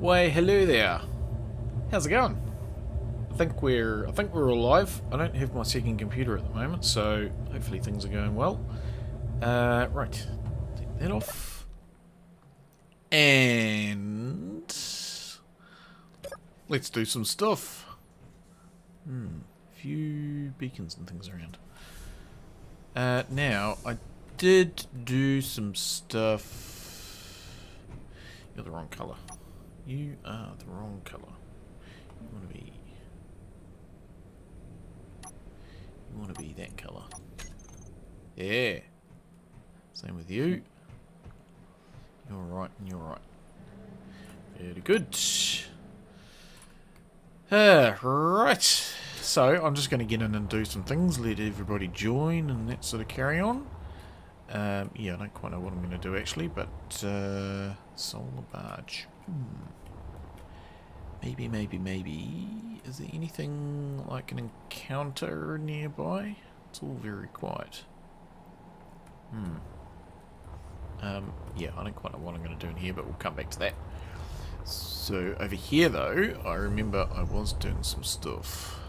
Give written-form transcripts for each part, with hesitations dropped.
Why, hello there. How's it going? I think we're alive. I don't have my second computer at the moment, so hopefully things are going well. Right, take that off, and let's do some stuff. Few beacons and things around. Now I did do some stuff. You're the wrong colour. You are the wrong colour. You want to be that colour. Yeah. Same with you. You're right and you're right. Very good. Right. So I'm just going to get in and do some things. Let everybody join and that sort of carry on. Yeah, I don't quite know what I'm going to do actually, but solar barge. Maybe. Is there anything like an encounter nearby? It's all very quiet. Yeah, I don't quite know what I'm going to do in here, but we'll come back to that. So over here though, I remember I was doing some stuff.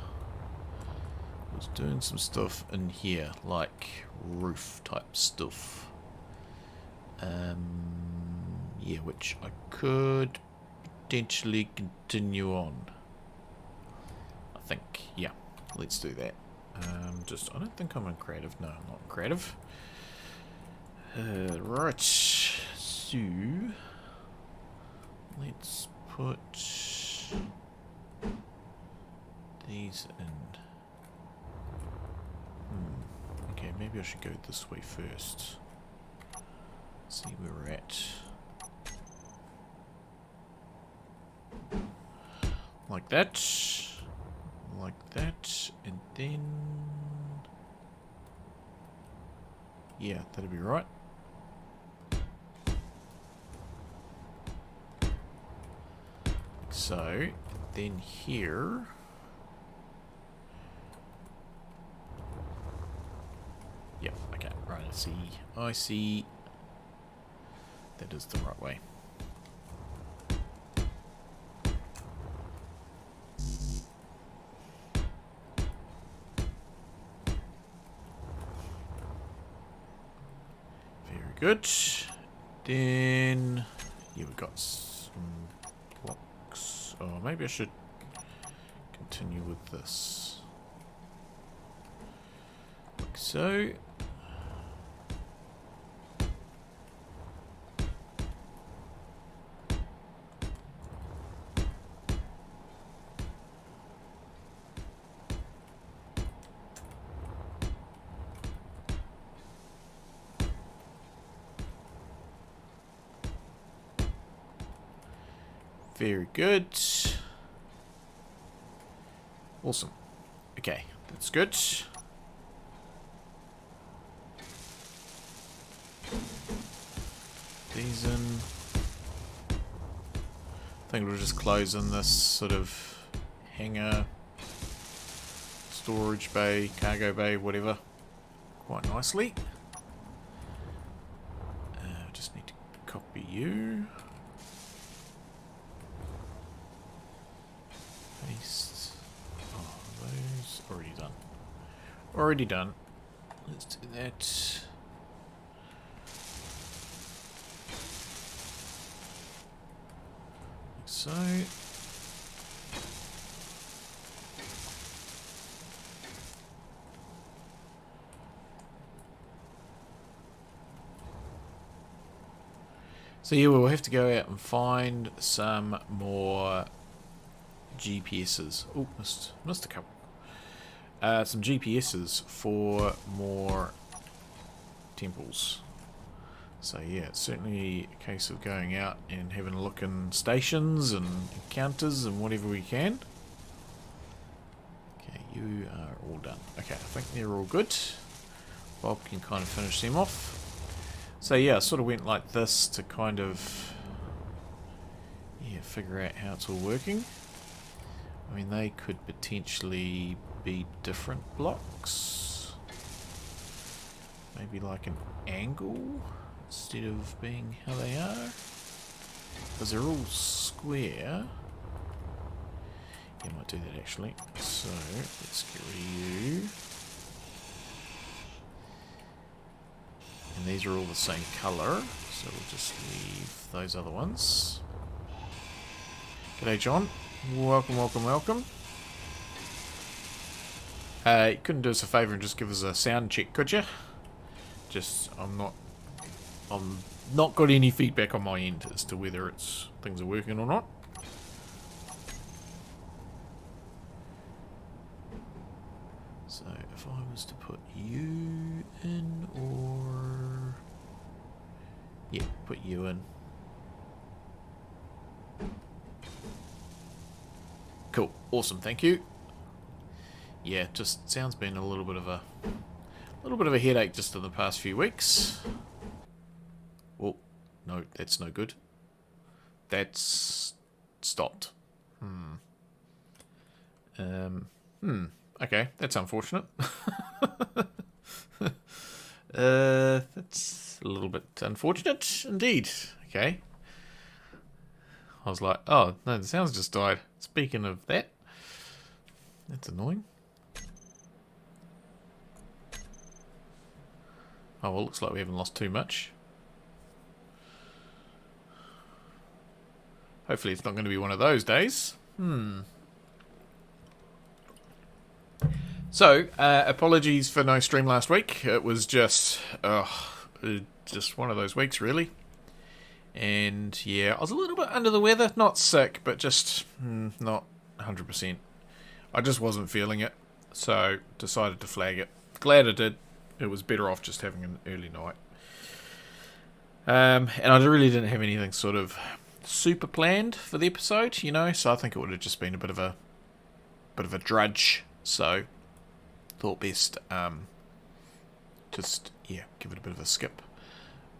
In here, like roof type stuff. Yeah, which I could potentially continue on. I think, yeah, let's do that. I don't think I'm in creative. No, I'm not in creative. Right, so let's put these in. Okay, maybe I should go this way first. See where we're at. Like that, and then yeah, that'll be right. So then here, yeah, okay, right, I see that is the right way. Good. Then, yeah, we've got some blocks. Oh, maybe I should continue with this. Like so. Very good. Awesome. Okay, that's good. These in. I think we'll just close in this sort of hangar, storage bay, cargo bay, whatever, quite nicely. Just need to copy you. Paste. Oh, those already done. Already done. Let's do that. Like so. So yeah, we'll have to go out and find some more GPSs. Oh, missed a couple. Some GPSs for more temples. So yeah, it's certainly a case of going out and having a look in stations and encounters and whatever we can. Okay, you are all done. Okay, I think they're all good. Bob can kind of finish them off. So yeah, I sort of went like this to kind of figure out how it's all working. I mean, they could potentially be different blocks. Maybe like an angle instead of being how they are. because they're all square. Yeah, I might do that actually. So, let's get rid of you. And these are all the same colour, so we'll just leave those other ones. G'day, John. Welcome, welcome, welcome. You couldn't do us a favour and just give us a sound check, could you? I'm not got any feedback on my end as to whether things are working or not. So if I was to put you in, or yeah, put you in. Cool, awesome, thank you. Yeah, just sound's been a little bit of a headache just in the past few weeks. Oh, no, that's no good. That's stopped. Okay, that's unfortunate. That's a little bit unfortunate indeed. Okay. I was like, oh, no, the sound's just died. Speaking of that, that's annoying. Oh, well, looks like we haven't lost too much. Hopefully it's not going to be one of those days. So, apologies for no stream last week. It was just one of those weeks, really. And, yeah, I was a little bit under the weather. Not sick, but just not 100%. I just wasn't feeling it, so decided to flag it. Glad I did. It was better off just having an early night. And I really didn't have anything sort of super planned for the episode, you know, so I think it would have just been a bit of a drudge. So thought best just give it a bit of a skip.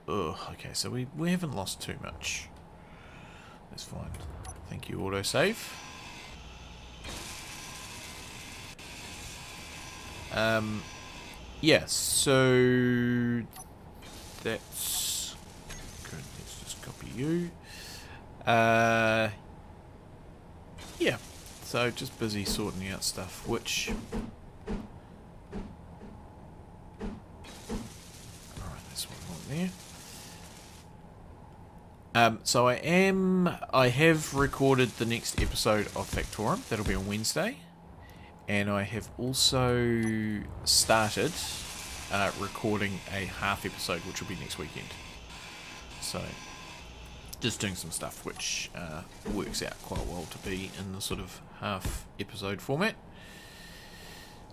Ugh, okay, so we haven't lost too much. That's fine. Thank you, autosave. Yeah, so that's good. Let's just copy you. Yeah, so just busy sorting out stuff, which... Alright, that's what I want there. So I have recorded the next episode of Factorum. That'll be on Wednesday. And I have also started recording a half episode, which will be next weekend. So, just doing some stuff which works out quite well to be in the sort of half episode format.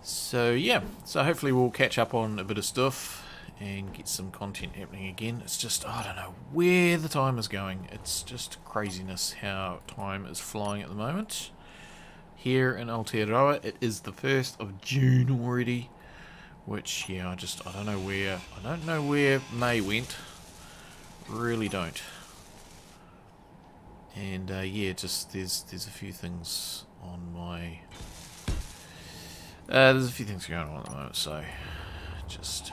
So yeah, so hopefully we'll catch up on a bit of stuff and get some content happening again. It's just, I don't know where the time is going. It's just craziness how time is flying at the moment. Here in Aotearoa, it is the 1st of June already, which, yeah, I don't know where May went. Really don't. And, yeah, just, there's a few things on my, there's a few things going on at the moment, so, just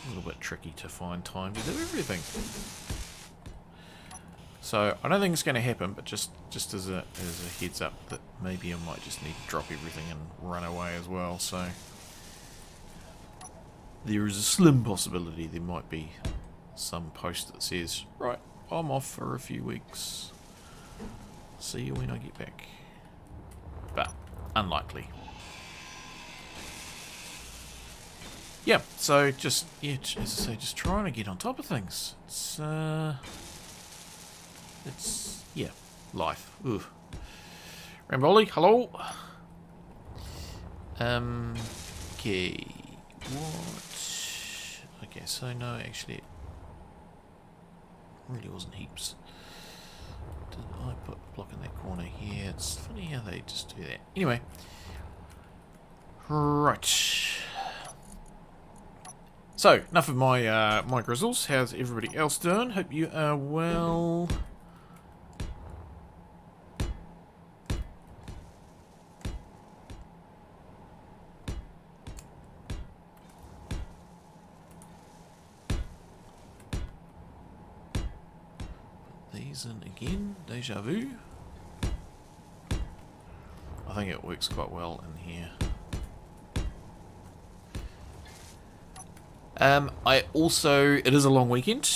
a little bit tricky to find time to do everything. So, I don't think it's going to happen, but just as a heads up that maybe I might just need to drop everything and run away as well, so there is a slim possibility there might be some post that says, right, I'm off for a few weeks. See you when I get back. But, unlikely. Yeah, so just, yeah, as I say, just trying to get on top of things. It's, yeah, life. Ugh. Ramboli, hello. Okay, what? Okay, so no, actually, it really wasn't heaps. Did I put a block in that corner? Yeah, it's funny how they just do that. Anyway, right. So, enough of my my grizzles. How's everybody else doing? Hope you are well. season again. Deja vu. I think it works quite well in here. I also, it is a long weekend,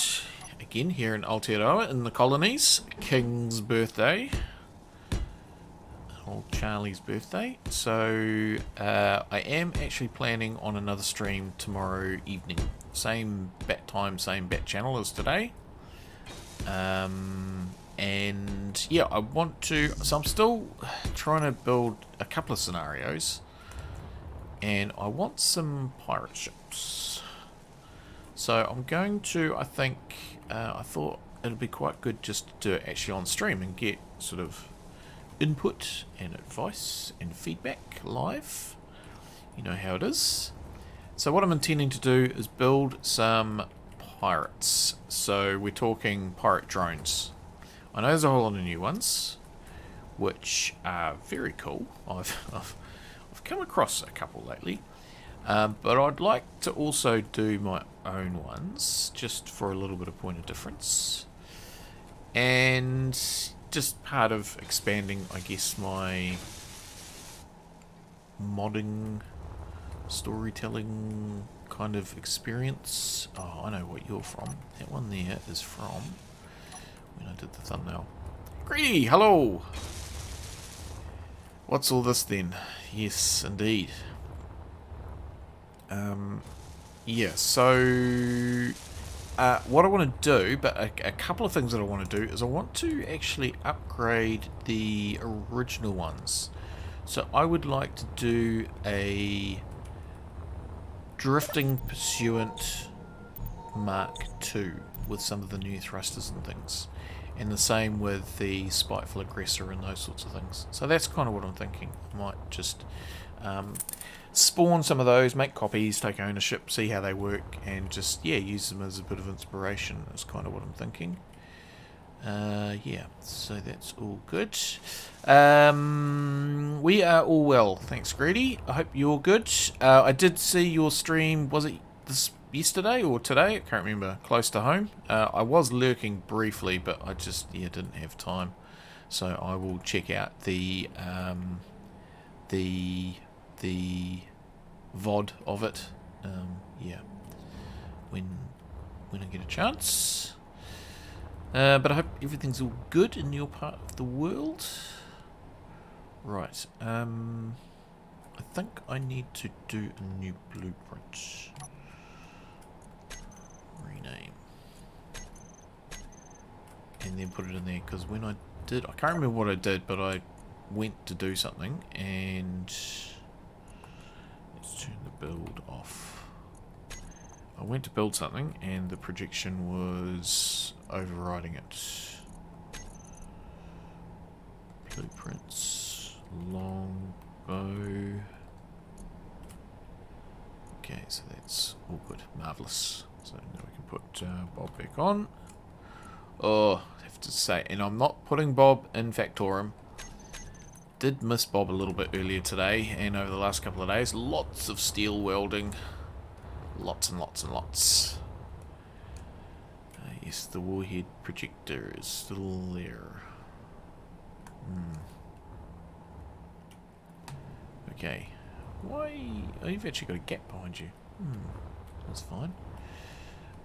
again here in Aotearoa in the colonies. King's birthday. Old Charlie's birthday. So I am actually planning on another stream tomorrow evening. Same bat time, same bat channel as today. And yeah, I want to, so I'm still trying to build a couple of scenarios. And I want some pirate ships. So I'm going to, I think, I thought it'd be quite good just to do it actually on stream and get sort of input and advice and feedback live. You know how it is. So what I'm intending to do is build some pirates. So we're talking pirate drones. I know there's a whole lot of new ones, which are very cool. I've come across a couple lately. But I'd like to also do my own ones, just for a little bit of point of difference. And just part of expanding, I guess, my modding, storytelling kind of experience. Oh, I know what you're from. That one there is from when I did the thumbnail. Greedy, hello! What's all this then? Yes, indeed. Yeah, so what I want to do, but a couple of things that I want to do is I want to actually upgrade the original ones. So I would like to do a Drifting Pursuant Mark II with some of the new thrusters and things. And the same with the Spiteful Aggressor and those sorts of things. So that's kind of what I'm thinking. I might just spawn some of those, make copies, take ownership, see how they work, and just, yeah, use them as a bit of inspiration. That's kind of what I'm thinking. Yeah, so that's all good. We are all well, thanks Greedy. I hope you're good. I did see your stream, was it this yesterday or today? I can't remember, close to home. I was lurking briefly, but I just, yeah, didn't have time. So I will check out the VOD of it, yeah, when I get a chance. But I hope everything's all good in your part of the world. Right, I think I need to do a new blueprint. Rename. And then put it in there, because when I did, I can't remember what I did, but I went to do something and let's turn the build off. I went to build something and the projection was overriding it. Blueprints, long bow. Okay, so that's all good, marvellous. So now we can put Bob back on. Oh, I have to say, and I'm not putting Bob in Factorum. Did miss Bob a little bit earlier today and over the last couple of days. Lots of steel welding. Lots and lots and lots. Yes, the warhead projector is still there. Okay. Why? Oh, you've actually got a gap behind you. That's fine.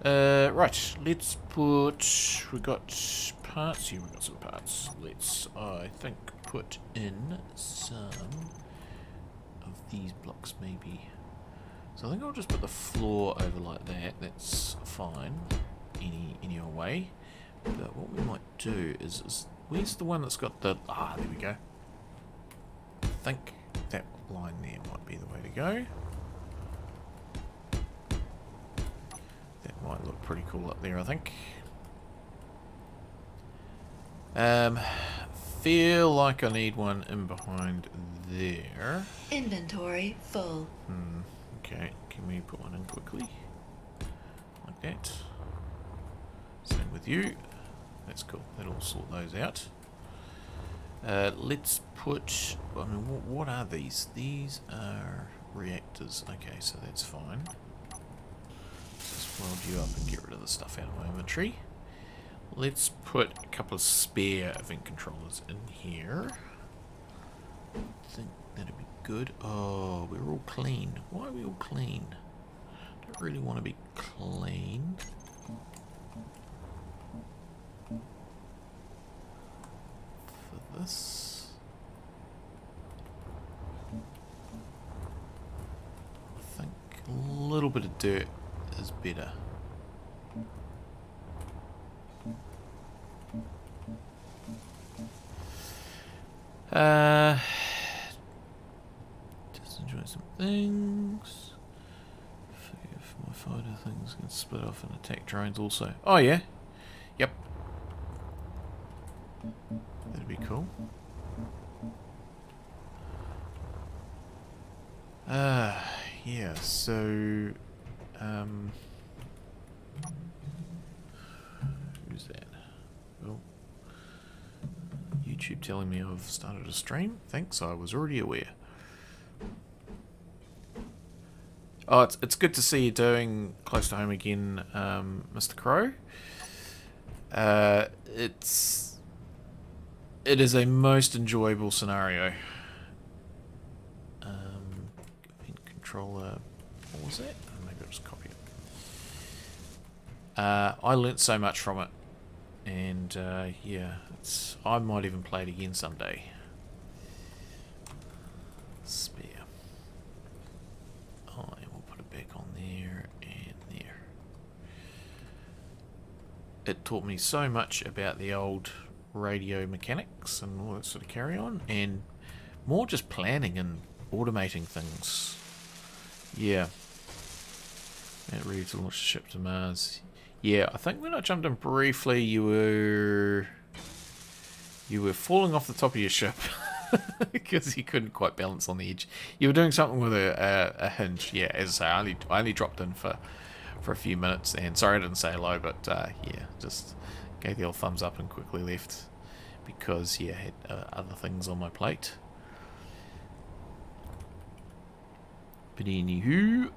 Right, let's put... we got parts here, we've got some parts. Let's, I think, put in some of these blocks maybe. So I think I'll just put the floor over like that, that's fine, any old way. But what we might do is where's the one that's got the, there we go. I think that line there might be the way to go. That might look pretty cool up there, I think. Feel like I need one in behind there. Inventory full. Okay, can we put one in quickly? Like that. Same with you. That's cool. That'll sort those out. Let's put... I mean, what are these? These are reactors. Okay, so that's fine. Just weld you up and get rid of the stuff out of my inventory. Let's put a couple of spare event controllers in here. I think that'd be good. Oh, we're all clean. Why are we all clean? Don't really want to be clean. For this, I think a little bit of dirt is better. Just enjoy some things. If my fighter things can split off and attack drones also. Oh yeah. Yep. That'd be cool. Yeah, so who's that? Oh. YouTube telling me I've started a stream. Thanks, I was already aware. Oh, it's good to see you doing close to home again, Mr. Crow. It is a most enjoyable scenario. Event controller. What was that? Oh, maybe I'll just copy it. I learnt so much from it, and yeah, I might even play it again someday. Spare. I will put it back on there and there. It taught me so much about the old radio mechanics and all that sort of carry on, and more just planning and automating things. Yeah. And ready to launch the ship to Mars. Yeah, I think when I jumped in briefly, you were falling off the top of your ship because you couldn't quite balance on the edge. You were doing something with a hinge. Yeah, as I say, I only dropped in for a few minutes, and sorry I didn't say hello, but yeah, just gave the old thumbs up and quickly left because yeah, I had other things on my plate. But anywho,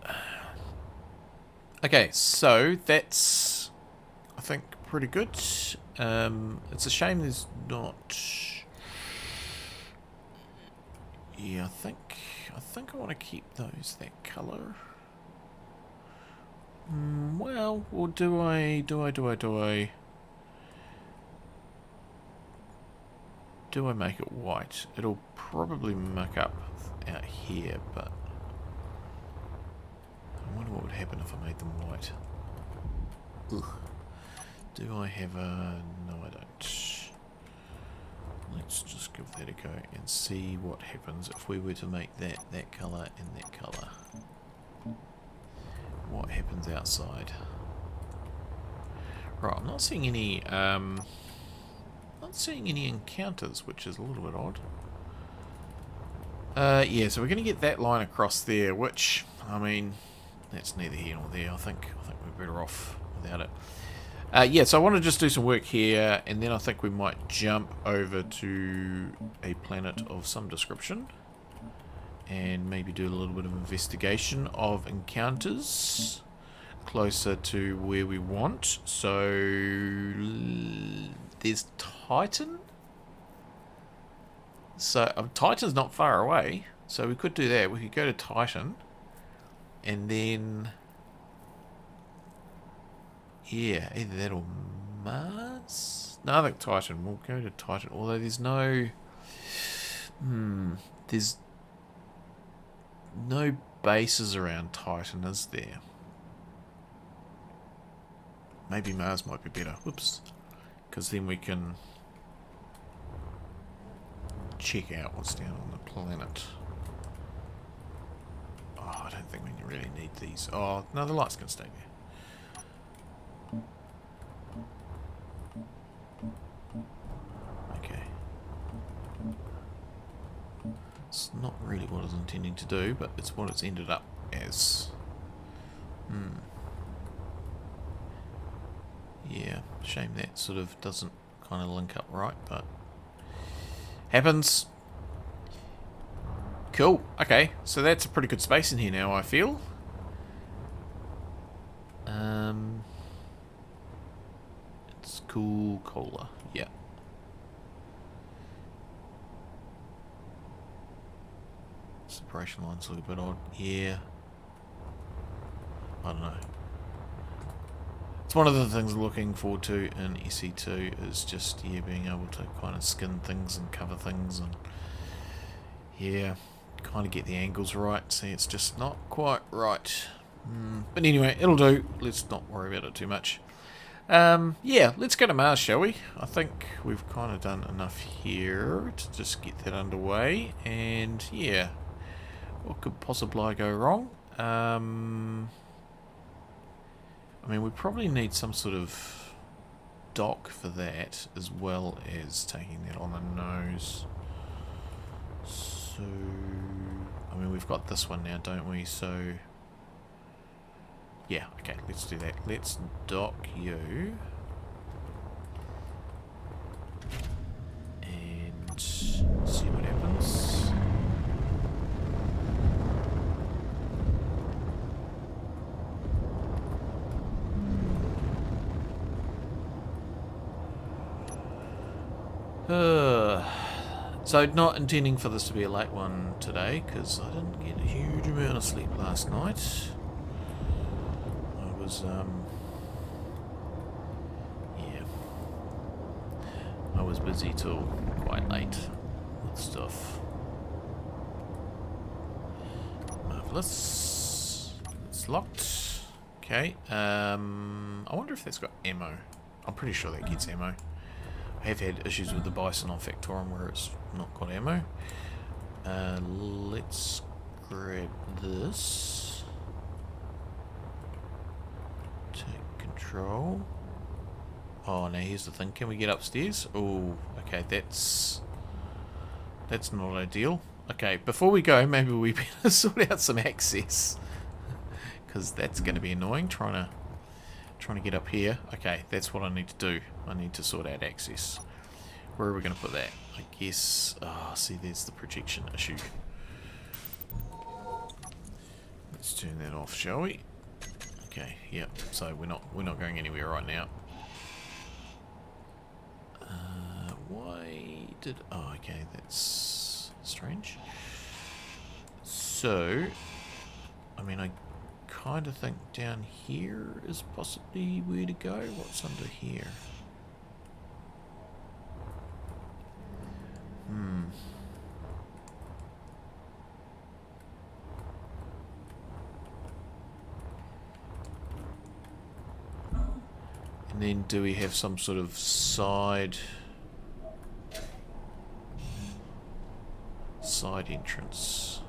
okay, so that's, I think, pretty good. It's a shame there's not. Yeah, I think I want to keep those that colour. Well, or do I? Do I make it white? It'll probably muck up out here, but I wonder what would happen if I made them white. Ugh. Do I have a... No, I don't. Let's just give that a go and see what happens if we were to make that colour and that colour. What happens outside? Right, I'm not seeing any encounters, which is a little bit odd. Yeah, so we're going to get that line across there, which, I mean, that's neither here nor there. I think we're better off without it. Yeah, so I want to just do some work here, and then I think we might jump over to a planet of some description and maybe do a little bit of investigation of encounters closer to where we want. So there's Titan. So Titan's not far away, so we could do that. We could go to Titan, and then yeah, either that or Mars. No, I think Titan. We'll go to Titan. Although there's no, there's no bases around Titan, is there? Maybe Mars might be better. Whoops, because then we can check out what's down on the planet. Oh, I don't think we really need these. Oh, no, the lights can stay there. Okay. It's not really what I was intending to do, but it's what it's ended up as. Yeah, shame that sort of doesn't kind of link up right, but happens. Cool. Okay, so that's a pretty good space in here now, I feel. It's Cool cola. Yeah. Separation lines look a bit odd. Yeah. I don't know. It's one of the things I'm looking forward to in SE2 is just, yeah, being able to kind of skin things and cover things and, yeah, kind of get the angles right. See, it's just not quite right. But anyway, it'll do. Let's not worry about it too much. Yeah, let's go to Mars, shall we? I think we've kind of done enough here to just get that underway. And, yeah, what could possibly go wrong? I mean, we probably need some sort of dock for that, as well as taking that on the nose. So, I mean, we've got this one now, don't we? So, yeah, okay, let's do that. Let's dock you. And see what happens. So not intending for this to be a late one today, because I didn't get a huge amount of sleep last night. I was, yeah, I was busy till quite late with stuff. Marvellous. It's locked. Okay, I wonder if that's got ammo. I'm pretty sure that gets ammo. I have had issues with the Bison on Factorum where it's not got ammo. Let's grab this. Take control. Oh, now here's the thing. Can we get upstairs? Oh, okay, that's not ideal. Okay, before we go, maybe we better sort out some access. Because that's going to be annoying, trying to get up here. Okay, that's what I need to do. I need to sort out access. Where are we going to put that? I guess... Oh, see, there's the projection issue. Let's turn that off, shall we? Okay, yep. So we're not going anywhere right now. Why did... Oh, okay, that's strange. So, I mean, I kind of think down here is possibly where to go. What's under here? And then do we have some sort of side entrance?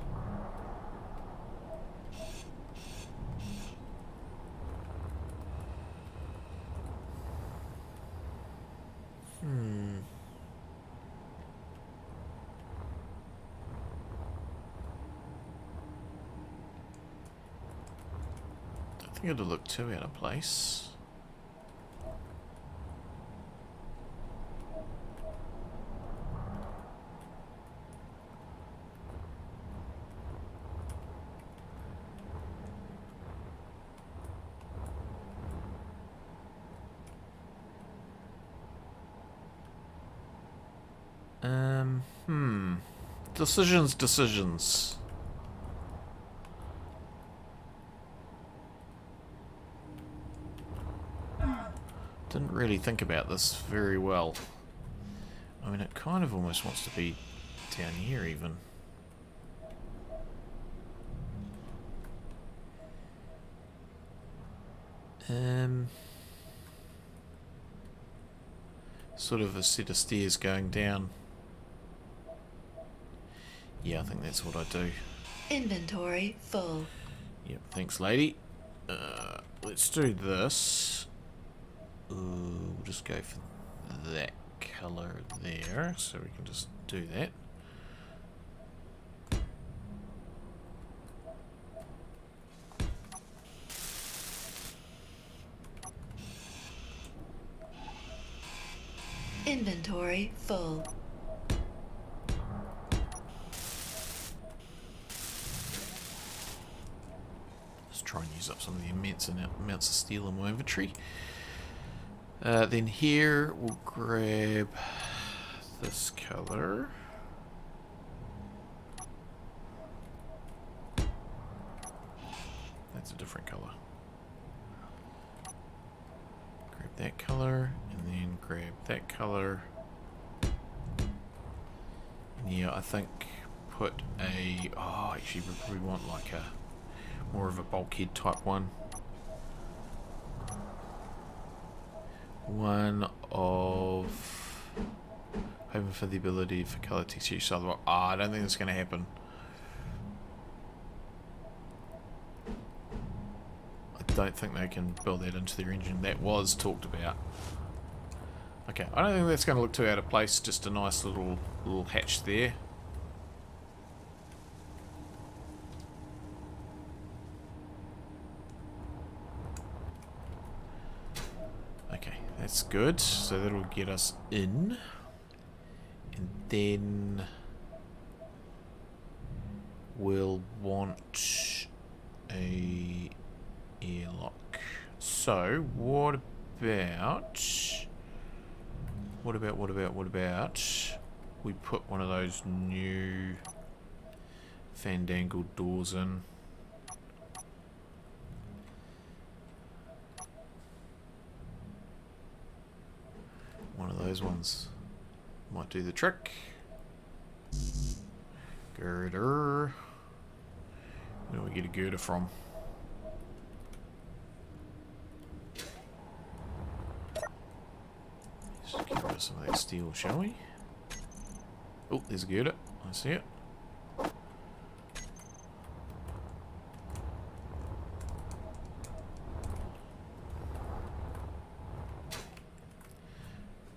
I think it'll look too out of place. Decisions. Didn't really think about this very well. I mean, it kind of almost wants to be down here even. Sort of a set of stairs going down. Yeah, I think that's what I do. Inventory full. Yep, thanks, lady. Let's do this. We'll just go for that colour there, so we can just do that. Inventory full. Let's try and use up some of the immense amounts of steel in my inventory. Then here we'll grab this colour. That's a different colour. Grab that colour and then grab that colour. And yeah, I think put a... Oh, actually we probably want like a more of a bulkhead type one. One of... Hoping for the ability for colour texture. So I don't think that's going to happen. I don't think they can build that into their engine. That was talked about. Okay, I don't think that's going to look too out of place. Just a nice little hatch there. Okay, that's good. So that'll get us in. And then we'll want a airlock. So what about we put one of those new fandangled doors in. One of those ones might do the trick. Girder. Where do we get a girder from? Let's get rid of some of that steel, shall we? Oh, there's a girder. I see it.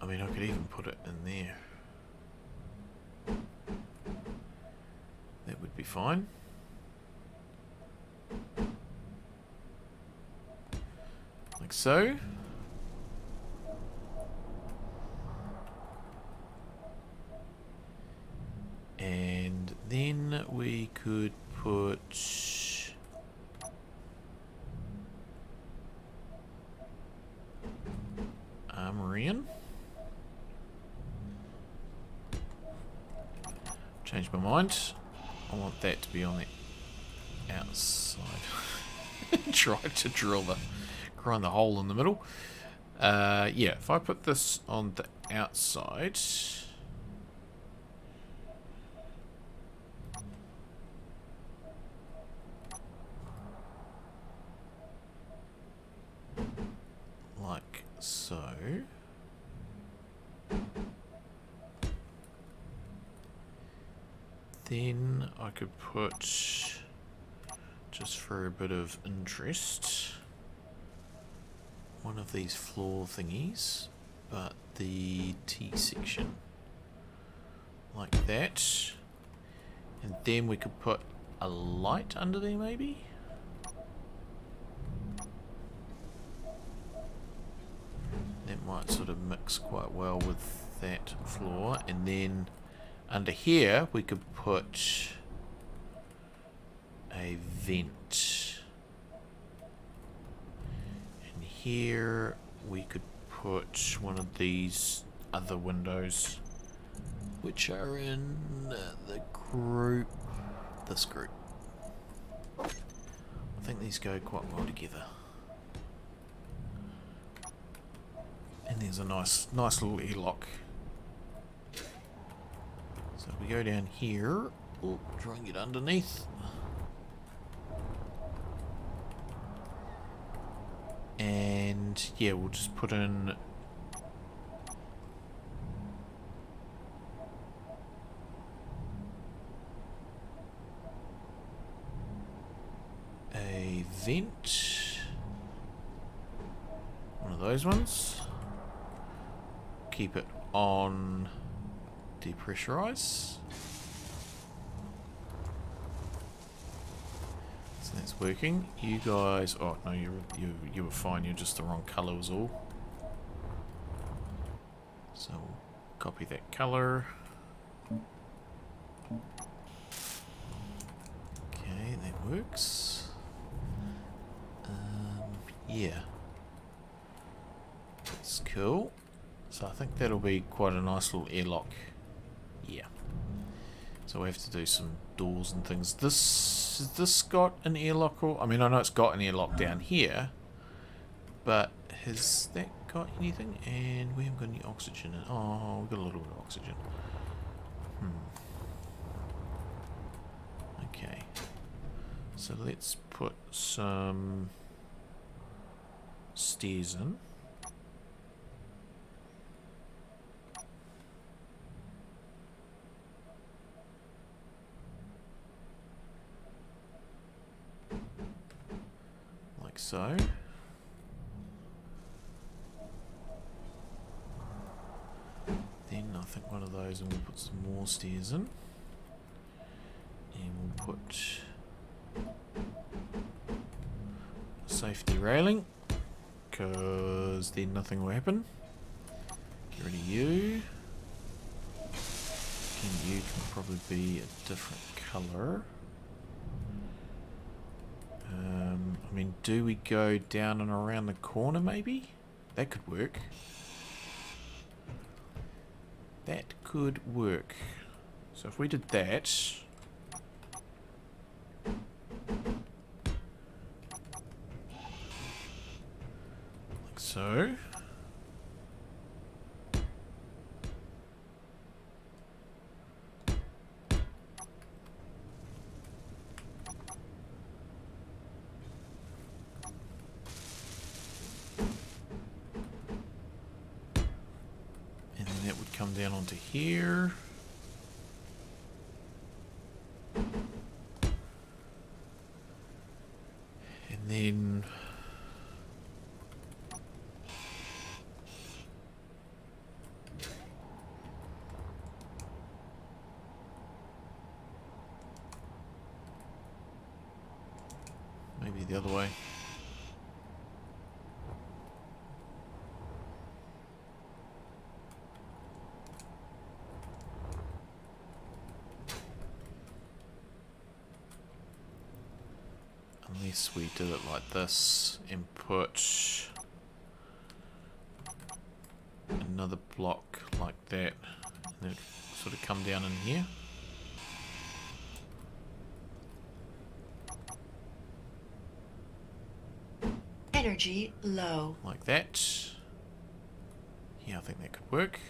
I mean, I could even put it in there. That would be fine. Like so. And then we could put armory in. Change my mind. I want that to be on the outside. Tried to grind the hole in the middle. Yeah, if I put this on the outside. Like so. Then I could put, just for a bit of interest, one of these floor thingies, but the T section. Like that. And then we could put a light under there maybe? That might sort of mix quite well with that floor. And then under here, we could put a vent. And here, we could put one of these other windows, which are in the group, this group. I think these go quite well together. And there's a nice little airlock. So we go down here. Oh, try and get underneath. And yeah, we'll just put in a vent. One of those ones. Keep it on depressurize. So that's working. You guys, oh no, you were fine. You're just the wrong color was all. So we'll copy that color. Okay, that works. Yeah. That's cool. So I think that'll be quite a nice little airlock. Yeah. So we have to do some doors and things. Has this got an airlock? Or I mean, I know it's got an airlock down here, but has that got anything? And we haven't got any oxygen. Oh, we've got a little bit of oxygen. Okay. So let's put some stairs in. Like so. Then I think one of those, and we'll put some more stairs in. And we'll put a safety railing, because then nothing will happen. Get rid of you. And you can probably be a different colour. I mean, do we go down and around the corner maybe? That could work. That could work. So if we did that... like so. Come down onto here. And then maybe the other way. Unless we did it like this and put another block like that, and then sort of come down in here. Energy low. Like that. Yeah, I think that could work.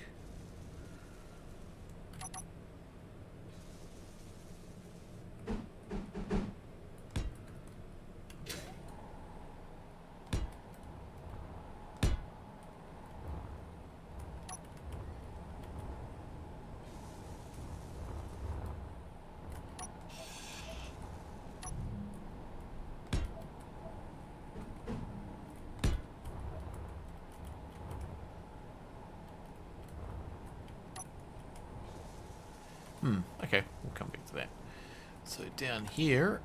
Okay, we'll come back to that. So down here,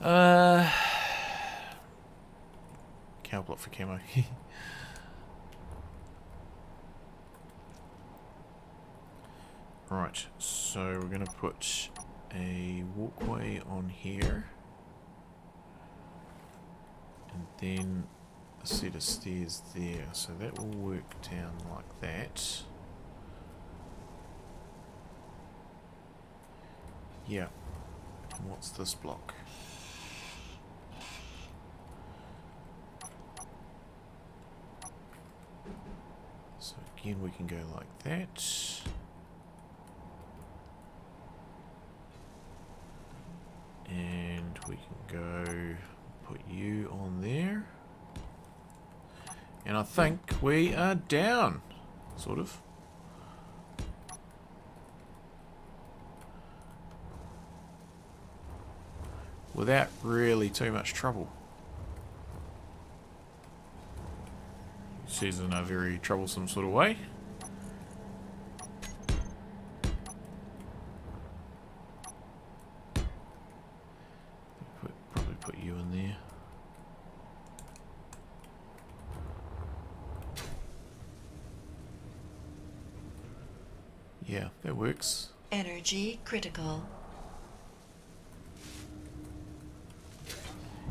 cow block for camo. Right, so we're gonna put a walkway on here, and then a set of stairs there. So that will work down like that. Yeah. And what's this block? So again, we can go like that. And we can go put you on there. And I think we are down, sort of. Without really too much trouble. She's in a very troublesome sort of way. Probably put you in there. Yeah, that works. Energy critical.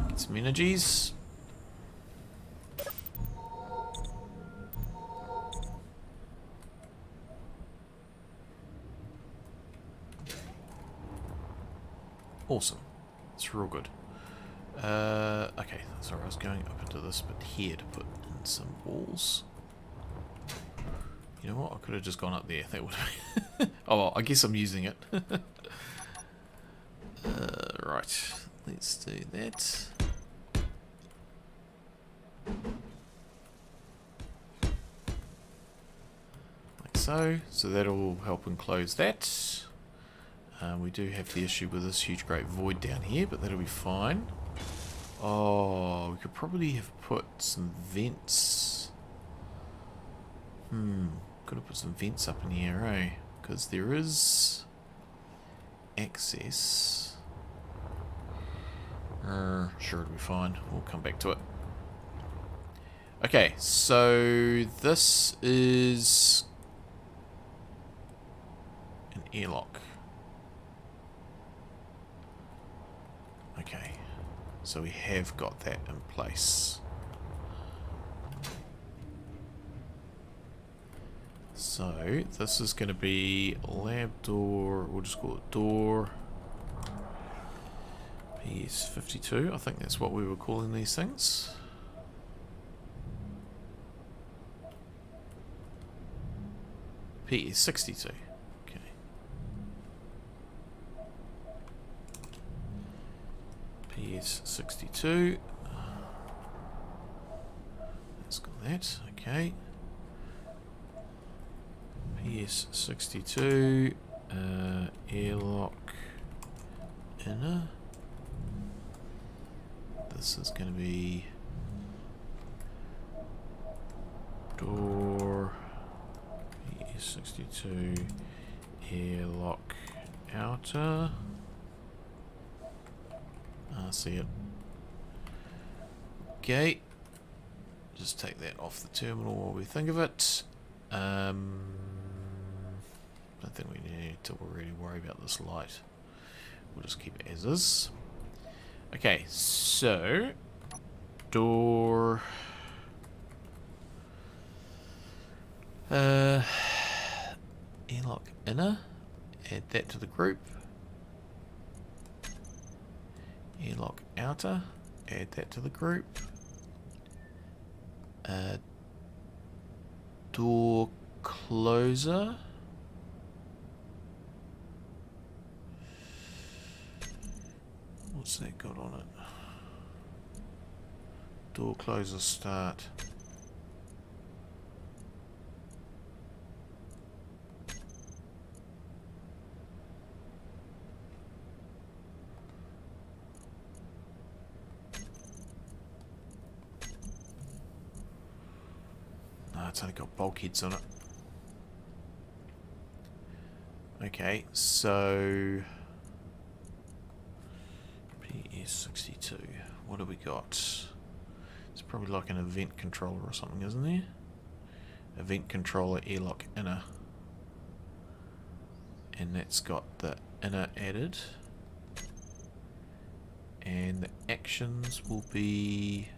Get some energies. It's real good. Okay, sorry, I was going up into this bit here to put in some walls. You know what? I could have just gone up there. That would have... Oh, well, I guess I'm using it. Right, let's do that. Like so. So that'll help enclose that. We do have the issue with this huge great void down here, but that'll be fine. Oh, we could probably have put some vents. Could have put some vents up in here, eh? Because there is access. Sure, it'll be fine. We'll come back to it. Okay, so this is an airlock. Okay, so we have got that in place. So this is going to be lab door, we'll just call it door PS52. I think that's what we were calling these things. PS62. Okay. PS62. Let's got that. Okay. PS62. Airlock inner. This is going to be door PS62 airlock outer. I see it. Okay. Just take that off the terminal while we think of it. I don't think we need to really worry about this light. We'll just keep it as is. Okay, so door airlock inner, add that to the group. Airlock outer, add that to the group. Door closer. What's that got on it? Door closer start. No, it's only got bulkheads on it. Okay, so PS62. What do we got? It's probably like an event controller or something, isn't there? Event controller airlock inner. And that's got the inner added. And the actions will be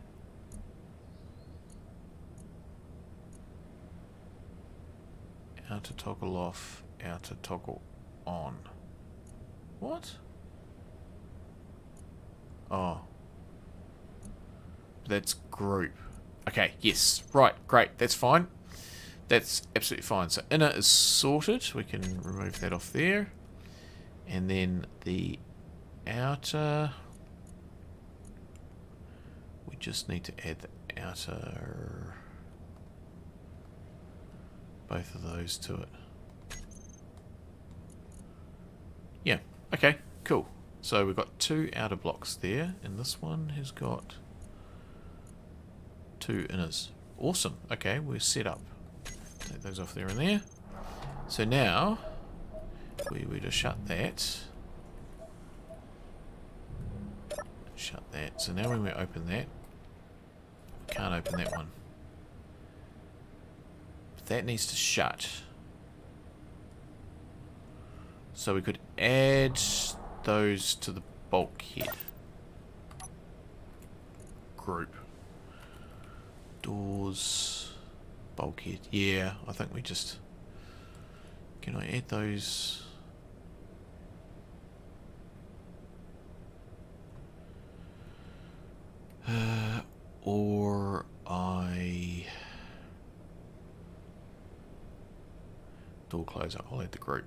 outer toggle off, outer toggle on. What? Oh. That's group. Okay, yes. Right, great. That's fine. That's absolutely fine. So inner is sorted. We can remove that off there. And then the outer... We just need to add the outer... both of those to it. Yeah, okay, cool. So we've got two outer blocks there, and this one has got two inners. Awesome. Okay, we're set up. Take those off there and there. So now, we were to shut that. Shut that. So now when we open that, we can't open that one. That needs to shut. So we could add those to the bulkhead group. Doors, bulkhead. Yeah, I think we just... Can I add those? closer. I'll add the group.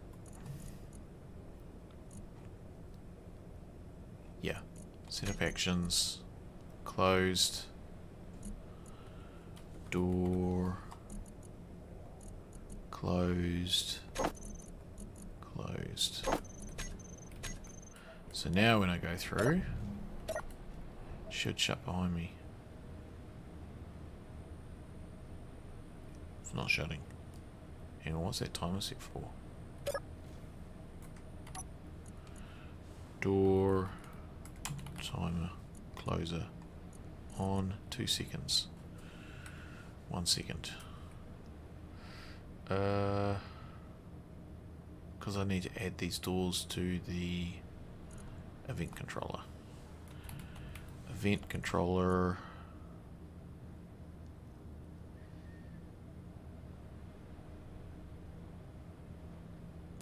Yeah. Set up actions. Closed. Door. Closed. Closed. So now when I go through, it should shut behind me. It's not shutting. Hang on, what's that timer set for? Door, timer, closer, on, 2 seconds. 1 second. Because I need to add these doors to the event controller. Event controller.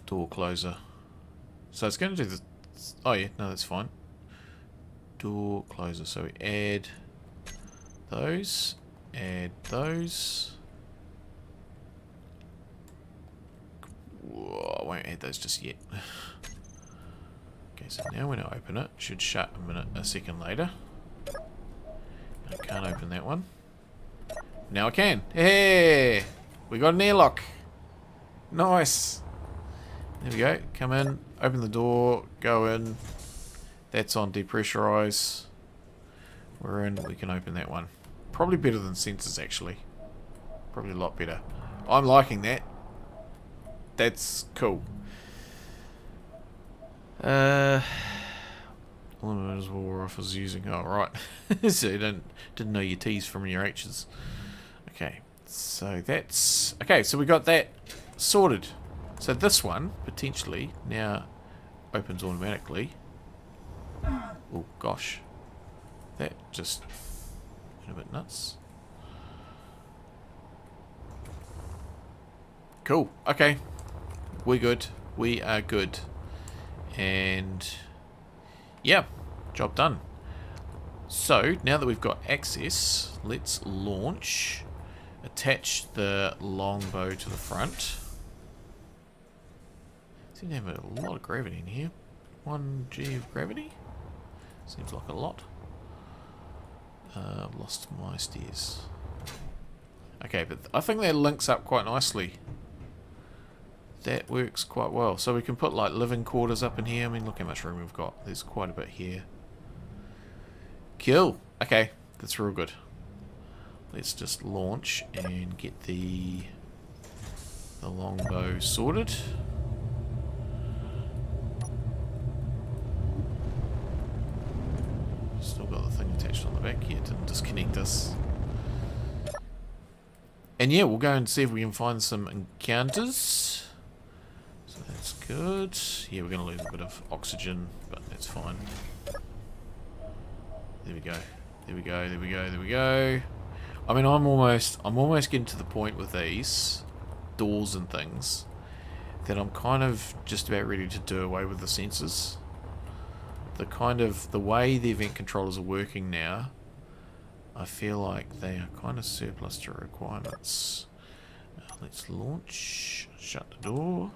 Door closer. So it's going to do the... Oh yeah, no, that's fine. Door closer. So we add those. Add those. Whoa, I won't add those just yet. Okay, so now when I open it, it should shut a second later. I can't open that one. Now I can. Hey! We got an airlock. Nice. There we go. Come in, open the door, go in. That's on depressurize. We're in, we can open that one. Probably better than sensors, actually. Probably a lot better. I'm liking that. That's cool. Eliminators war offers using. Oh, right. So you didn't know your T's from your H's. Okay, so that's okay. So we got that sorted. So this one potentially now opens automatically. Oh gosh, that just went a bit nuts. Cool. Okay, we're good. We are good. And yeah, job done. So now that we've got access, let's launch. Attach the longbow to the front. Seem to have a lot of gravity in here. 1G of gravity? Seems like a lot. I've lost my stairs. Okay, but I think that links up quite nicely. That works quite well. So we can put like living quarters up in here. I mean, look how much room we've got. There's quite a bit here. Cool. Okay, that's real good. Let's just launch and get the longbow sorted. Still got the thing attached on the back here. Didn't disconnect us. And yeah, we'll go and see if we can find some encounters. So that's good. Yeah, we're going to lose a bit of oxygen, but that's fine. There we go. There we go. There we go. There we go. I mean, I'm almost getting to the point with these doors and things that I'm kind of just about ready to do away with the sensors. The way the event controllers are working now, I feel like they are kind of surplus to requirements. Let's launch, shut the door,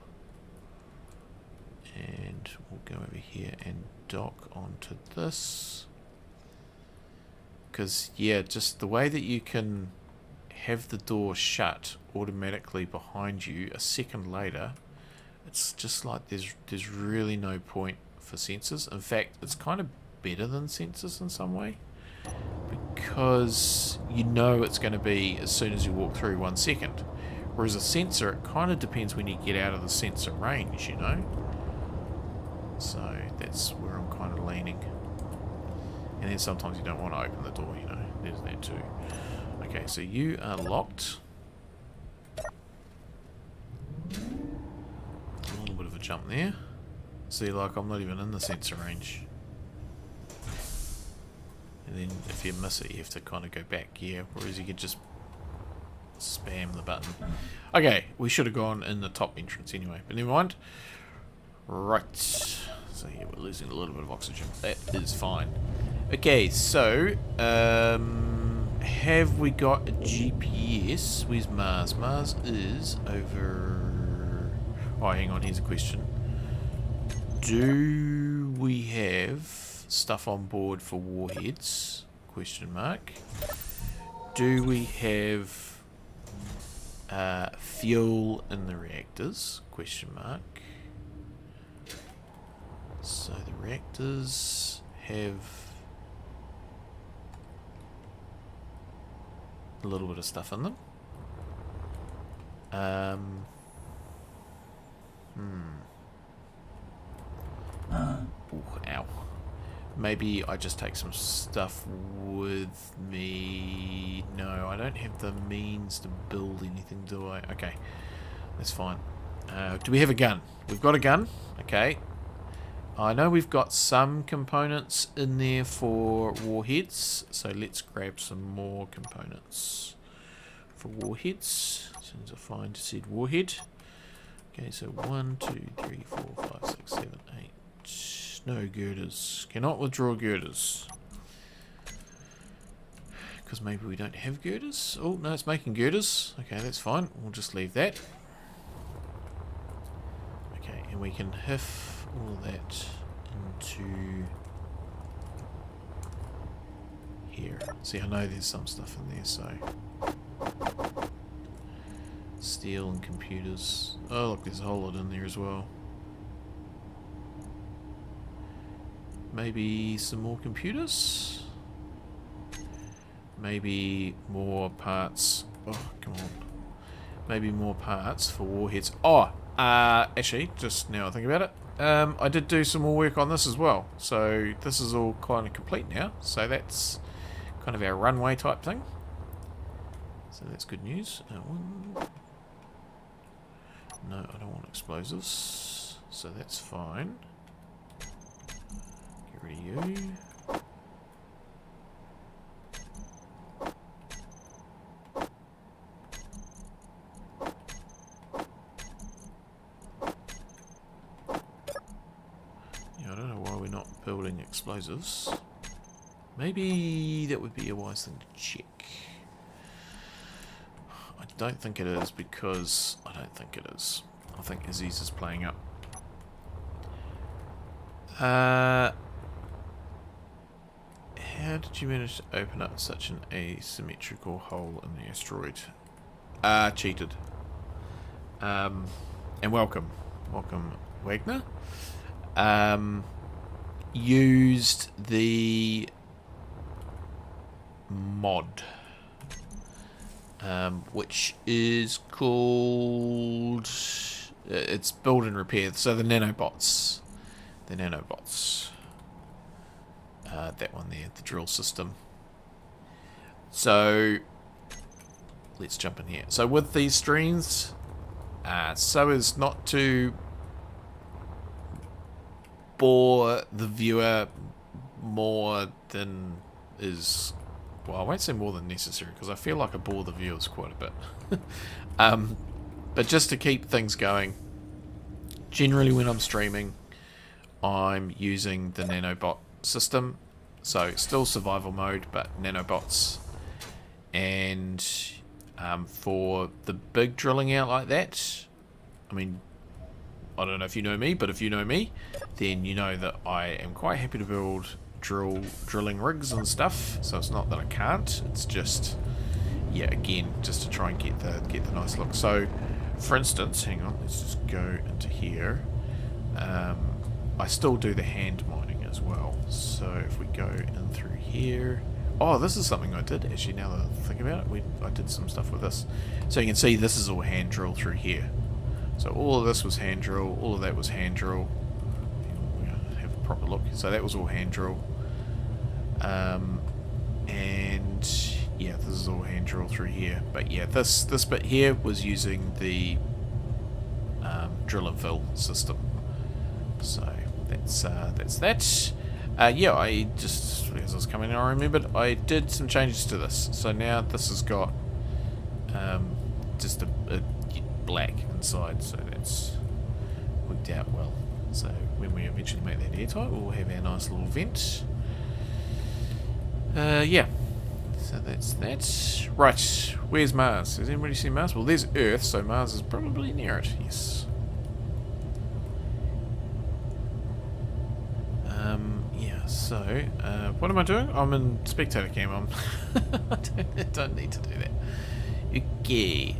and we'll go over here and dock onto this. Because, yeah, just the way that you can have the door shut automatically behind you a second later, it's just like there's really no point for sensors. In fact, it's kind of better than sensors in some way. Because you know it's going to be as soon as you walk through 1 second. Whereas a sensor, it kind of depends when you get out of the sensor range, you know? So that's where I'm kind of leaning. And then sometimes you don't want to open the door, you know. There's that too. Okay, so you are locked. A little bit of a jump there. See, like, I'm not even in the sensor range. And then if you miss it, you have to kind of go back, yeah. Whereas you could just spam the button. Okay, we should have gone in the top entrance anyway, but never mind. Right. So yeah, we're losing a little bit of oxygen. That is fine. Okay, so have we got a GPS? Where's Mars? Mars is over Oh, hang on, here's a question. Do we have stuff on board for warheads? Question mark. Do we have fuel in the reactors? Question mark. So the reactors have a little bit of stuff in them. Ooh, ow. Maybe I just take some stuff with me. No, I don't have the means to build anything, do I? Okay, that's fine. Do we have a gun? We've got a gun. Okay. I know we've got some components in there for warheads, so let's grab some more components for warheads. As soon as I find said warhead. Okay, so 1, 2, 3, 4, 5, 6, 7, 8. No girders. Cannot withdraw girders. Because maybe we don't have girders. Oh, no, it's making girders. Okay, that's fine. We'll just leave that. Okay, and we can HIF all that into here. See, I know there's some stuff in there, so... Steel and computers. Oh, look, there's a whole lot in there as well. Maybe some more computers? Maybe more parts. Oh, come on. Maybe more parts for warheads. Oh, actually, just now I think about it, I did do some more work on this as well. So this is all kind of complete now. So that's kind of our runway type thing. So that's good news. No, I don't want explosives. So that's fine. Get rid of you. Yeah, I don't know why we're not building explosives. Maybe that would be a wise thing to check. I don't think it is because I don't think it is. I think Aziz is playing up. How did you manage to open up such an asymmetrical hole in the asteroid? Cheated. And welcome. Welcome, Wagner. Used the mod. Which is called... it's build and repair. So the nanobots. The nanobots. That one there, the drill system. So, let's jump in here. So with these streams, so as not to bore the viewer more than is... Well, I won't say more than necessary, because I feel like I bore the viewers quite a bit. But just to keep things going, generally when I'm streaming, I'm using the nanobot system. So, still survival mode, but nanobots. And for the big drilling out like that, I mean, I don't know if you know me, but if you know me, then you know that I am quite happy to build drilling rigs and stuff. So it's not that I can't, it's just, yeah, again, just to try and get the nice look. So for instance, hang on, let's just go into here. I still do the hand mining as well. So if we go in through here, oh, this is something I did actually, now that I think about it, I did some stuff with this. So you can see this is all hand drill through here. So all of this was hand drill, all of that was hand drill. We're gonna have a proper look. So that was all hand drill. And yeah, this is all hand drill through here. But yeah, this bit here was using the drill and fill system. So that's that. Yeah, I just, as I was coming in, I remembered I did some changes to this. So now this has got just a black inside, so that's worked out well. So when we eventually make that airtight, we'll have our nice little vent. Yeah, so that's that. Right, where's Mars? Has anybody seen Mars? Well, there's Earth, so Mars is probably near it, yes. So, what am I doing? I'm in spectator cam. I don't need to do that. Okay.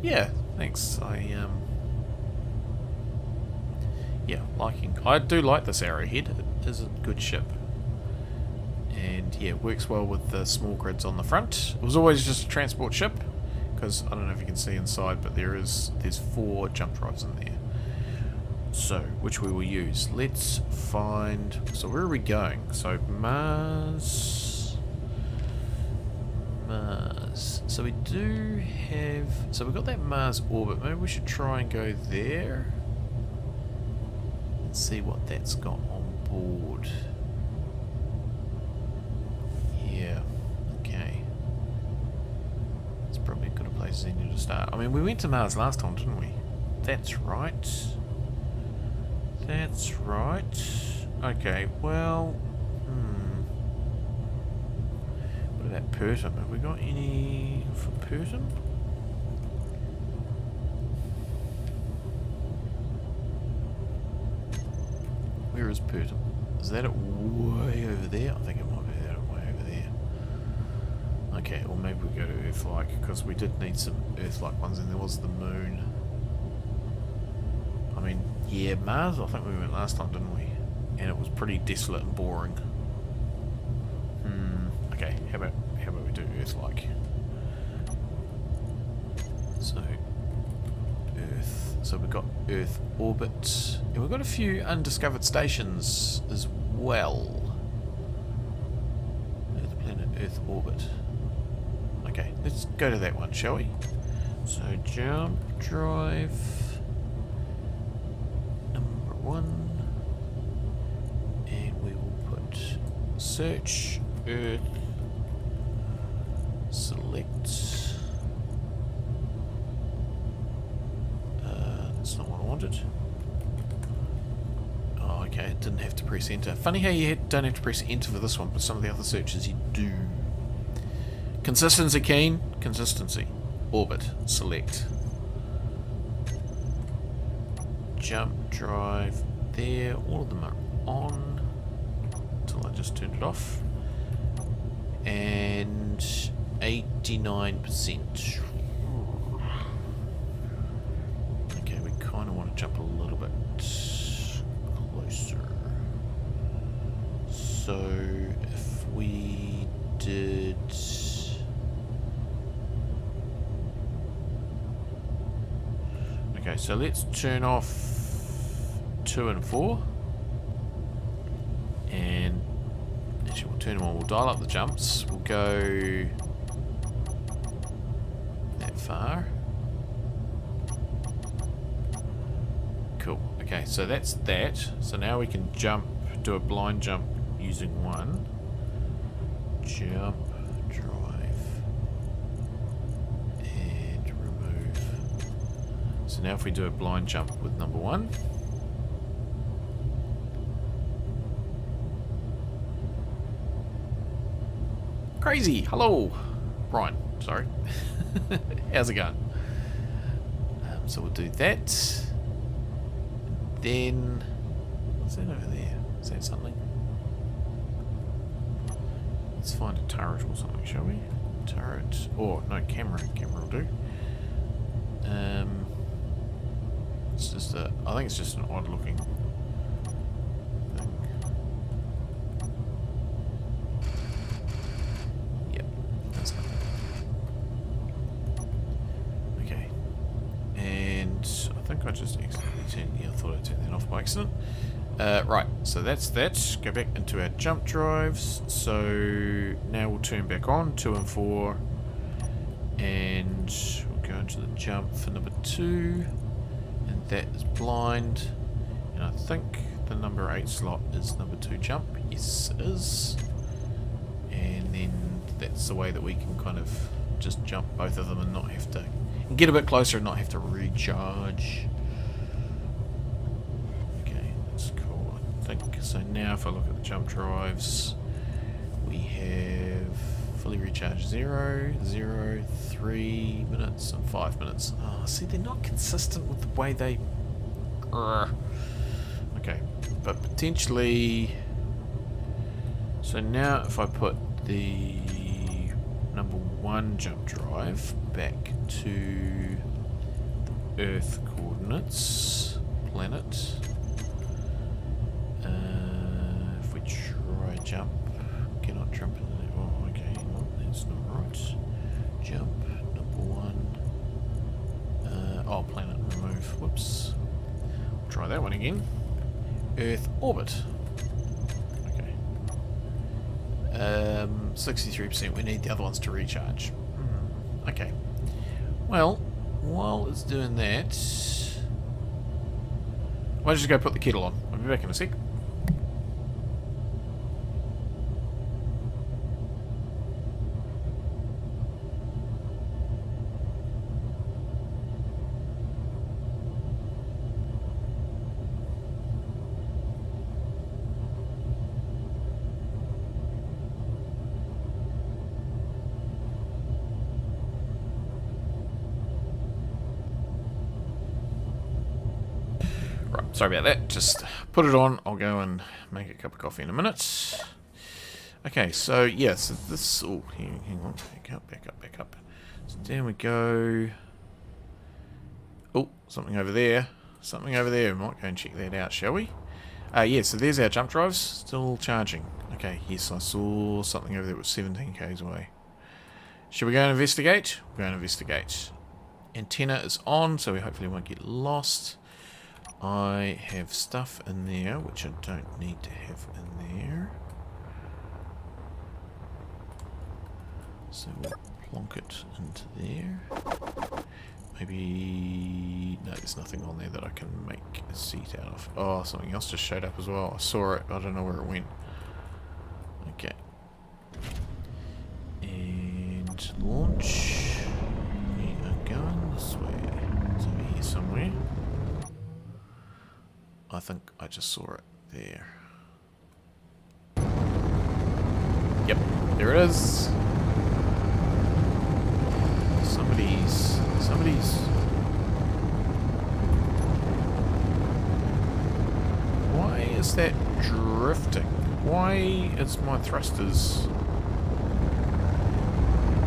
Yeah, thanks. Yeah, I do like this Arrowhead. It is a good ship. And yeah, it works well with the small grids on the front. It was always just a transport ship, because I don't know if you can see inside, but there's 4 jump drives in there. So, which we will use. Let's find... So where are we going? So Mars... So we do have... So we've got that Mars orbit. Maybe we should try and go there. And see what that's got on board. Yeah. Okay. It's probably as good a place as any to start. I mean, we went to Mars last time, didn't we? That's right. That's right. Okay, well... What about Pertum? Have we got any for Pertum? Where is Pertum? Is that it way over there? I think it might be that way over there. Okay, well maybe we go to Earth-like, because we did need some Earth-like ones, and there was the Moon. I mean, yeah, Mars, I think we went last time, didn't we? And it was pretty desolate and boring. Okay, how about we do Earth-like? So, Earth. So we've got Earth orbit. And we've got a few undiscovered stations as well. Earth planet, Earth orbit. Okay, let's go to that one, shall we? So, jump drive... 1, and we will put search Earth, select. That's not what I wanted. Oh, okay, it didn't have to press enter. Funny how you don't have to press enter for this one, but some of the other searches you do. Consistency keen, consistency. Orbit, select. Jump drive there, all of them are on until I just turned it off, and 89%. Okay, we kind of want to jump a little bit closer. So if we did... Okay, so let's turn off 2 and 4, and actually we'll turn them on. We'll dial up the jumps. We'll go that far. Cool. Okay, so that's that. So now we can jump, do a blind jump using 1. Jump, drive, and remove. So now if we do a blind jump with number 1. Crazy! Hello! Brian, sorry. How's it going? So we'll do that. Then... what's that over there? Is that something? Let's find a turret or something, shall we? Turret... oh, no, camera. Camera will do. It's just a... I think it's just an odd looking thing. Yep, that's nothing. Okay. And I think I just accidentally turned... yeah, I thought I turned that off by accident. Right, so that's that. Go back into our jump drives. So now we'll turn back on 2 and 4, and we'll go into the jump for number 2, and that is blind. And I think the number 8 slot is number 2 jump. Yes, it is. And then that's the way that we can kind of just jump both of them and not have to get a bit closer and not have to recharge. So now if I look at the jump drives, we have fully recharged 0, 0, 3 minutes and 5 minutes. Oh, see, they're not consistent with the way they... Okay, but potentially... So now if I put the number 1 jump drive back to the Earth coordinates, planet. If we try jump, cannot jump in there. Oh, okay, no, that's not right. Jump, number 1. Oh, planet remove. Whoops. Try that one again. Earth orbit. Okay. 63%. We need the other ones to recharge. Okay. Well, while it's doing that, why don't you just go put the kettle on? I'll be back in a sec. Sorry about that, just put it on. I'll go and make a cup of coffee in a minute. Okay, so yeah, so this... Oh, hang on, back up. So down we go. Oh, something over there. We might go and check that out, shall we? Yeah, so there's our jump drives, still charging. Okay, yes, I saw something over there that was 17 k's away. Should we go and investigate? We'll go and investigate. Antenna is on, so we hopefully won't get lost. I have stuff in there which I don't need to have in there. So we'll plonk it into there. Maybe... No, there's nothing on there that I can make a seat out of. Oh, something else just showed up as well. I saw it. I don't know where it went. Okay. And launch. We are going this way. It's over here somewhere. I think I just saw it there. Yep, there it is. Somebody's. Why is that drifting? Why is my thrusters?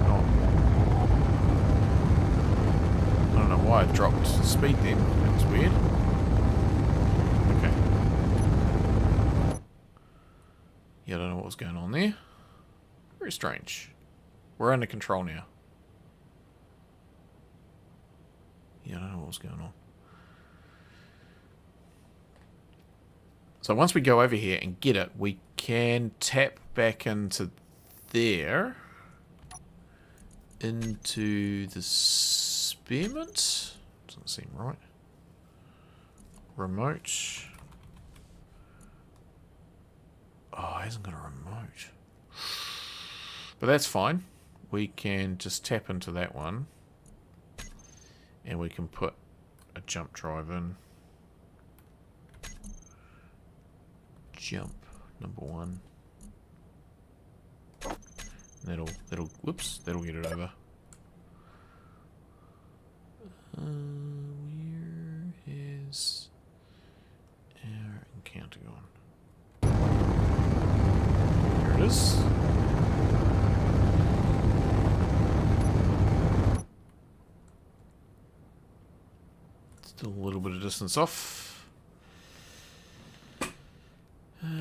Oh. I don't know why it dropped speed then. That was weird. Yeah, I don't know what was going on there. Very strange. We're under control now. Yeah, I don't know what was going on. So once we go over here and get it, we can tap back into there. Into the spearmint. Doesn't seem right. Remote. Oh, it hasn't got a remote. But that's fine. We can just tap into that one. And we can put a jump drive in. Jump, number 1. Whoops, that'll get it over. Where is our encounter gone? There it is. Still a little bit of distance off. If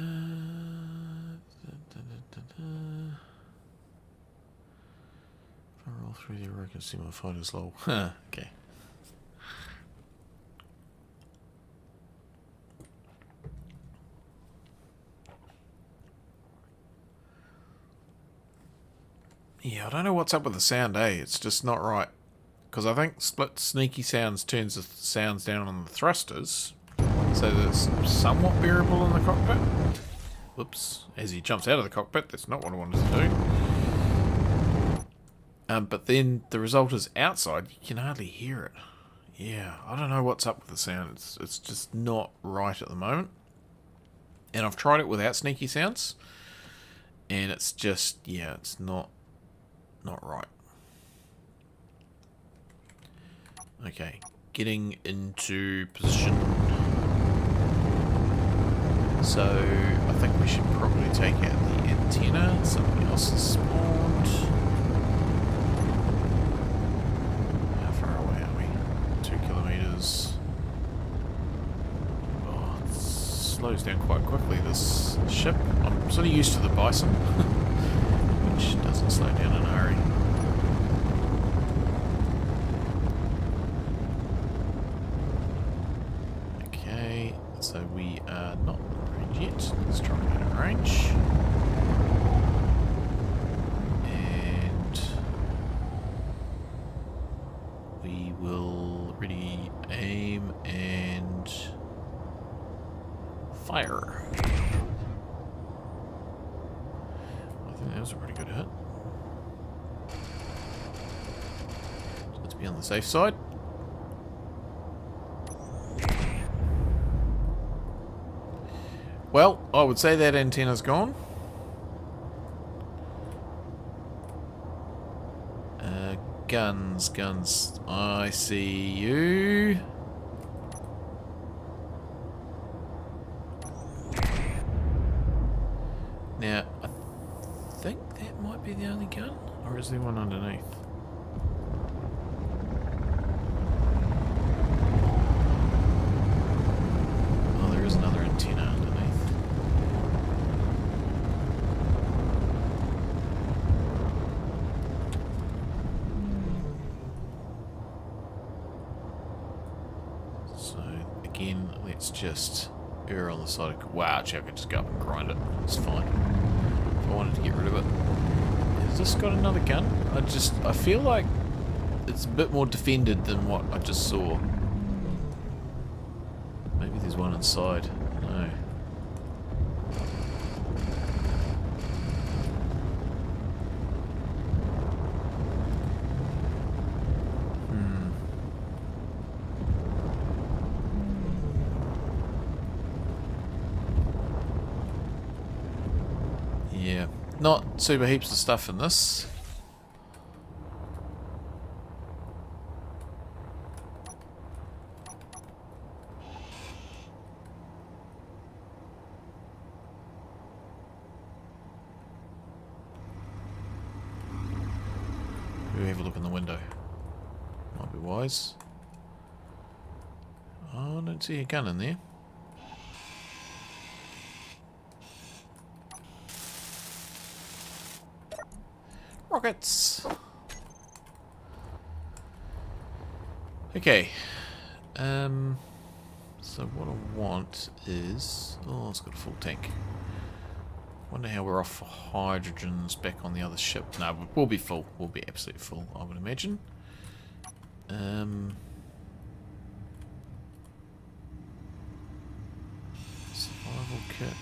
I roll through there, I can see my fighter's low. Okay. Yeah, I don't know what's up with the sound, eh? It's just not right. Because I think split sneaky sounds turns the sounds down on the thrusters. So that it's somewhat bearable in the cockpit. Whoops. As he jumps out of the cockpit, that's not what I wanted to do. But then the result is outside, you can hardly hear it. Yeah, I don't know what's up with the sound. It's just not right at the moment. And I've tried it without sneaky sounds. And it's just, yeah, it's not right. Okay, getting into position. So I think we should probably take out the antenna. Something else has spawned. How far away are we? 2 kilometers. Oh, it slows down quite quickly, this ship. I'm sort of used to the Bison, which doesn't slow down in a hurry. Okay, so we are not in range yet. Let's try and get in range. And we will ready aim and fire. I think that was a pretty good hit. So let's be on the safe side. Well, I would say that antenna's gone. Guns. I see you. Now, I think that might be the only gun, or is there one underneath? Oh, there is another antenna underneath. So, again, let's just err on the side of... Wow, actually I could just go up and grind it. It's fine. If I wanted to get rid of it. Has this got another gun? I feel like it's a bit more defended than what I just saw. Maybe there's one inside. No. Yeah, not super heaps of stuff in this. Maybe have a look in the window. Might be wise. Oh, I don't see a gun in there. Rockets! Okay. So what I want is... Oh, it's got a full tank. Wonder how we're off for hydrogens back on the other ship. No, we'll be full. We'll be absolutely full, I would imagine. Survival kit.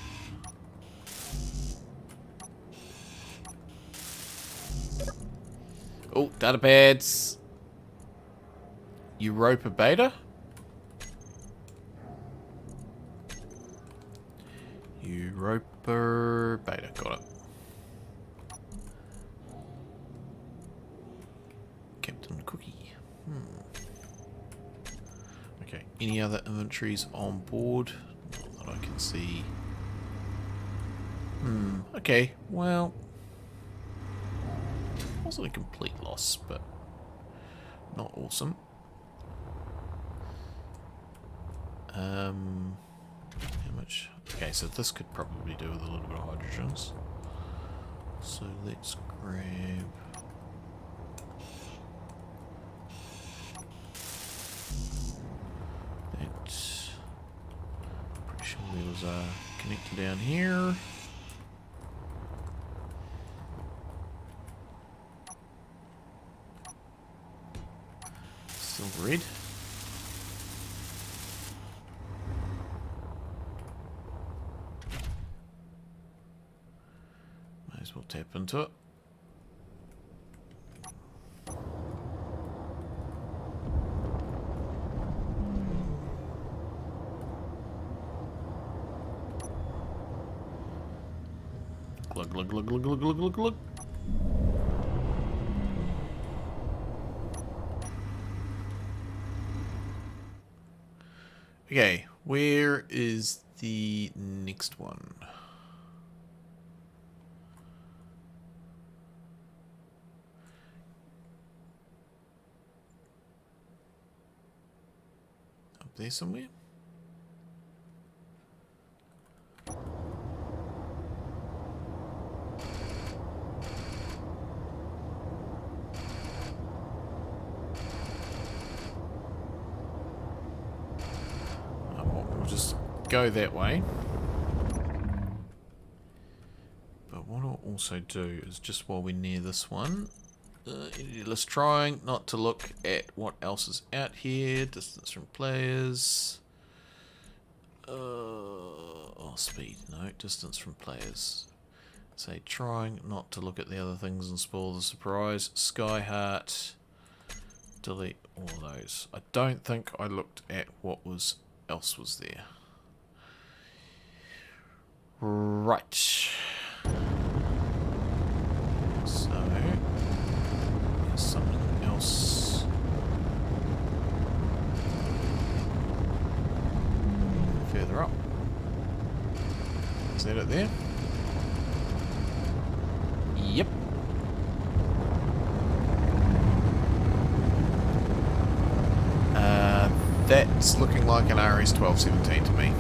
Oh, data pads. Europa Beta. Europa Beta, got it. Captain Cookie. Okay, any other inventories on board? Not that I can see. Okay, well... Wasn't a complete loss, but not awesome. How much? Okay, so this could probably do with a little bit of hydrogens. So let's grab... that. Pretty sure wheels are connected down here. Still red. Might as well tap into it. Glug glug glug glug glug glug glug glug. Okay, where is the next one? Up there somewhere? Go that way. But what I'll also do is just while we're near this one, let's trying not to look at what else is out here. Distance from players. Oh, speed. No, distance from players. Say trying not to look at the other things and spoil the surprise. Sky Heart. Delete all those. I don't think I looked at what else was there. Right. So, there's something else. Further up. Is that it there? Yep. That's looking like an RS-1217 to me.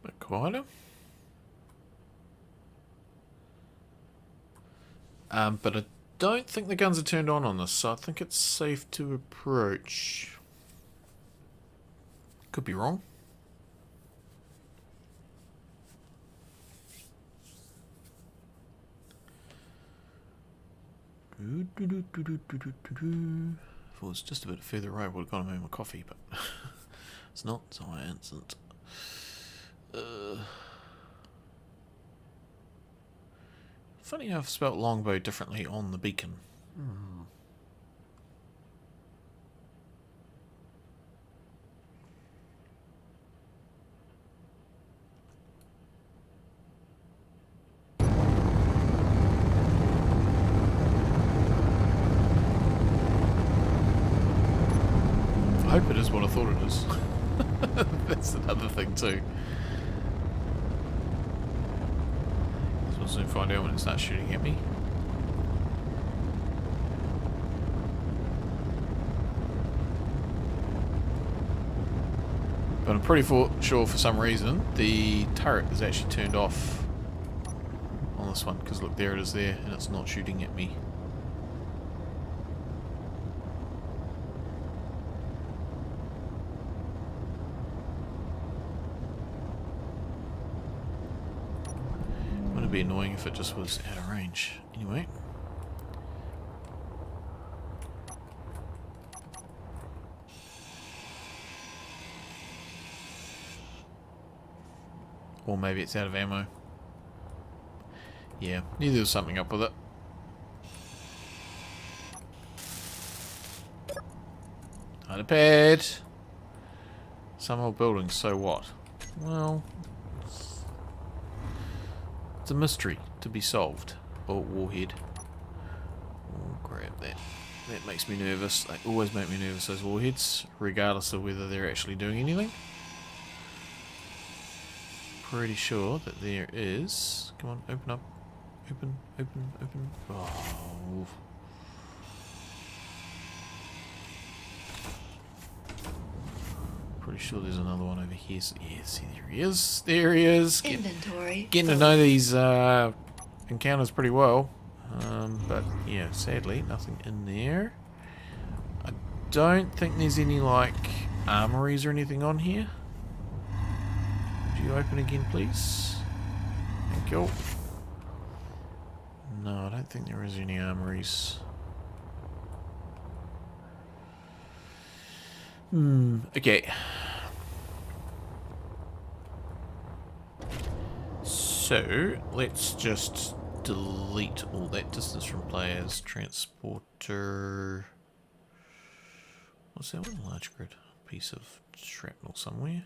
Bit quieter. But I don't think the guns are turned on this, so I think it's safe to approach. Could be wrong. If it was just a bit further right, I would have gone and made my coffee, but it's not, so I answered. Funny how I've spelt longbow differently on the beacon. I hope it is what I thought it is. That's another thing too. We'll soon find out when it starts shooting at me. But I'm pretty sure for some reason the turret is actually turned off on this one, because look, there it is there, and it's not shooting at me. Would be annoying if it just was out of range. Anyway. Or maybe it's out of ammo. Yeah, knew there was something up with it. Hide a pad. Some old building, so what? Well, it's a mystery to be solved. Oh, warhead. Oh, grab that. That makes me nervous. They always make me nervous, those warheads, regardless of whether they're actually doing anything. Pretty sure that there is... Come on, open up. Open, open, open. Oh. Pretty sure there's another one over here. So, yeah, see, there he is. There he is. Inventory. Getting to know these encounters pretty well. But yeah, sadly, nothing in there. I don't think there's any, like, armories or anything on here. Would you open again, please? Thank you. No, I don't think there is any armories. Okay. So, let's just delete all that distance from players. Transporter. What's that one? Large grid. Piece of shrapnel somewhere.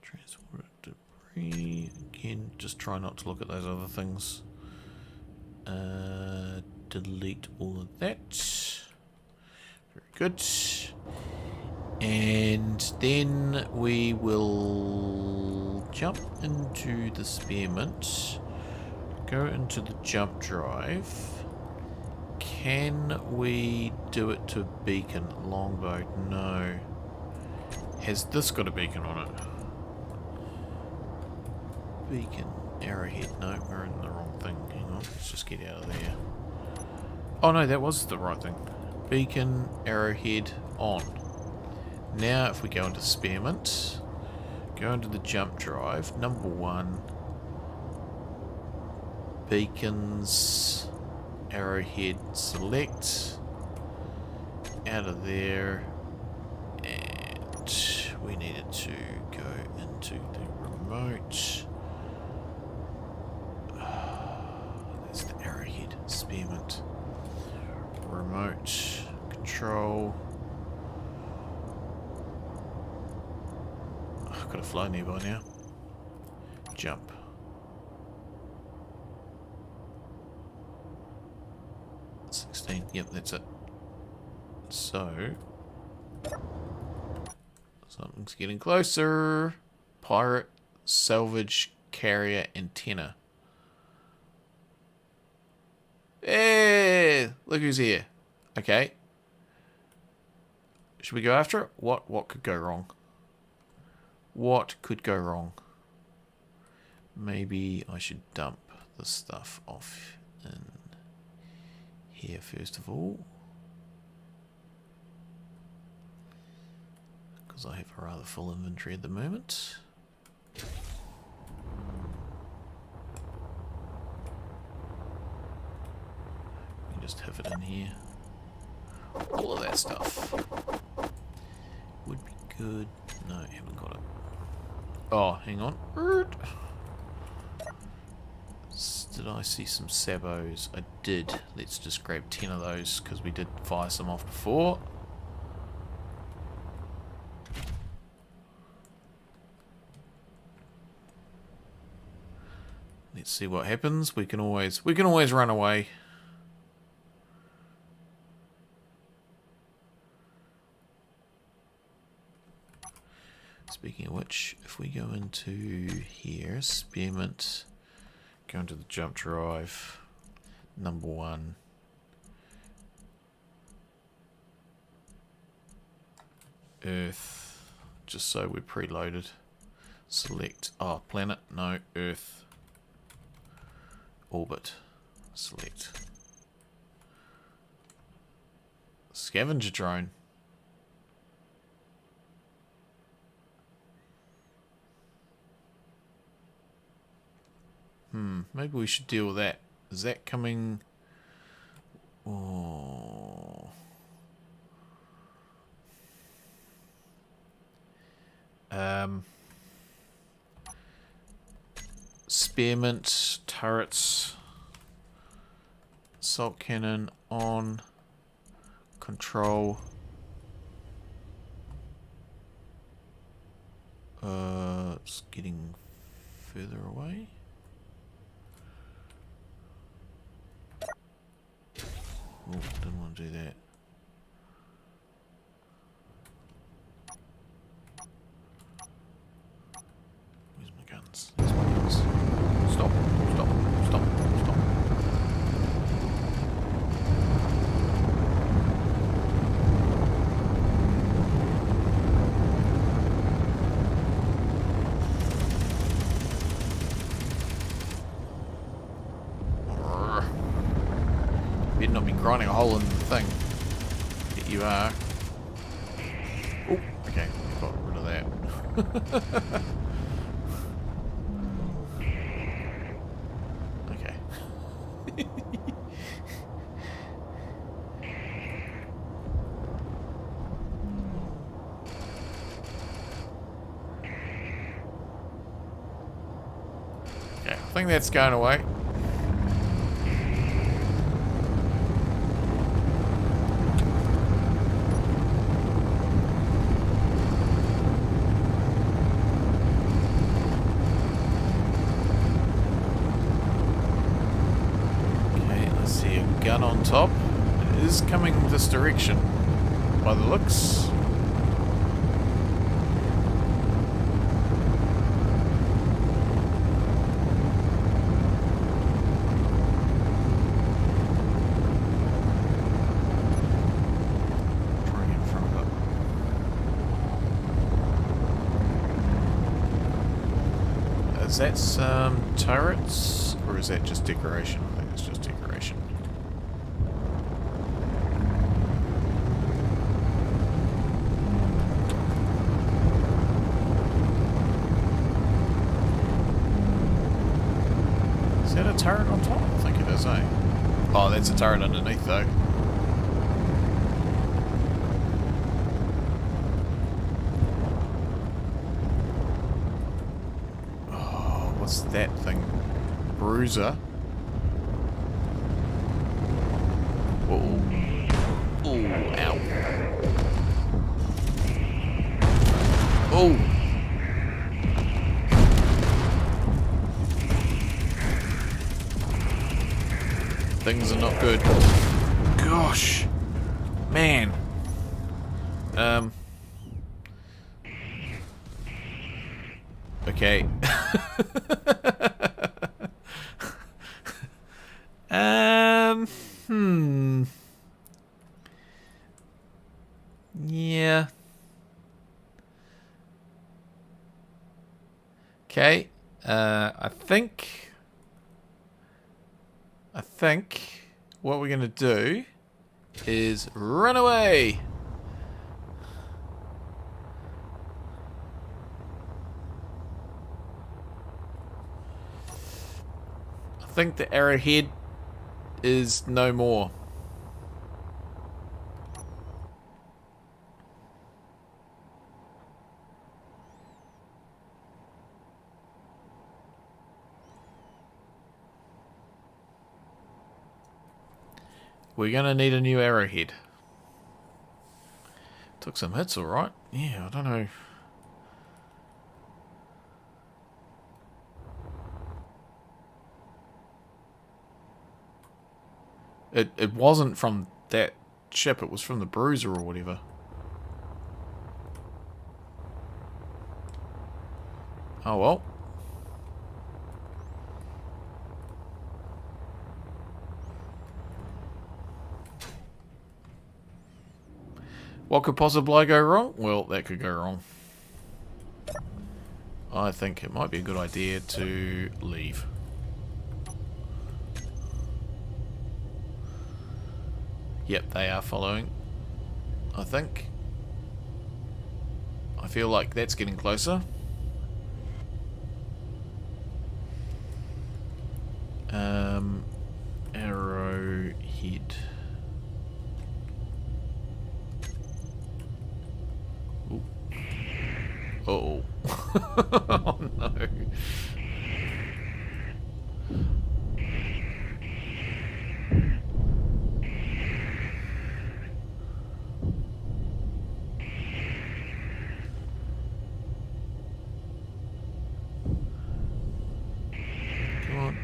Transporter debris. Again, just try not to look at those other things. Delete all of that. Very good. And then we will jump into the spearmint, go into the jump drive. Can we do it to beacon? Longbow? No. Has this got a beacon on it? Beacon. Arrowhead. No, we're in the wrong thing. Hang on, let's just get out of there. Oh no, that was the right thing. Beacon, arrowhead, on. Now if we go into spearmint, go into the jump drive, number 1, beacons, arrowhead, select, out of there, and we needed to go into the remote. There's the arrowhead, spearmint, remote, control. Could have flown there by now. Jump. $16. Yep, that's it. So, something's getting closer. Pirate, salvage, carrier, antenna. Hey, look who's here. Okay. Should we go after it? What could go wrong? What could go wrong? Maybe I should dump the stuff off in here first of all. Because I have a rather full inventory at the moment. Just have it in here. All of that stuff would be good. No, I haven't got it. Oh, hang on. Did I see some sabos? I did. Let's just grab 10 of those because we did fire some off before. Let's see what happens. We can always run away. Speaking of which, if we go into here, spearmint, go into the jump drive, number 1. Earth, just so we're preloaded. Select, planet, no, Earth. Orbit, select. Scavenger drone. Maybe we should deal with that. Is that coming? Oh. Spearmint, turrets, assault cannon on, control. It's getting further away. Oh, didn't want to do that. Where's my guns? Where's my guns? Stop, stop, stop, stop. grinding a hole in the thing. Yet you are. Oh, okay. Got rid of that. Okay. Okay, I think that's going away. Gun on top. It is coming this direction by the looks. Trying in front of it. Is that some turrets or is that just decoration? I think it's just decoration. Is that a turret on top? I think it is, eh? Oh, that's a turret underneath, though. Oh, what's that thing? Bruiser. Oh. Oh, ow. Oh. Things are not good. Gosh. Man. Okay. Yeah. Okay. I think what we're going to do is run away. I think the arrowhead is no more. We're gonna need a new arrowhead. Took some hits, alright. Yeah, I don't know. It wasn't from that ship, it was from the bruiser or whatever. Oh well. What could possibly go wrong? Well, that could go wrong. I think it might be a good idea to leave. Yep, they are following. I think. I feel like that's getting closer. Arrowhead. Ooh. Uh-oh. Oh no. Come on.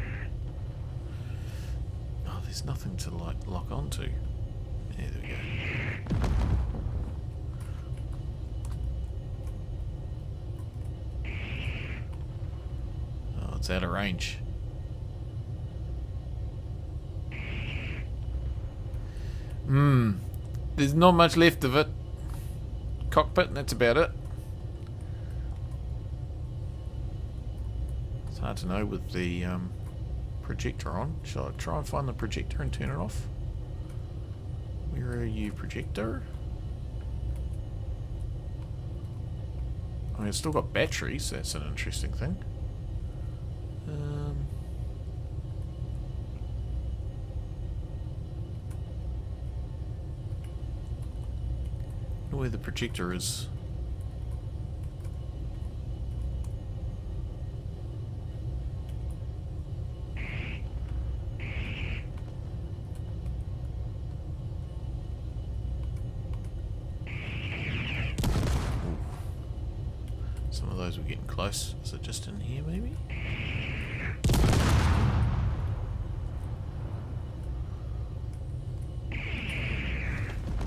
Oh, there's nothing to like lock onto. There we go. It's out of range. There's not much left of it. Cockpit, and that's about it. It's hard to know with the projector on. Shall I try and find the projector and turn it off? Where are you, projector? I mean, it's still got batteries. That's an interesting thing. I wonder where the projector is. Some of those were getting close. Is it just in here, maybe?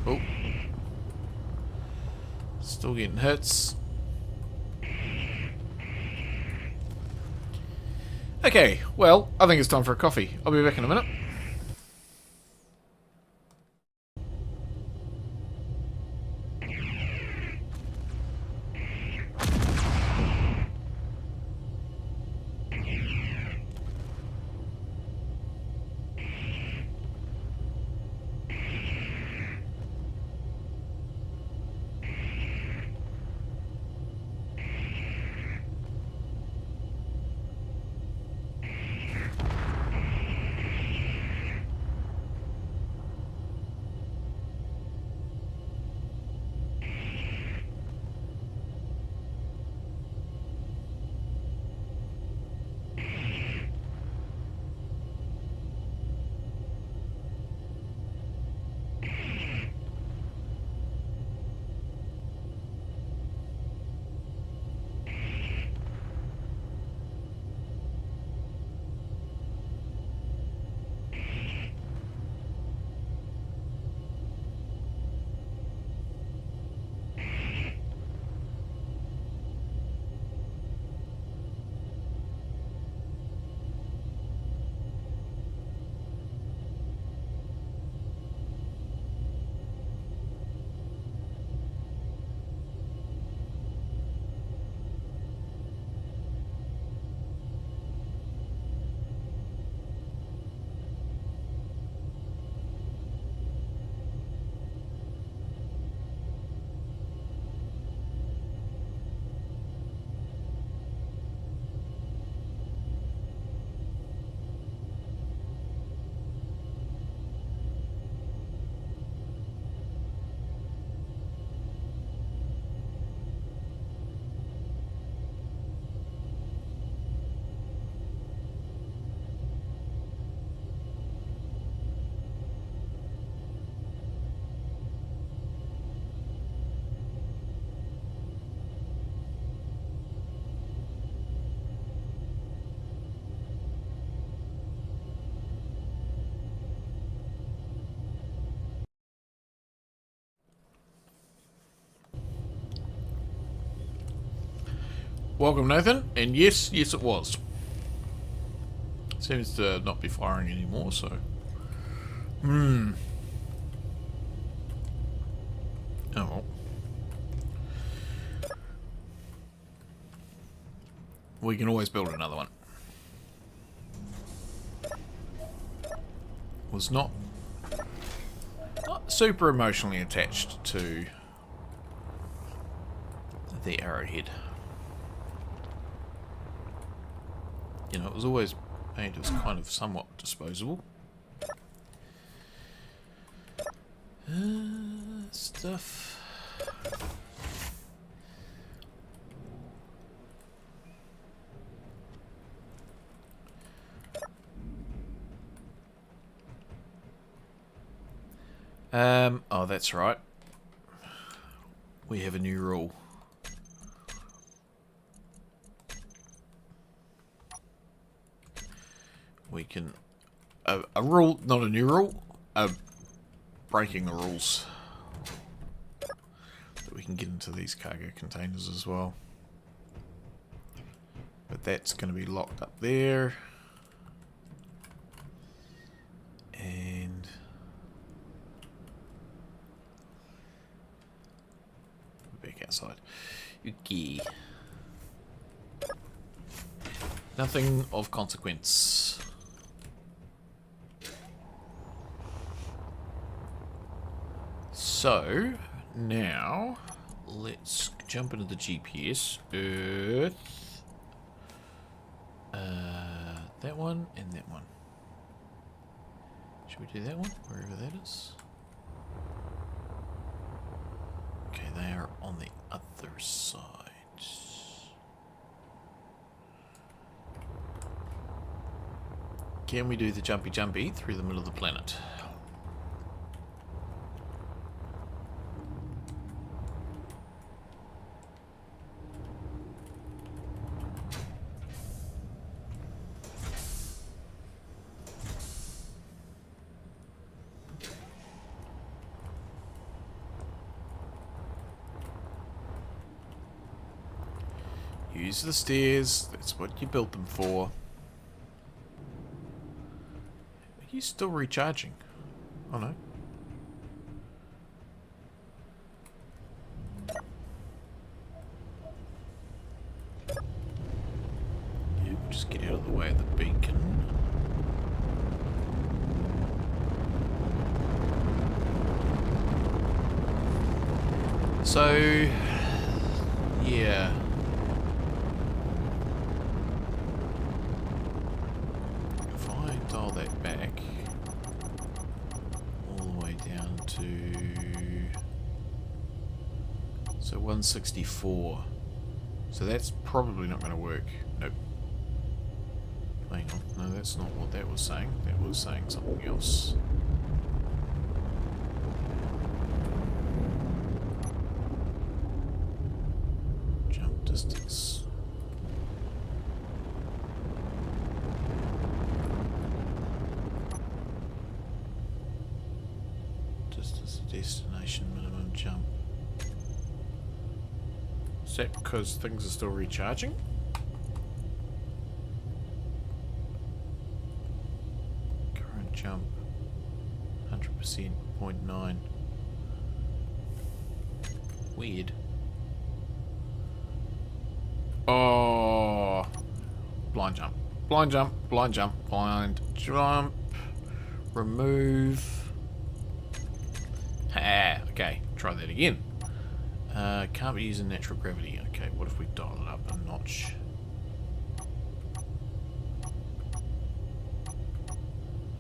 Oh. Still getting hits. Okay, well, I think it's time for a coffee. I'll be back in a minute. Welcome, Nathan. And yes, yes it was. Seems to not be firing anymore, so... Oh well. We can always build another one. Was not super emotionally attached to the arrowhead. You know, it was always made as kind of somewhat disposable. Stuff. Oh, that's right. We have a new rule. We can... A rule, not a new rule. Breaking the rules. That we can get into these cargo containers as well. But that's going to be locked up there. And... back outside. Okay. Nothing of consequence. So, now, let's jump into the GPS. Earth. That one and that one. Should we do that one? Wherever that is. Okay, they are on the other side. Can we do the jumpy jumpy through the middle of the planet? Use the stairs, that's what you built them for. Are you still recharging? Oh no. Yeah, we'll just get out of the way of the beacon. So, yeah. Dial that back all the way down to 164. So that's probably not going to work. Nope. Hang on. No, that's not what that was saying. That was saying something else. Jump distance. Destination minimum jump. Is that because things are still recharging? Current jump 100%, 0.9. Weird. Oh, blind jump, blind jump, blind jump, blind jump. Remove. Ah, okay, try that again. Can't be using natural gravity. Okay, what if we dial it up a notch?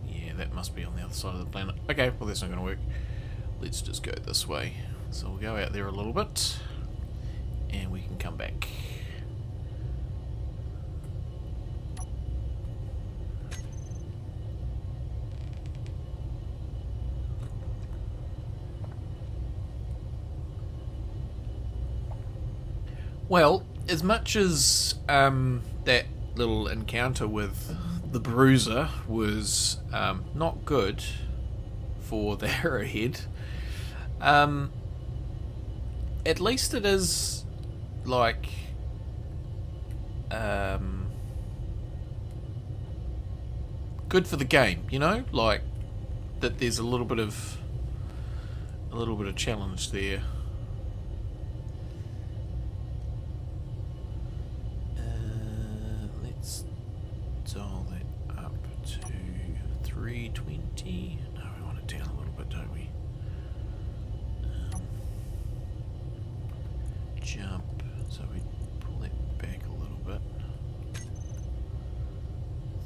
Yeah, that must be on the other side of the planet. Okay, well that's not going to work. Let's just go this way. So we'll go out there a little bit, and we can come back. Well, as much as that little encounter with the Bruiser was not good for the Arrowhead, at least it is like good for the game, you know, like that. There's a little bit of challenge there. Dial that up to 320. No, we want it down a little bit, don't we? Jump. So we pull that back a little bit.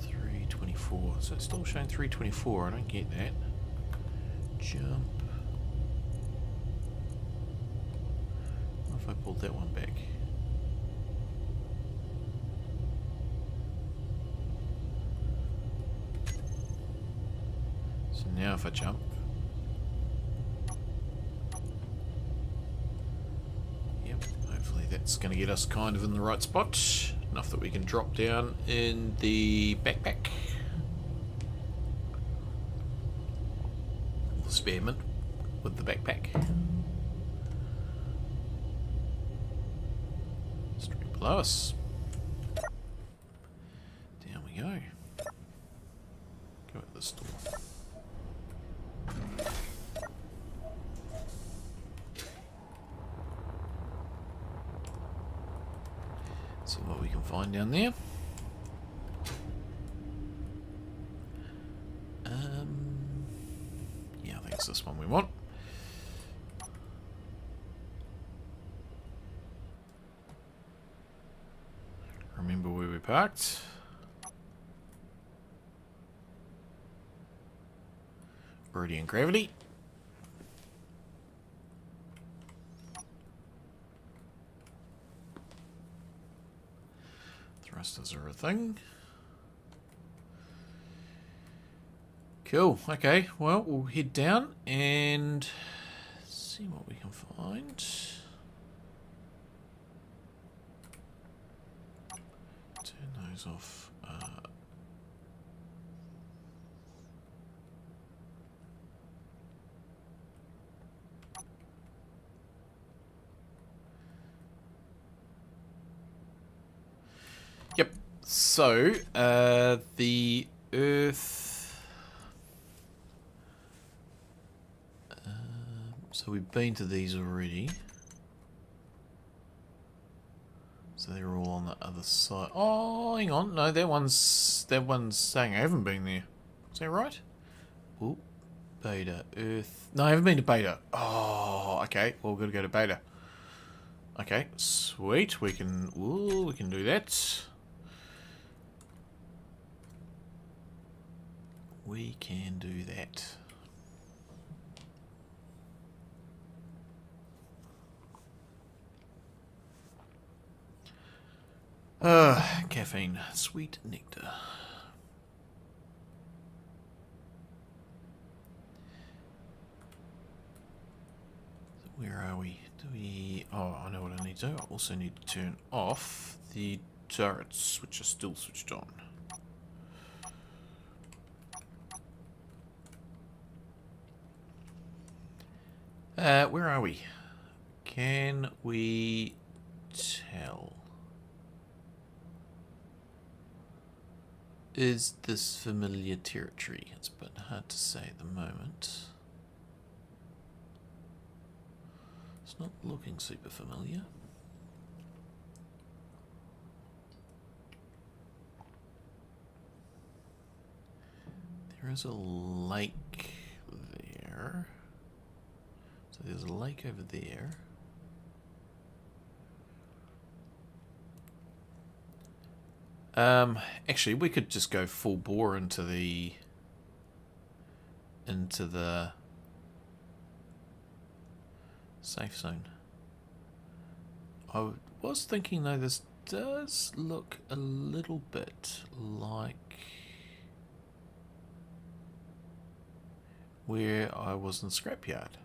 324. So it's still showing 324. I don't get that. Jump. What if I pulled that one back? Now if I jump, yep, hopefully that's going to get us kind of in the right spot, enough that we can drop down in the backpack, the spearman with the backpack, straight below us. Down we go. Go at this door. See what we can find down there. Yeah, I think it's this one we want. parked. Already in gravity. Thrusters are a thing. Cool. Okay. Well, we'll head down and see what we can find. Turn those off. Yep. So, the Earth... so we've been to these already. So they're all on the other side. Oh, hang on. No, that one's saying I haven't been there. Is that right? Ooh, Beta, Earth. No, I haven't been to Beta. Oh, okay. Well, we've got to go to Beta. Okay, sweet. We can do that. We can do that. Caffeine. Sweet nectar. So where are we? Do we... Oh, I know what I need to do. I also need to turn off the turrets, which are still switched on. Where are we? Can we tell? Is this familiar territory? It's a bit hard to say at the moment. It's not looking super familiar. There is a lake there. So there's a lake over there. Actually, we could just go full bore into the safe zone. I was thinking though, this does look a little bit like where I was in Scrapyard.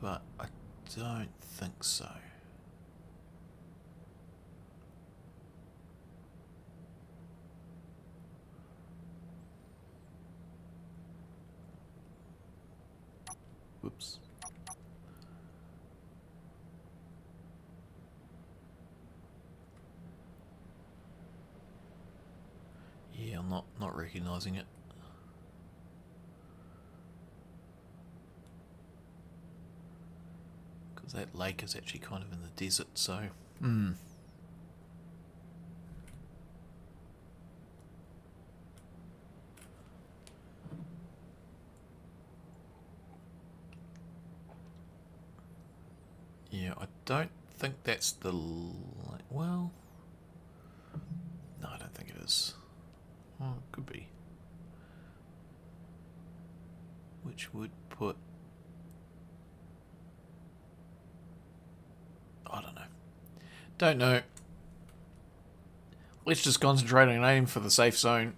But I don't think so. Whoops. Yeah, I'm not recognizing it. Because that lake is actually kind of in the desert, so... Yeah, I don't think that's the... Well... No, I don't think it is. Oh, it could be. Which would put... I don't know. Don't know. Let's just concentrate on aim for the safe zone.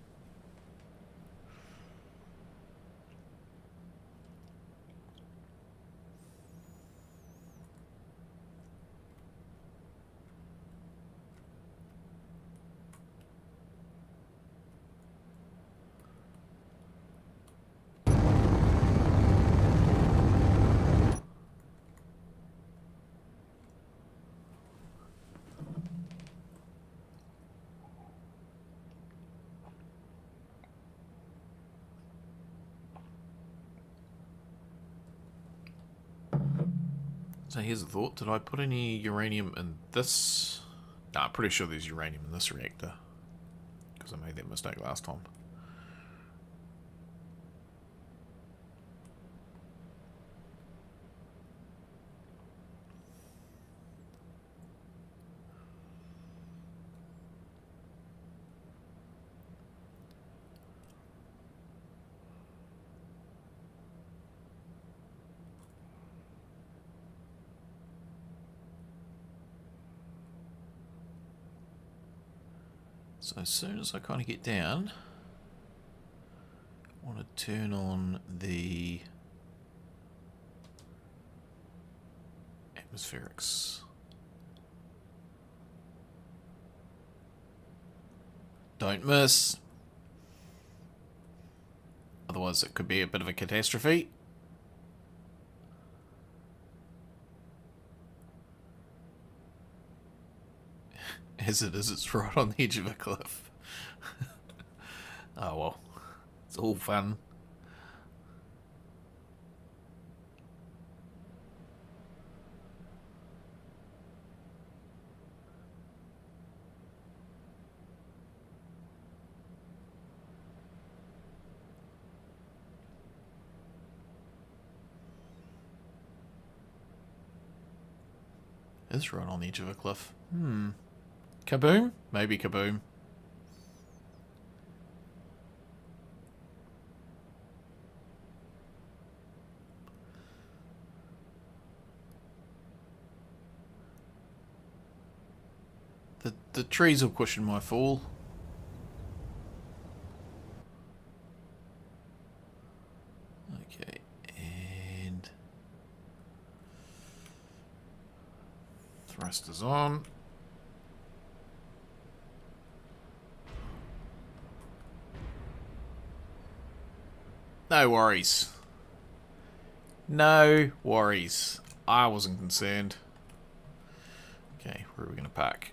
So here's a thought. Did I put any uranium in this? No, I'm pretty sure there's uranium in this reactor. Because I made that mistake last time. So as soon as I kind of get down, I want to turn on the atmospherics. Don't miss. Otherwise it could be a bit of a catastrophe. As it is, it's right on the edge of a cliff. Oh well, it's all fun. It's right on the edge of a cliff. Kaboom? Maybe kaboom. The trees will cushion my fall. Okay, and thrusters on. No worries. No worries. I wasn't concerned. Okay, where are we going to park?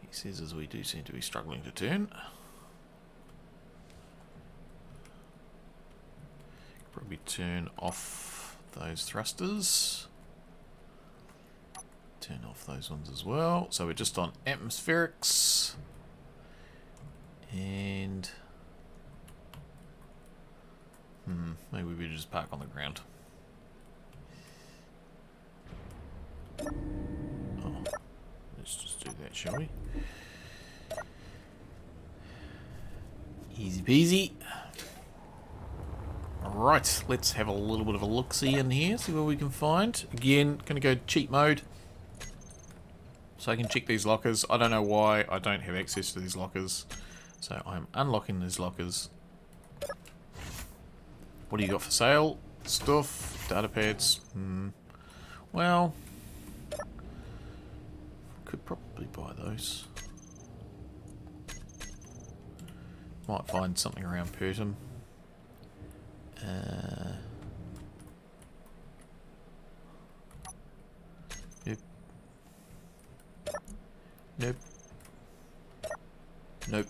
He says as we do seem to be struggling to turn. Probably turn off those thrusters. Turn off those ones as well. So we're just on atmospherics. And maybe we just park on the ground. Oh, let's just do that, shall we? Easy peasy. Alright, let's have a little bit of a look-see in here, see what we can find. Again, gonna go cheat mode. So I can check these lockers. I don't know why I don't have access to these lockers. So I'm unlocking these lockers. What do you got for sale? Stuff, data pads. Well, could probably buy those. Might find something around Pertham. Nope. Nope. Nope.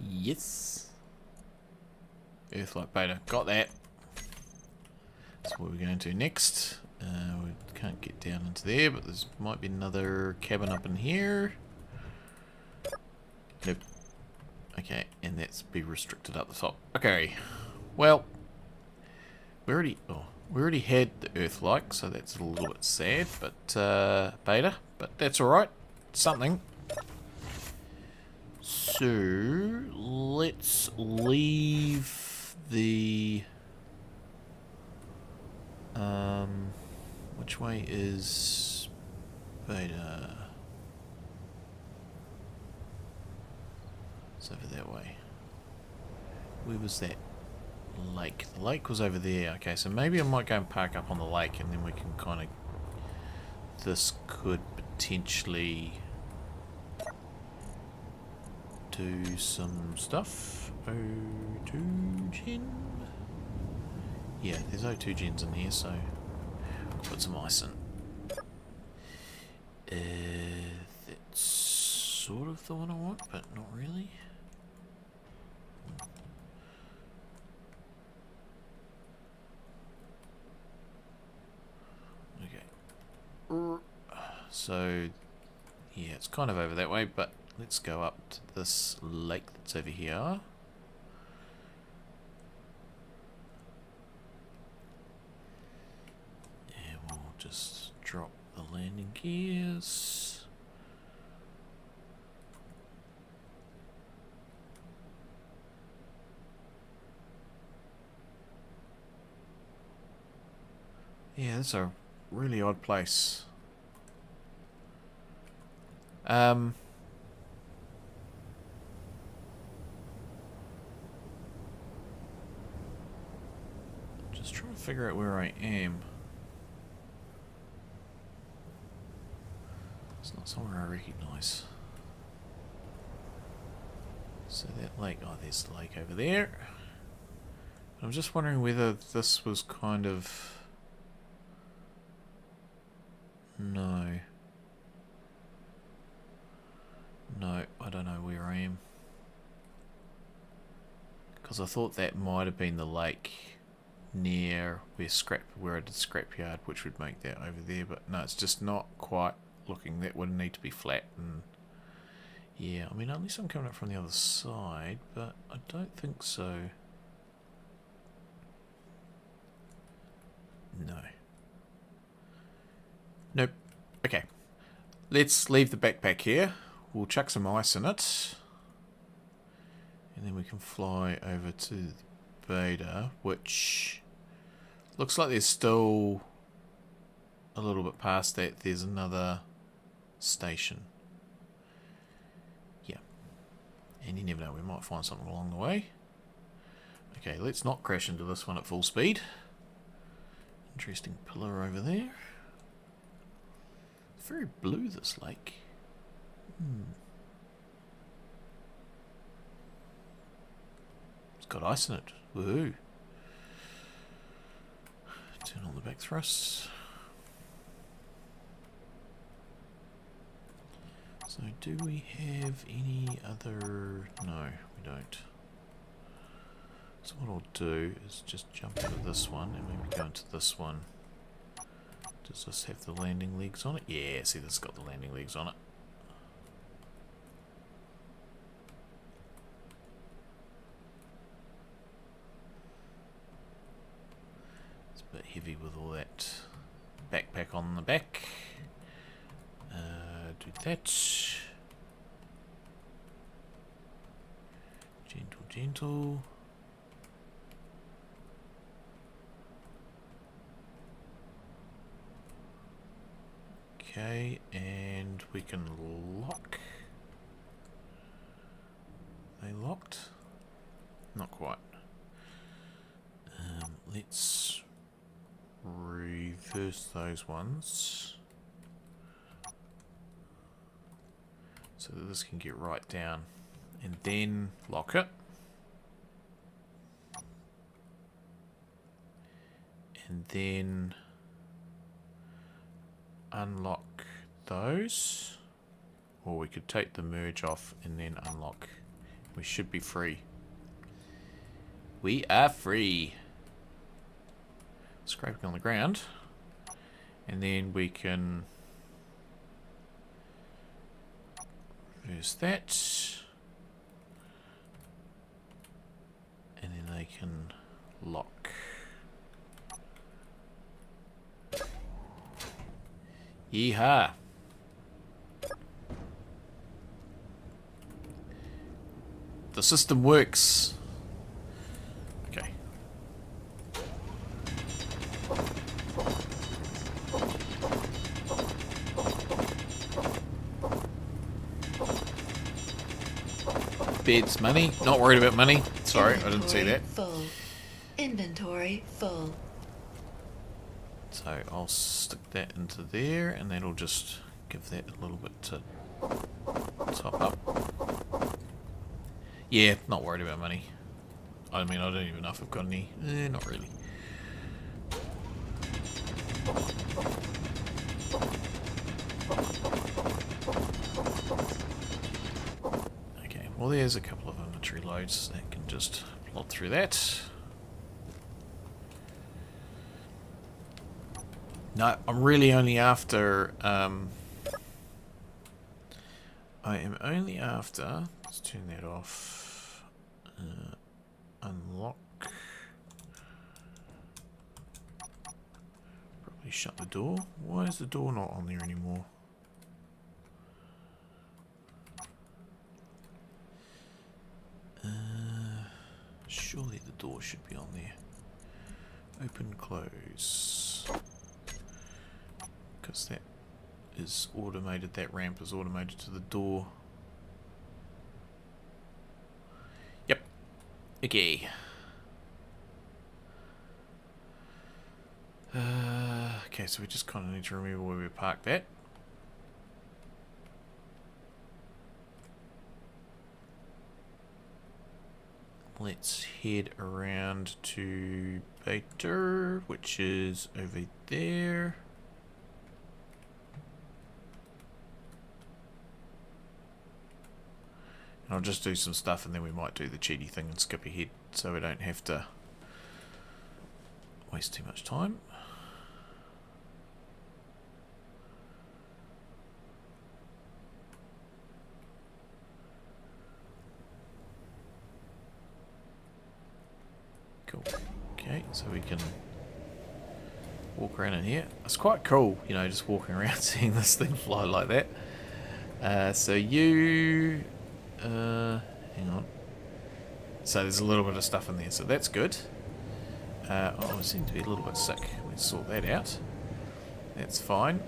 Yes. Earthlight beta. Got that. That's what we're going to next. We can't get down into there, but there might be another cabin up in here. Nope. Okay, and that's be restricted up the top. Okay. Well, we already had the Earth-like, so that's a little bit sad, but beta, but that's alright. Something. So let's leave the which way is beta? It's over that way. Where was that lake? The lake was over there. Okay, so maybe I might go and park up on the lake and then we can kind of... This could potentially do some stuff. O2 gen? Yeah, there's O2 gens in here, so I'll put some ice in. That's sort of the one I want, but not really. Okay. So, yeah, it's kind of over that way, but let's go up to this lake that's over here. And we'll just drop the landing gears. Yeah, that's a really odd place. Just trying to figure out where I am. It's not somewhere I recognise. So that lake, oh, there's the lake over there. I'm just wondering whether this was kind of... No. No, I don't know where I am. Because I thought that might have been the lake near where I did scrapyard, which would make that over there, but no, it's just not quite looking. That would need to be flat, and yeah, I mean, unless I'm coming up from the other side, but I don't think so. No. Nope. Okay. Let's leave the backpack here. We'll chuck some ice in it. And then we can fly over to the beta, which looks like there's still a little bit past that. There's another station. Yeah. And you never know, we might find something along the way. Okay, let's not crash into this one at full speed. Interesting pillar over there. It's very blue, this lake. It's got ice in it. Woohoo. Turn on the back thrusts. So do we have any other... No, we don't. So what I'll do is just jump into this one and maybe go into this one. Does this have the landing legs on it? Yeah, see, this has got the landing legs on it. It's a bit heavy with all that backpack on the back. Do that. Gentle, gentle. Okay, and we can lock. They locked? Not quite. Let's reverse those ones so that this can get right down, and then lock it. And then unlock those, or we could take the merge off and then unlock. We should be free. We are free. Scraping on the ground, and then we can reverse that, and then they can lock. Yeehaw! The system works. Okay. Beds, money. Not worried about money. Sorry, I didn't see that. Full. Inventory full. So I'll stick that into there, and that'll just give that a little bit to top up. Yeah, not worried about money. I mean, I don't even know if I've got any. Not really. Okay, well there's a couple of inventory loads that can just plod through that. No, I'm really only after, I am only after, let's turn that off, unlock, probably shut the door. Why is the door not on there anymore? Surely the door should be on there. Open, close. because that is automated. That ramp is automated to the door. Yep. Okay. Okay, so we just kind of need to remember where we parked at. Let's head around to Bačiulis, which is over there. And I'll just do some stuff and then we might do the cheaty thing and skip ahead so we don't have to waste too much time. Cool. Okay, so we can walk around in here. It's quite cool, you know, just walking around seeing this thing fly like that. So you... hang on. So there's a little bit of stuff in there, so that's good. Oh, I seem to be a little bit sick. Let's sort that out. That's fine.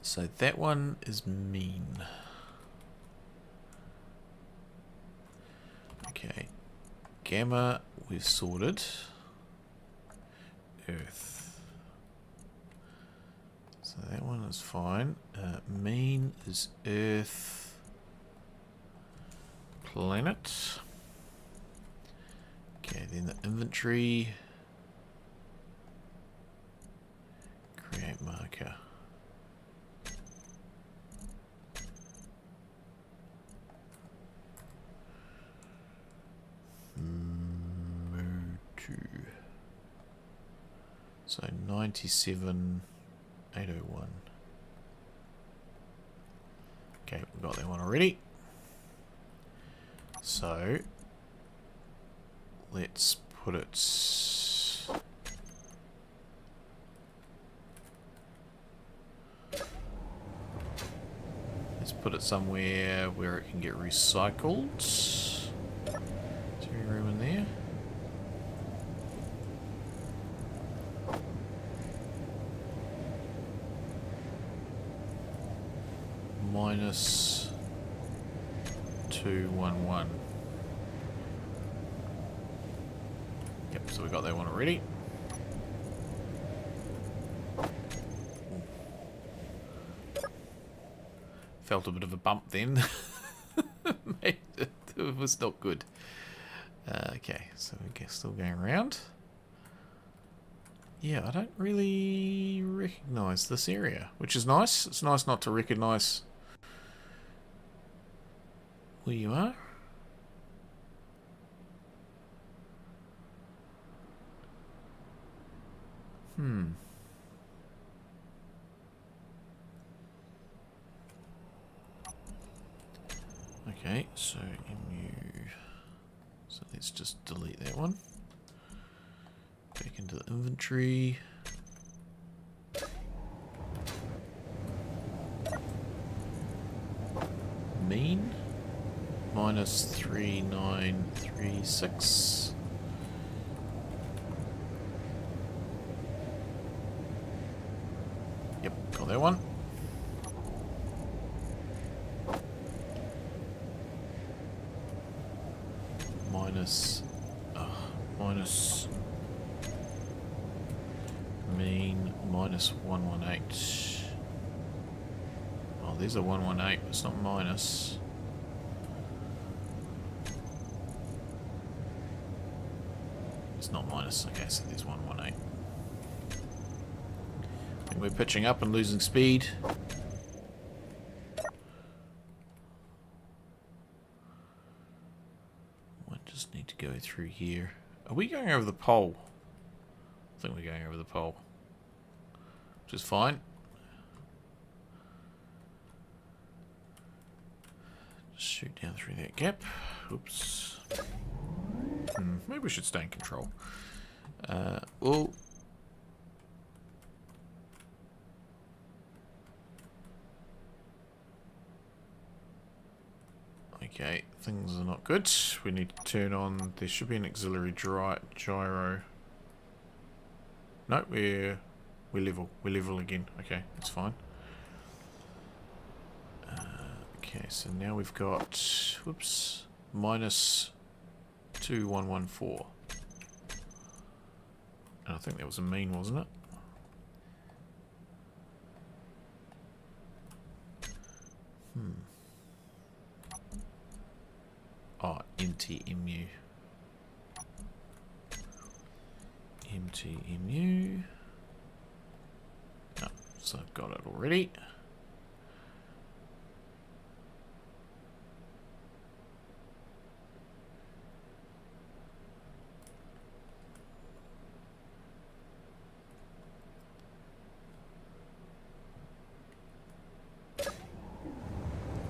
So that one is mean. Okay. Gamma, we've sorted. Earth. So that one is fine. Mean is Earth. Planet. Okay, then the inventory. Create marker. So 97,801. Okay, we've got that one already. So let's put it. Let's put it somewhere where it can get recycled. Is there any room in there? Minus 211. Yep, so we got that one already. Felt a bit of a bump then. It was not good. Okay, so we're still going around. Yeah, I don't really recognise this area, which is nice. It's nice not to recognise where you are. Okay, so MU. So let's just delete that one. Back into the inventory. Mean. Minus 3936. Yep, got that one. Minus mean minus 118. Oh, there's a 118, it's not minus. It's not minus, okay, so there's 118. And we're pitching up and losing speed. Might just need to go through here. Are we going over the pole? I think we're going over the pole. Which is fine. Just shoot down through that gap. Oops. Maybe we should stay in control. Well... I Okay, things are not good. We need to turn on... There should be an auxiliary gyro. No, we're level. We're level again. Okay, that's fine. Okay, so now we've got... Whoops. Minus 2114. And I think that was a mean, wasn't it? Oh, MTMU. MTMU. No, so I've got it already.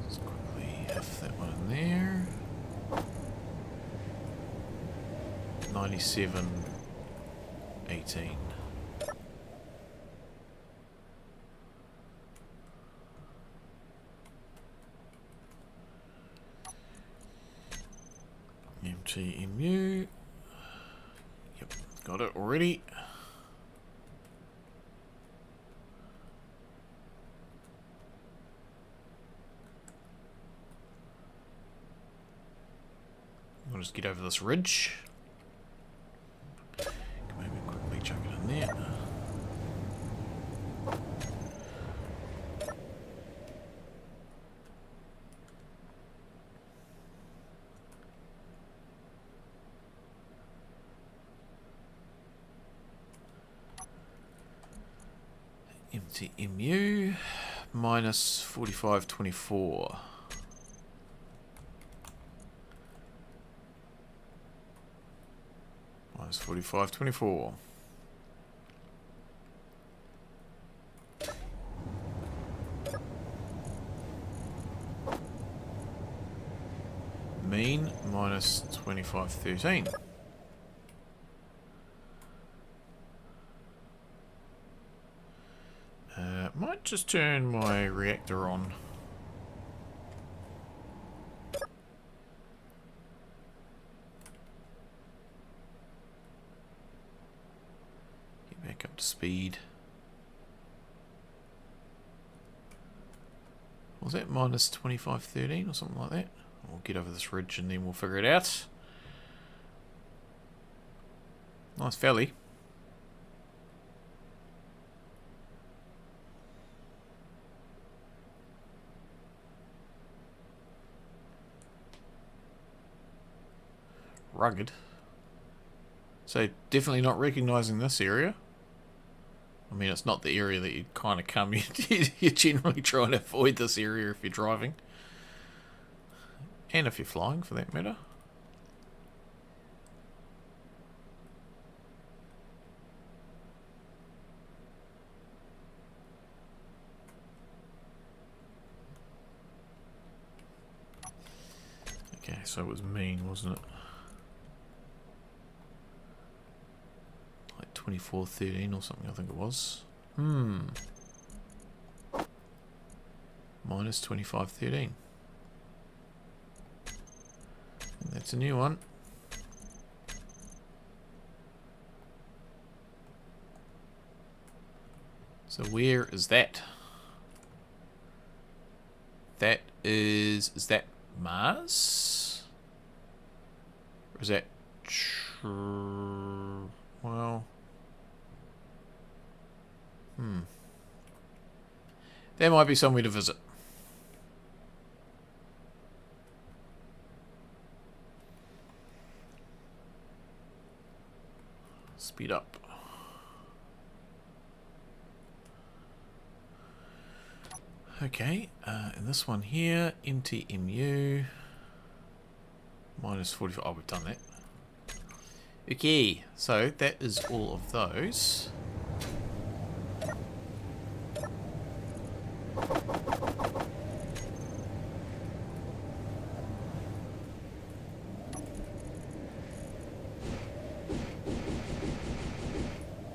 Let's quickly have that one in there. 9718. MTMU. Yep, got it already. We'll just get over this ridge. Maybe quickly chuck it in there. MTMU minus 4524. Minus 4524. Mean minus 2513. Might just turn my reactor on. Get back up to speed. Was that minus 2513 or something like that? We'll get over this ridge and then we'll figure it out. Nice valley. Rugged. So definitely not recognising this area. I mean, it's not the area that you kind of come. You generally try and avoid this area if you're driving. And if you're flying, for that matter. Okay, so it was mean, wasn't it? Like 2413 or something, I think it was. Minus 2513. That's a new one. So where is that? That is that Mars? Or is that well, there might be somewhere to visit. Speed up. Okay, and this one here, MTMU minus 45. Oh, we've done that. Okay, so that is all of those.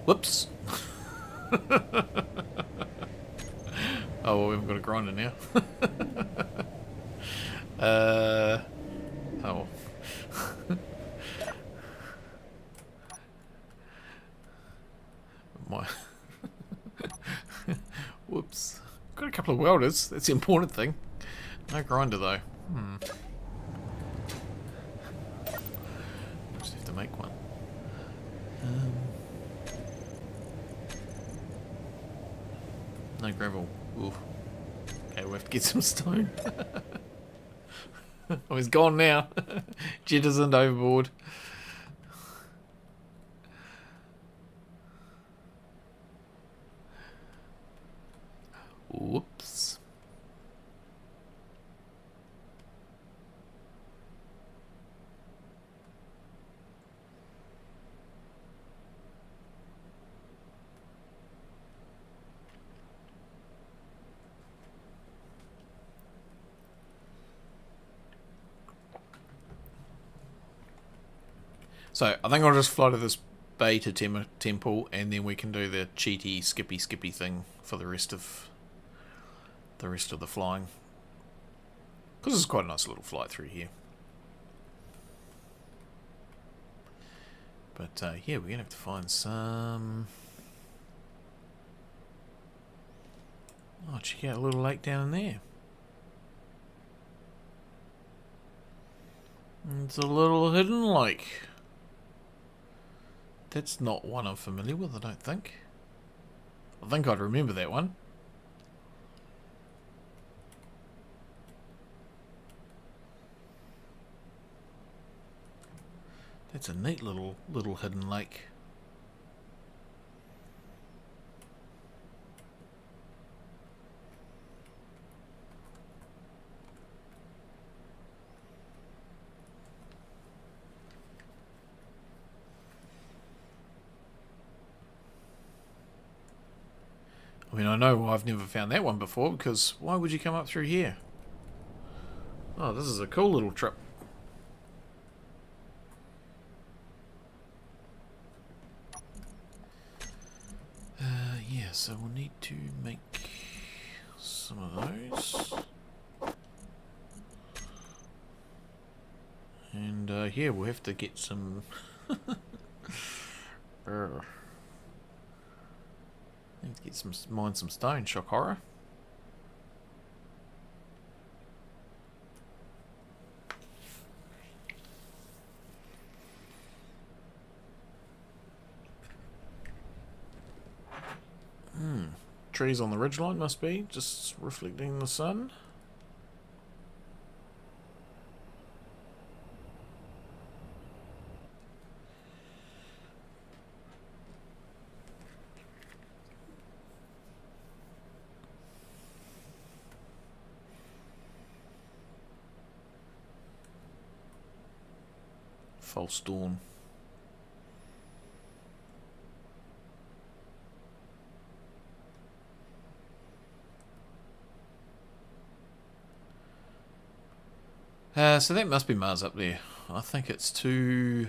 Whoops. Oh, well, we haven't got a grinder now. My whoops. Got a couple of welders. That's the important thing. No grinder though. Just have to make one. No gravel. Oof. Okay, we'll have to get some stone. Oh, he's gone now. Jet isn't overboard. Whoops. So I think I'll just fly to this bay to temple, and then we can do the cheaty skippy thing for the rest of the flying. Because it's quite a nice little flight through here. But yeah, we're gonna have to find some. Oh, check out a little lake down in there. It's a little hidden lake. That's not one I'm familiar with, I don't think. I think I'd remember that one. That's a neat little hidden lake. I mean, I know I've never found that one before, because why would you come up through here? Oh, this is a cool little trip. Yeah, so we'll need to make some of those. And yeah, we'll have to get some... Need to get mine some stone, shock horror. Trees on the ridgeline must be, just reflecting the sun. False dawn. So that must be Mars up there. I think it's too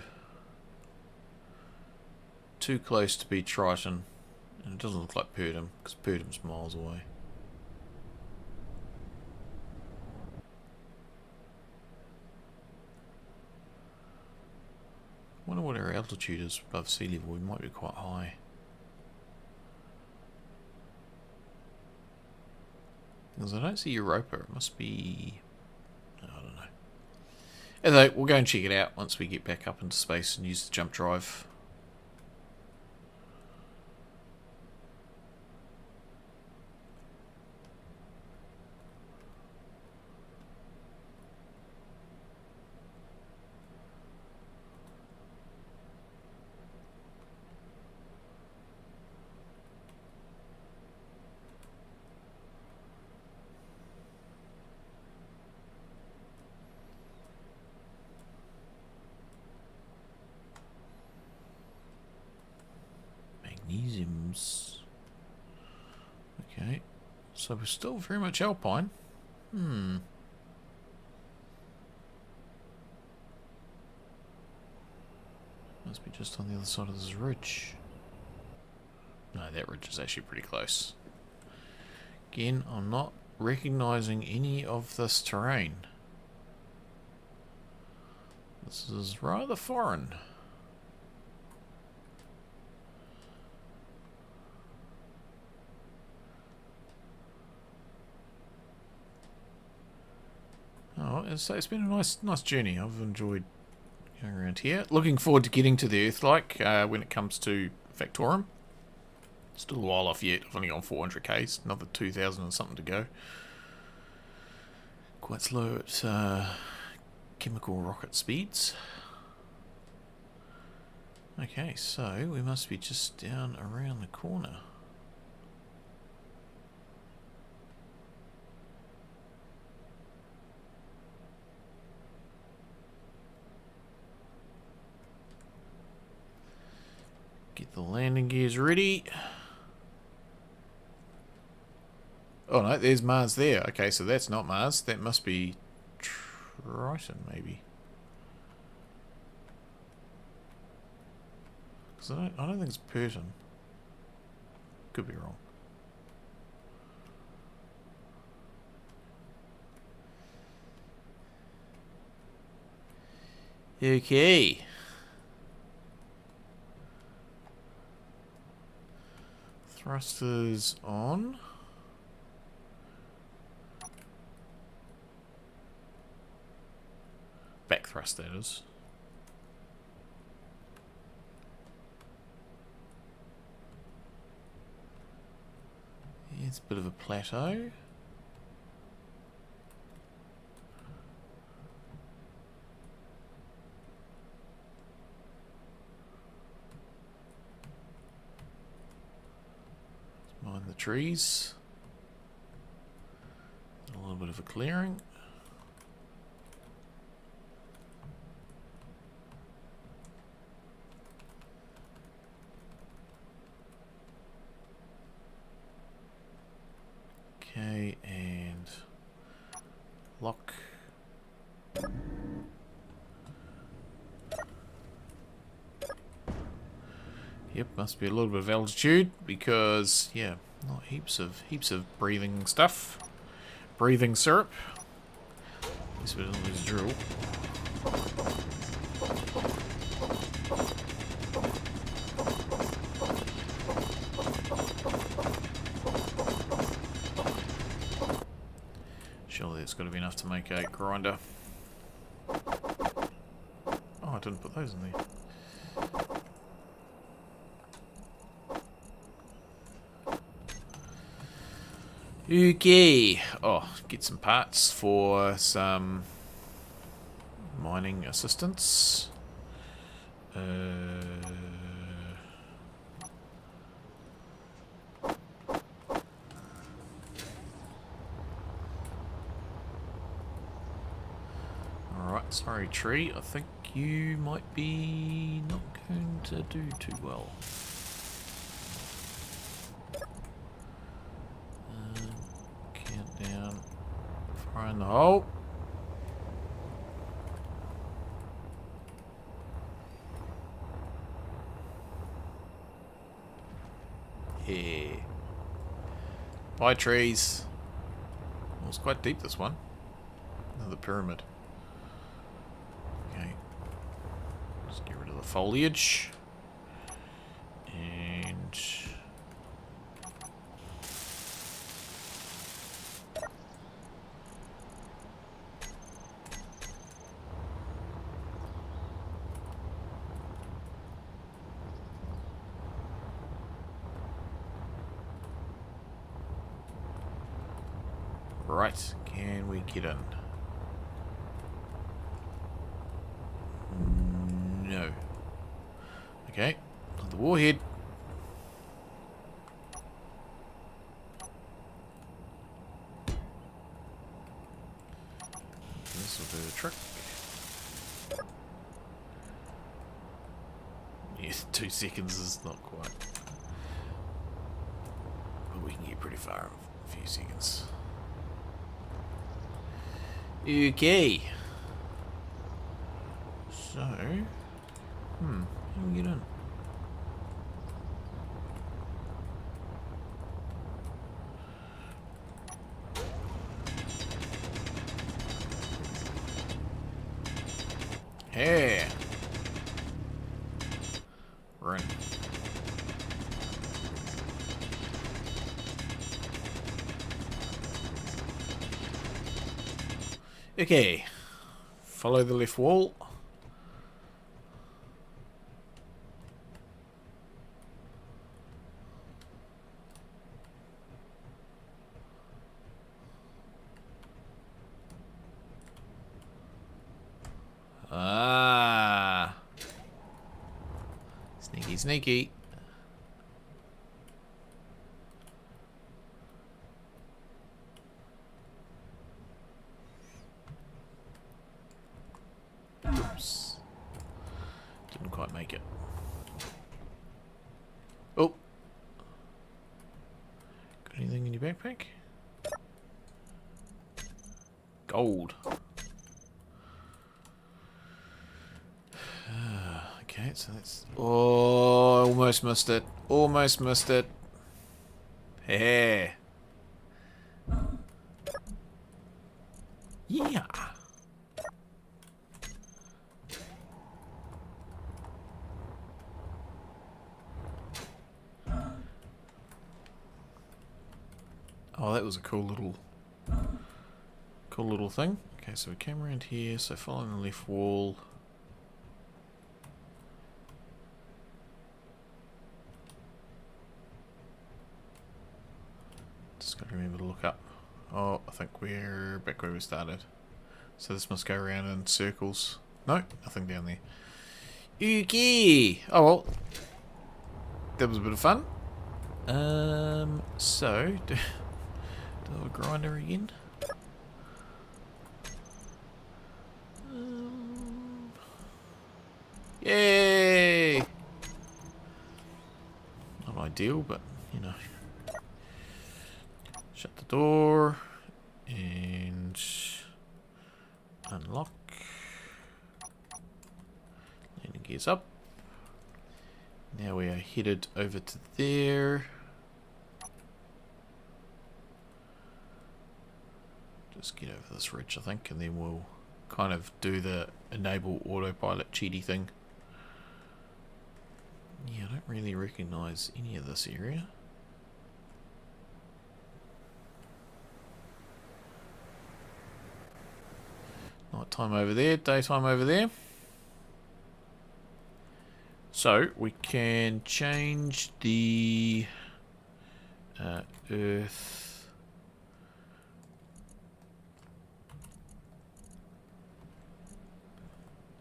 close to be Triton, and it doesn't look like Purdom, because Purdom's miles away. I wonder what our altitude is above sea level. We might be quite high. Because I don't see Europa. It must be... I don't know. Anyway, we'll go and check it out once we get back up into space and use the jump drive. Magnesiums. Okay, so we're still very much alpine. Must be just on the other side of this ridge. No, that ridge is actually pretty close. Again, I'm not recognizing any of this terrain. This is rather foreign. know, it's been a nice journey. I've enjoyed going around here. Looking forward to getting to the Earthlike when it comes to Factorum. Still a while off yet. I've only gone 400k, another 2,000 and something to go. Quite slow at chemical rocket speeds. Okay, so we must be just down around the corner. Get the landing gears ready. Oh no, there's Mars there. Okay, so that's not Mars. That must be Triton, maybe. Because I don't think it's Persian. Could be wrong. Okay. Thrusters on. Back thrust, that is. Yeah, it's a bit of a plateau. Let's mind the trees. A little bit of a clearing. Okay, and lock. Yep, must be a little bit of altitude because yeah, not heaps of breathing stuff. Breathing syrup. This bit of this drill. Surely it's got to be enough to make a grinder. Oh, I didn't put those in there. Okay. Oh, get some parts for some mining assistance. Alright, sorry tree, I think you might be not going to do too well. Countdown. Fire in the hole. Yeah. Bye trees. Well, it's quite deep, this one. Another pyramid. Okay. Just get rid of the foliage. And... Right, can we get in? No. Okay, the warhead. This will do the trick. Yes, 2 seconds is not quite. But we can get pretty far in a few seconds. Okay. So, how do we get in? Hey. We're in. Okay. Follow the left wall. Ah. Sneaky, sneaky. Oops. Didn't quite make it. Oh. Got anything in your backpack? Gold. Okay, so that's... Oh, almost missed it. Almost missed it. Hey. Yeah. Oh, that was a cool little thing. Okay, so we came around here, so following the left wall. Just gotta remember to look up. Oh, I think we're back where we started. So this must go around in circles. No, nothing down there. Okay. Oh well. That was a bit of fun. So do a grinder again. Yay! Not ideal, but you know. Shut the door and unlock. Landing gears up. Now we are headed over to there. Just get over this ridge, I think, and then we'll kind of do the enable autopilot cheaty thing. Yeah, I don't really recognise any of this area. Night time over there, daytime over there. So we can change the Earth.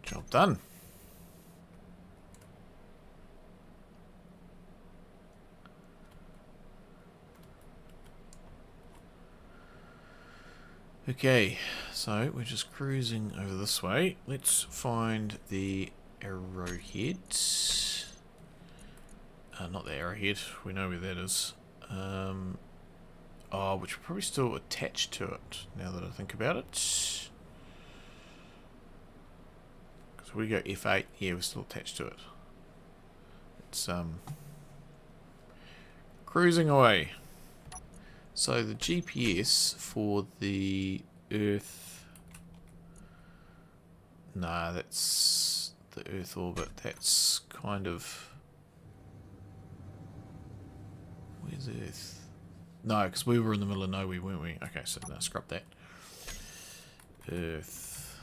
Job done. Okay, so we're just cruising over this way. Let's find the arrowhead. Not the arrowhead, we know where that is. Oh, which we're probably still attached to it, now that I think about it. So we go F8, yeah, we're still attached to it. It's cruising away. So the GPS for the Earth... Nah, that's the Earth orbit. That's kind of... Where's Earth? No, because we were in the middle of nowhere, weren't we? Okay, so now scrub that. Earth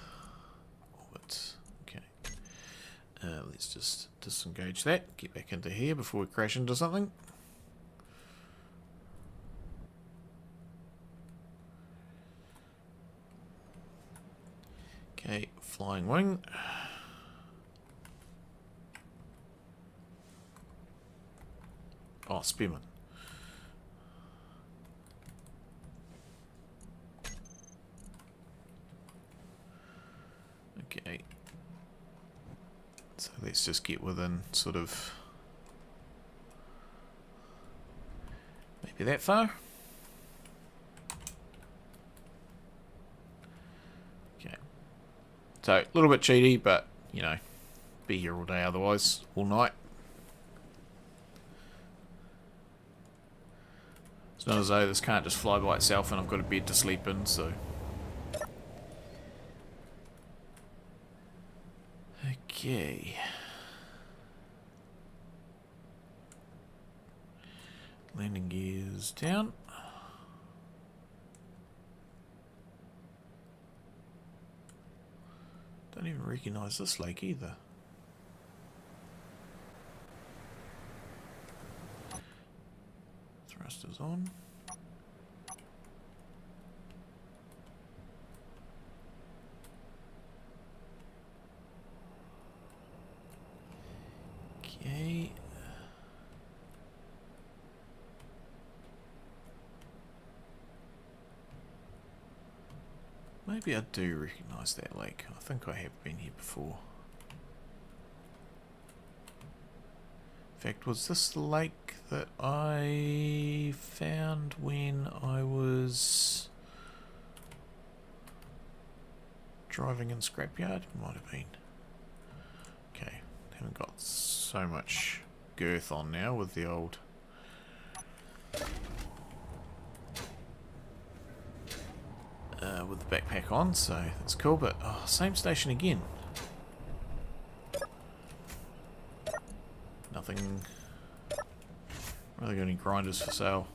orbit. Okay. Let's just disengage that. Get back into here before we crash into something. Okay, flying wing. Oh, spearman. Okay. So let's just get within sort of maybe that far. Okay. So a little bit cheaty, but you know, be here all day otherwise, all night. It's not as though this can't just fly by itself and I've got a bed to sleep in, so. Okay. Landing gears down. Don't even recognise this lake either. Thrusters on. Okay. Maybe I do recognise that lake. I think I have been here before. In fact, was this the lake that I found when I was driving in Scrapyard? Might have been. Okay, haven't got so much girth on now with the old with the backpack on, so that's cool. But oh, same station again. Nothing. Really got any grinders for sale?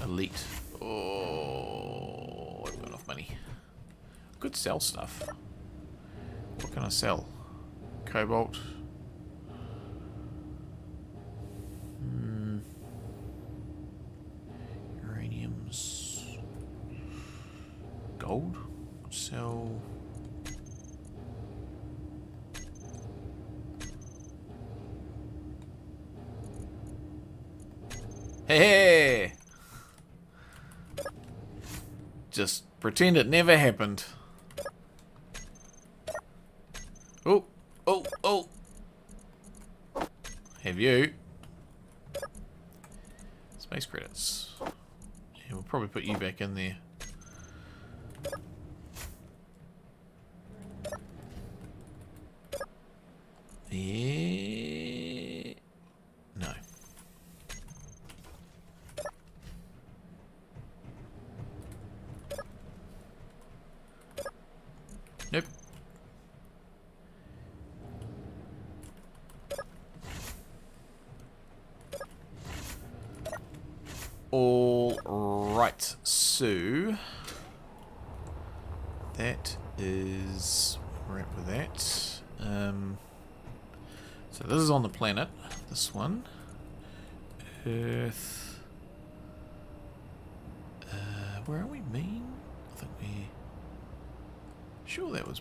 Elite. Oh, I've got enough money. Could sell stuff. What can I sell? Cobalt. Uraniums. Gold. Sell. Hey! Just pretend it never happened. Oh, oh, oh. Have you? Space credits. Yeah, we'll probably put you back in there. Yeah. No. Nope. All right, so that is where we're at with that. So this is on the planet. This one, Earth. Where are we? Mean? I think we. Sure, that was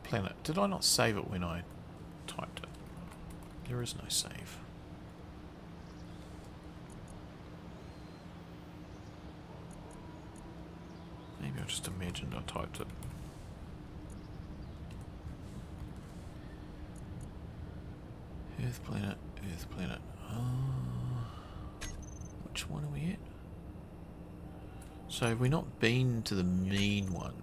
planet. Did I not save it when I typed it? There is no save. Maybe I just imagined I typed it. Earth planet, Earth planet. Which one are we at? So have we not been to the mean one?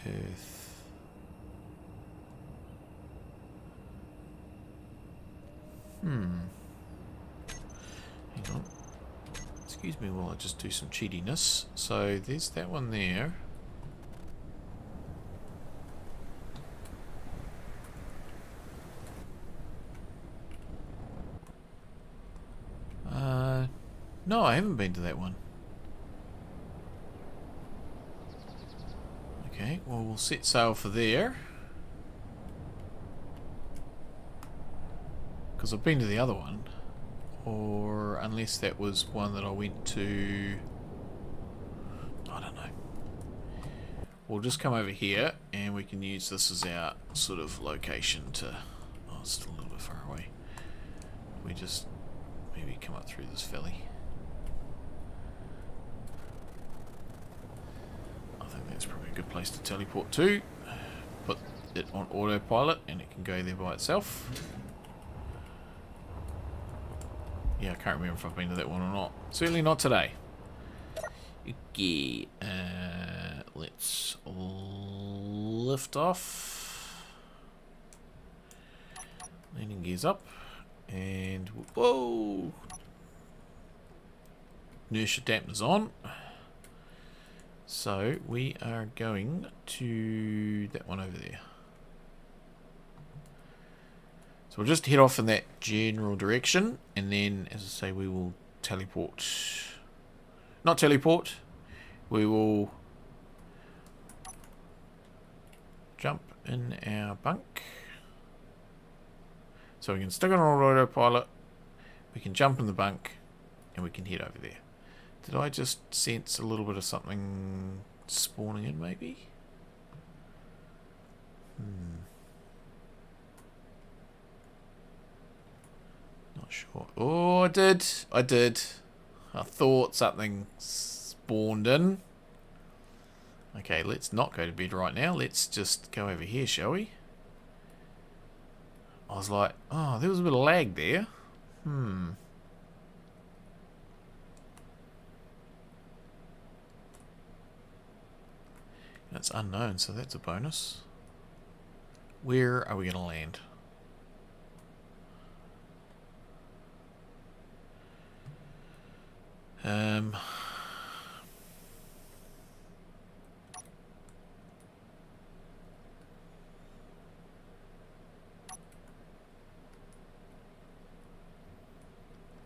Earth. Hang on. Excuse me while I just do some cheatiness. So there's that one there. No, I haven't been to that one. Okay, well we'll set sail for there. Because I've been to the other one. Or unless that was one that I went to... I don't know. We'll just come over here and we can use this as our sort of location to... Oh, it's still a little bit far away. We just maybe come up through this valley. I think that's probably a good place to teleport to. Put it on autopilot and it can go there by itself. Yeah, I can't remember if I've been to that one or not. Certainly not today. Okay, let's lift off. Landing gears up. And, whoa! Inertia dampeners on. So, we are going to that one over there. So we'll just head off in that general direction, and then, as I say, we will teleport not teleport. We will jump in our bunk. So we can stick on autopilot. We can jump in the bunk. And we can head over there. Did I just sense a little bit of something spawning in, maybe? Not sure. Oh, I did. I did. I thought something spawned in. Okay, let's not go to bed right now. Let's just go over here, shall we? I was like, oh, there was a bit of lag there. That's unknown, so that's a bonus. Where are we going to land?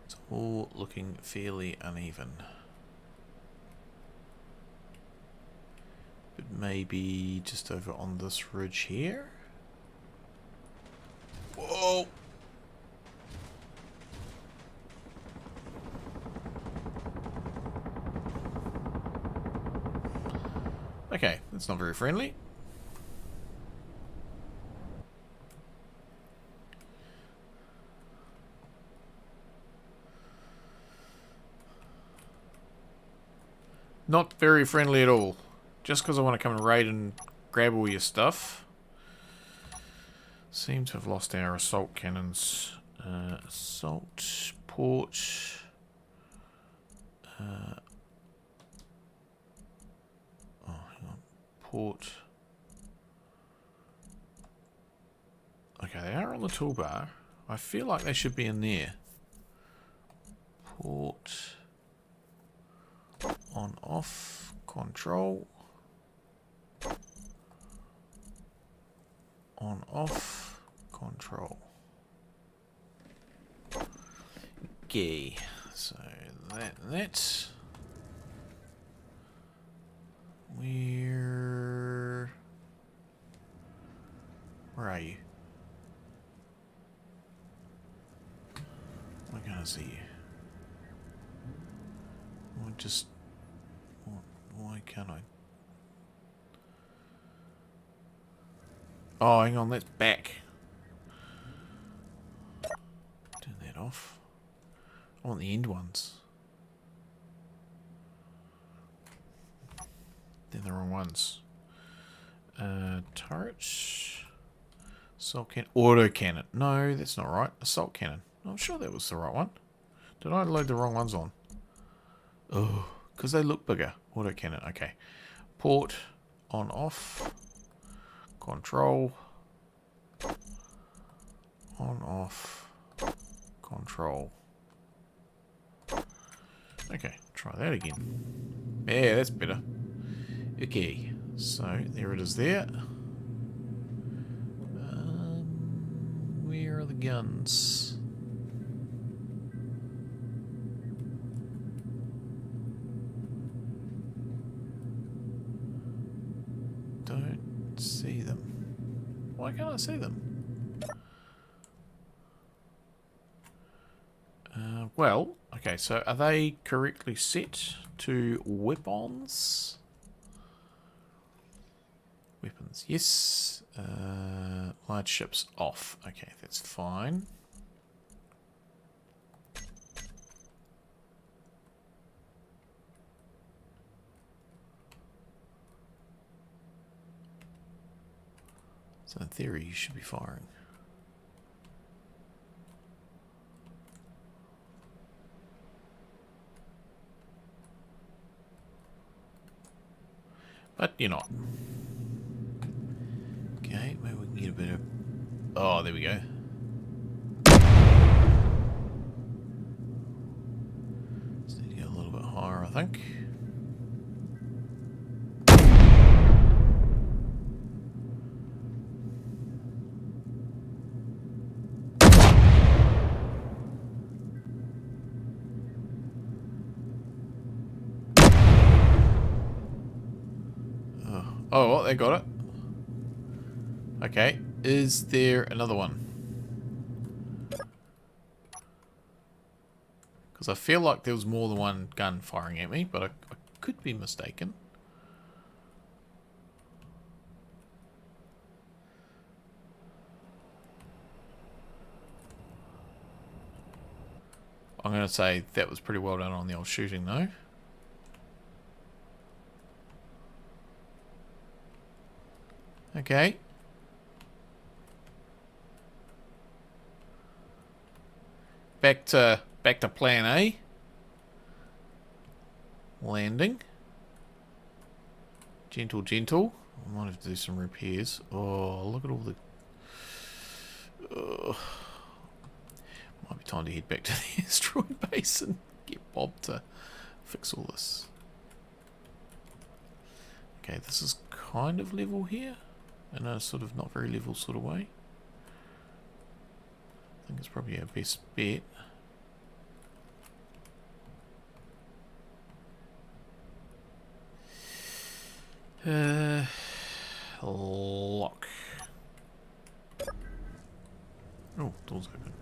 It's all looking fairly uneven. But maybe just over on this ridge here? Whoa! Okay, that's not very friendly. Not very friendly at all. Just because I want to come and raid and grab all your stuff. Seem to have lost our assault cannons. Assault, port. Oh, hang on. Port. Okay, they are on the toolbar. I feel like they should be in there. Port. On, off. Control. On, off, control. Okay, so that. Where are you? I can't see you. Why can't I? Oh, hang on, that's back. Turn that off. I want the end ones. They're the wrong ones. Turrets. Assault cannon. Auto cannon. No, that's not right. Assault cannon. I'm sure that was the right one. Did I load the wrong ones on? Oh, because they look bigger. Auto cannon. Okay. Port. On, off. Control. On, off. Control. Okay, try that again. Yeah, that's better. Okay, so there it is there. Where are the guns? Don't see them. Why can't I see them? Well, okay, so are they correctly set to weapons? Weapons, yes. Large ships off. Okay, that's fine. So in theory, you should be firing. But you're not. Okay, maybe we can get a bit of... Oh, there we go. Just need to get a little bit higher, I think. Oh, well, they got it. Okay. Is there another one? Because I feel like there was more than one gun firing at me, but I could be mistaken. I'm going to say that was pretty well done on the old shooting, though. Okay. Back to plan A. Landing. Gentle, gentle. I might have to do some repairs. Oh, look at all the... might be time to head back to the asteroid base and get Bob to fix all this. Okay, this is kind of level here. In a sort of not very level sort of way. I think it's probably our best bet. Lock. Oh, door's open.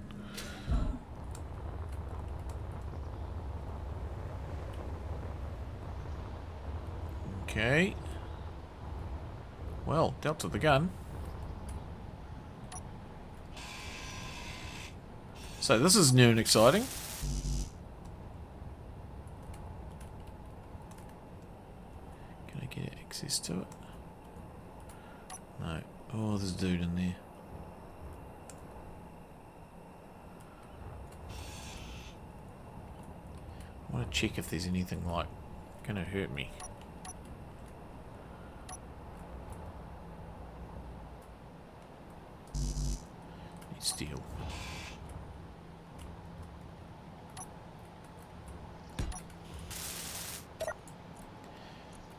Okay. Well, dealt to the gun. So this is new and exciting. Can I get access to it? No. Oh, there's a dude in there. I want to check if there's anything like gonna hurt me. Need steel.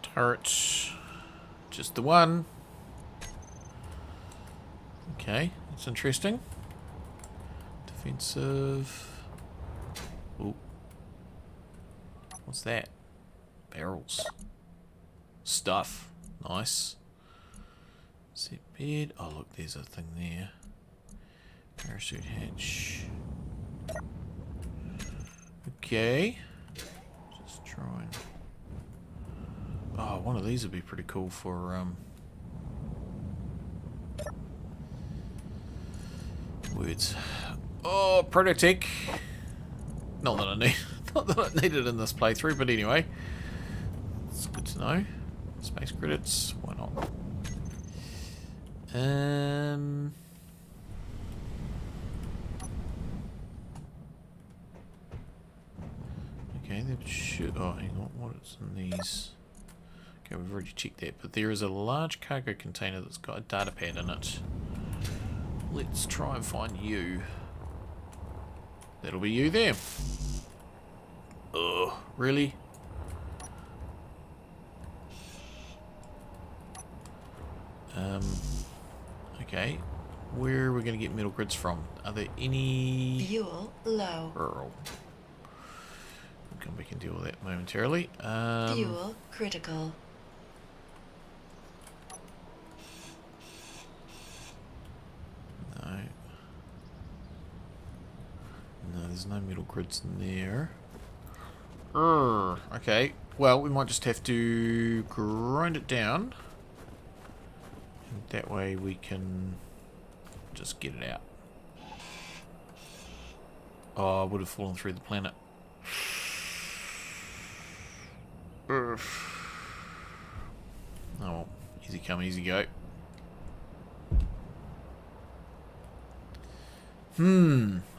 Turrets. Just the one. Okay, that's interesting. Defensive. Ooh. What's that? Barrels. Stuff. Nice. Set bed. Oh look, there's a thing there. Parachute hatch. Okay. Just trying. Oh, one of these would be pretty cool for words. Oh, Prototech. Not that I need, not that I need it in this playthrough, but anyway, it's good to know. Space credits, why not? Okay, that should. Oh, hang on. What's in these? Okay, we've already checked that, but there is a large cargo container that's got a data pad in it. Let's try and find you. That'll be you there. Ugh, really? Okay. Where are we going to get metal grids from? Are there any... Fuel low. We'll come back and deal with that momentarily. Fuel critical. No. No, there's no metal grids in there. Okay. Well, we might just have to grind it down. And that way we can just get it out. Oh, I would have fallen through the planet. Oh, well, easy come, easy go.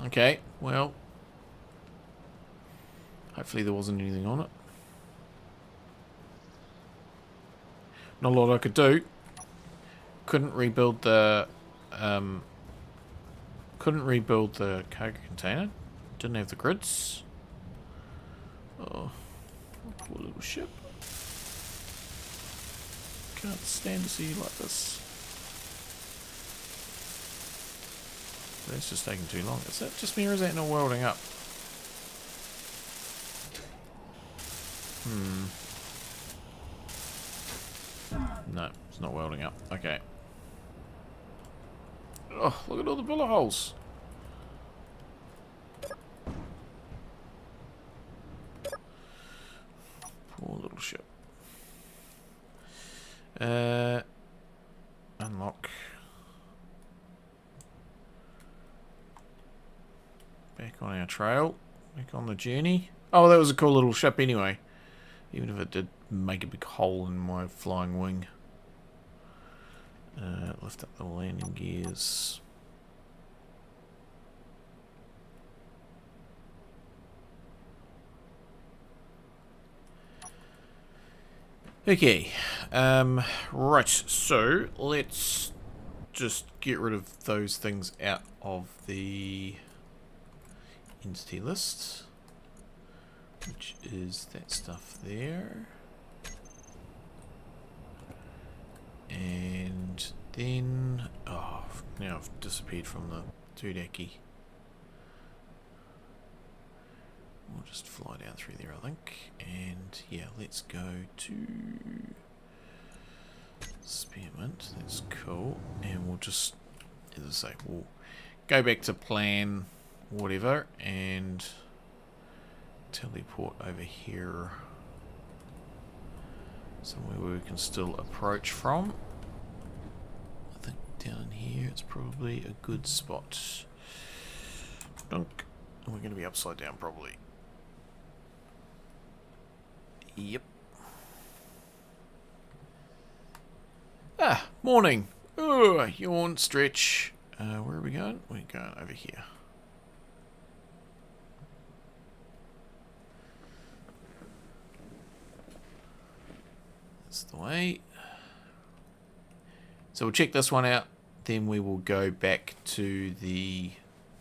Okay, well, hopefully there wasn't anything on it. Not a lot I could do. Couldn't rebuild the cargo container. Didn't have the grids. Oh, poor little ship. Can't stand to see you like this. That's just taking too long. Is that just me or is that not welding up? No, it's not welding up. Okay. Oh, look at all the bullet holes. Poor little ship. Unlock. Back on our trail. Back on the journey. Oh, that was a cool little ship anyway. Even if it did make a big hole in my flying wing. Lift up the landing gears. Okay. Right, so let's just get rid of those things out of the entity list. Which is that stuff there. And then... oh, now I've disappeared from the Tudaki. We'll just fly down through there, I think. And yeah, let's go to Spearmint. That's cool. And we'll just, as I say, we'll go back to plan whatever and teleport over here. Somewhere where we can still approach from. I think down here it's probably a good spot. Dunk. And we're going to be upside down probably. Yep. Ah, morning. Oh, yawn, stretch. Where are we going? We're going over here. That's the way. So we'll check this one out. Then we will go back to the...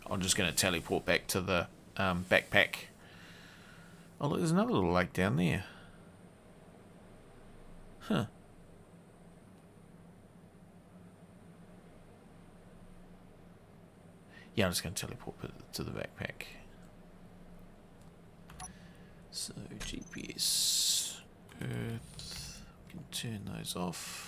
I'm just going to teleport back to the backpack. Oh, look, there's another little lake down there. Huh. Yeah, I'm just going to teleport to the backpack. So, GPS, Earth, we can turn those off.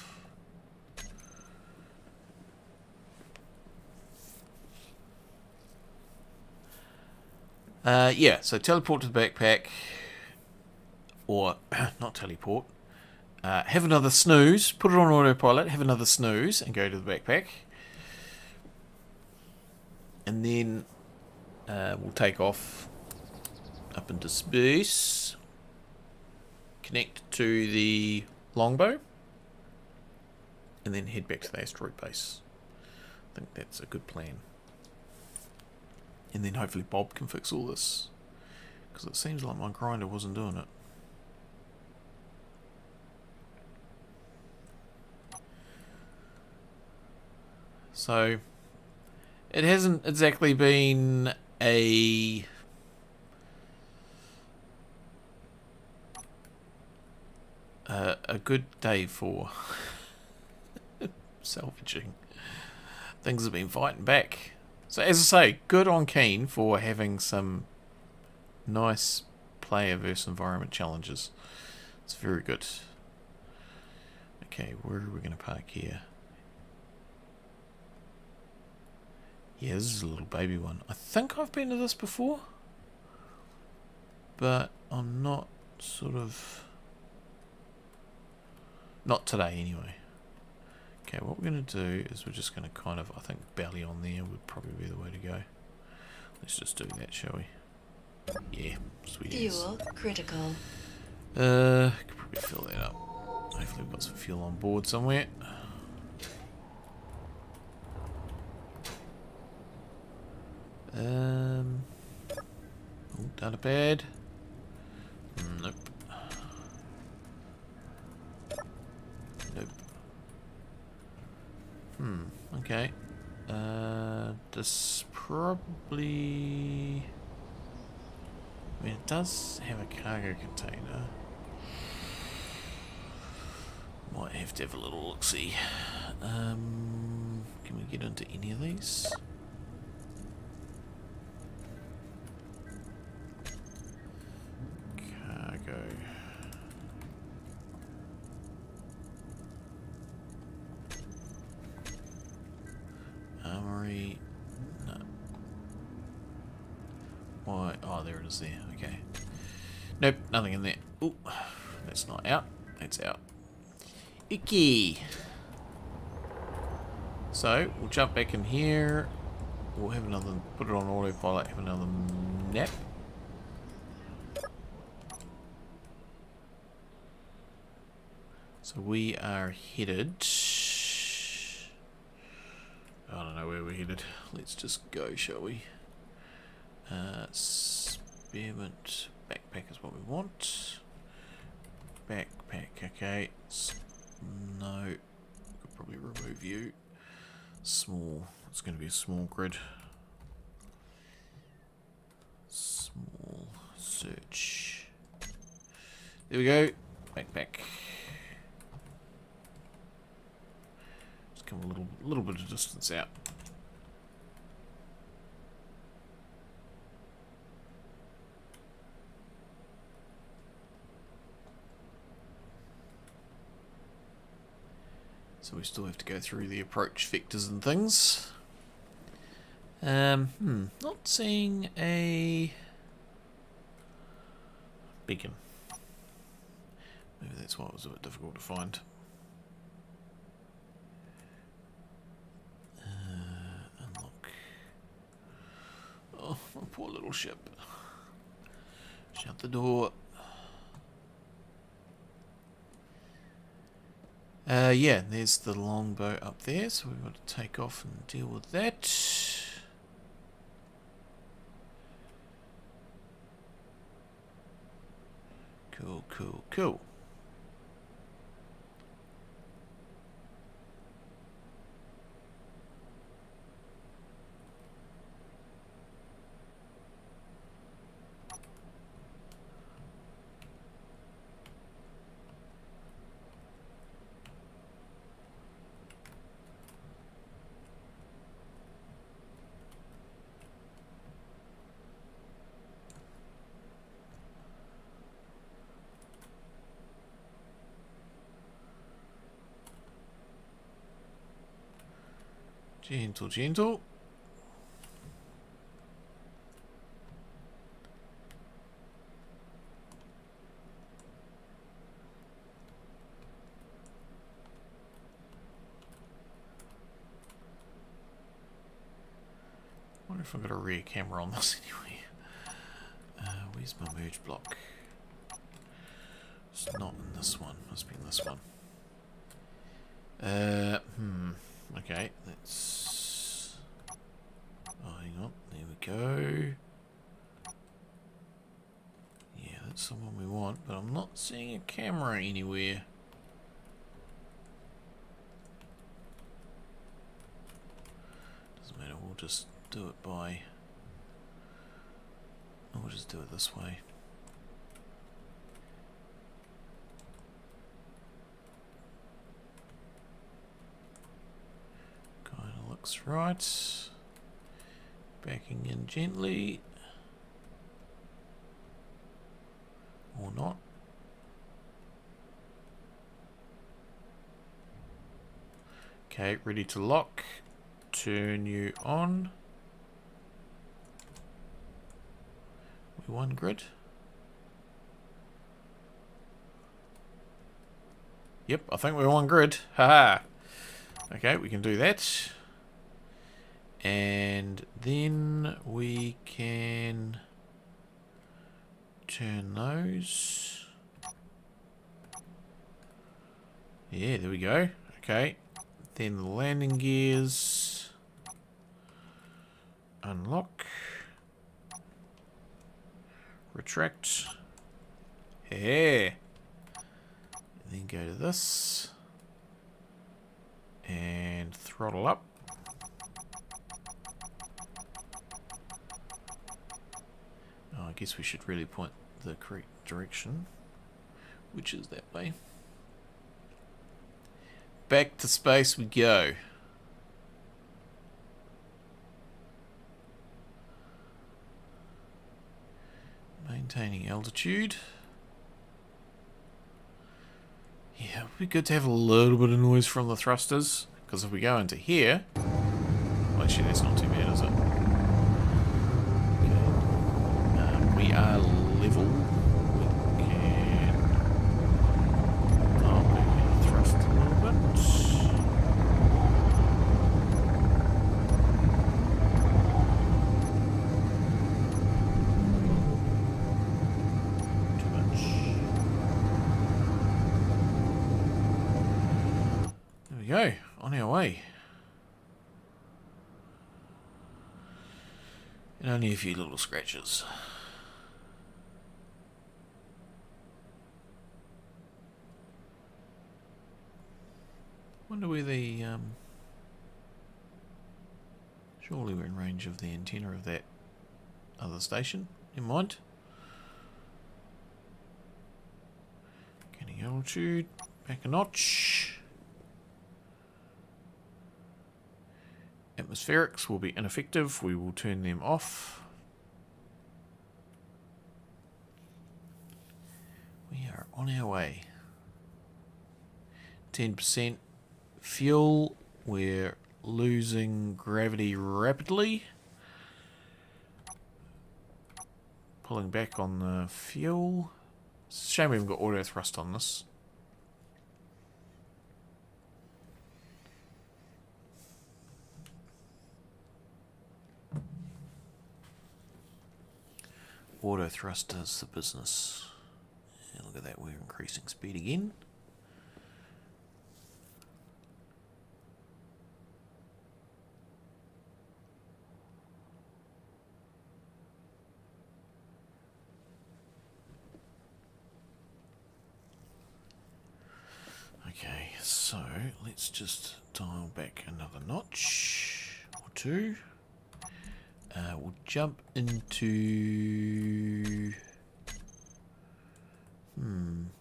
Yeah, so teleport to the backpack. Or, not teleport. Have another snooze, put it on autopilot, have another snooze, and go to the backpack. And then we'll take off up into space. Connect to the longbow. And then head back to the asteroid base. I think that's a good plan. And then hopefully Bob can fix all this. Because it seems like my grinder wasn't doing it. So, it hasn't exactly been a good day for salvaging. Things have been fighting back. So as I say, good on Keen for having some nice player versus environment challenges. It's very good. Okay, where are we going to park here? Yeah, this is a little baby one. I think I've been to this before, but I'm not sort of... not today anyway. Okay, what we're going to do is we're just going to kind of, I think belly on there would probably be the way to go. Let's just do that, shall we? Yeah, sweet as. Fuel critical. Could probably fill that up. Hopefully we've got some fuel on board somewhere. Oh, data pad. Nope. Nope. Okay. This probably... I mean, it does have a cargo container. Might have to have a little look-see. Can we get into any of these? Cargo. Sorry. No. Why? Oh, there it is there. Okay. Nope, nothing in there. Ooh, that's not out. That's out. Icky. So, we'll jump back in here. We'll have another, put it on autopilot, have another nap. So we are headed... I don't know where we're headed. Let's just go, shall we? Spearmint backpack is what we want. Backpack, okay. No, could probably remove you. Small. It's going to be a small grid. Small search. There we go. Backpack. Just come a little bit of distance out. So we still have to go through the approach vectors and things. Not seeing a beacon. Maybe that's why it was a bit difficult to find. Unlock. Oh, my poor little ship. Shut the door. Yeah, there's the longbow up there, so we've got to take off and deal with that. Cool, cool, cool. Gentle, gentle. I wonder if I've got a rear camera on this anyway. Where's my merge block? It's not in this one. Must be in this one. Okay, let's... Oh, hang on. There we go. Yeah, that's the one we want, but I'm not seeing a camera anywhere. Doesn't matter, we'll just do it by... We'll just do it this way. Looks right. Backing in gently. Or not. Okay, ready to lock. Turn you on. We one grid. Yep, I think we're one grid. Haha. Okay, we can do that. And then we can turn those. Yeah, there we go. Okay. Then the landing gears. Unlock. Retract. Yeah. And then go to this. And throttle up. Oh, I guess we should really point the correct direction, which is that way. Back to space we go. Maintaining altitude. Yeah, it would be good to have a little bit of noise from the thrusters, because if we go into here, Well, actually, that's not too bad, is it? Okay. We are level. We can... Oh, maybe thrust a little bit. Too much. There we go. On our way. And only a few little scratches. Wonder where the surely we're in range of the antenna of that other station. Never mind. Gaining altitude, back a notch. Atmospherics will be ineffective. We will turn them off. We are on our way. 10% fuel. We're losing gravity rapidly. Pulling back on the fuel. It's a shame we haven't got auto thrust on this. Auto thrust does the business. Yeah, look at that, we're increasing speed again. Okay, so let's just dial back another notch or two. We'll jump into...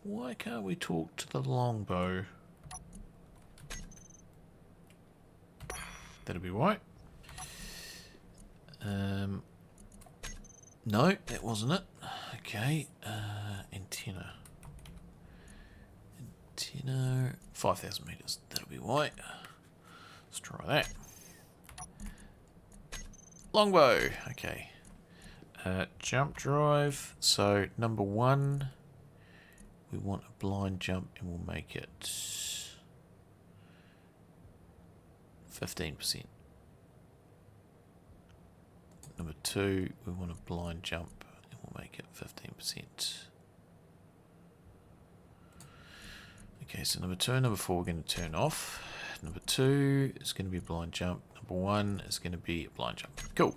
why can't we talk to the longbow? That'll be right. No, that wasn't it. Okay, antenna. Antenna, 5,000 meters. That'll be right. Let's try that. Longbow. Okay. Jump drive. So number 1, we want a blind jump, and we'll make it 15%. Number 2, we want a blind jump, and we'll make it 15%. Okay, so number 2 and number 4 we're going to turn off. Number 2 is going to be a blind jump. Number 1 is going to be a blind jump. Cool.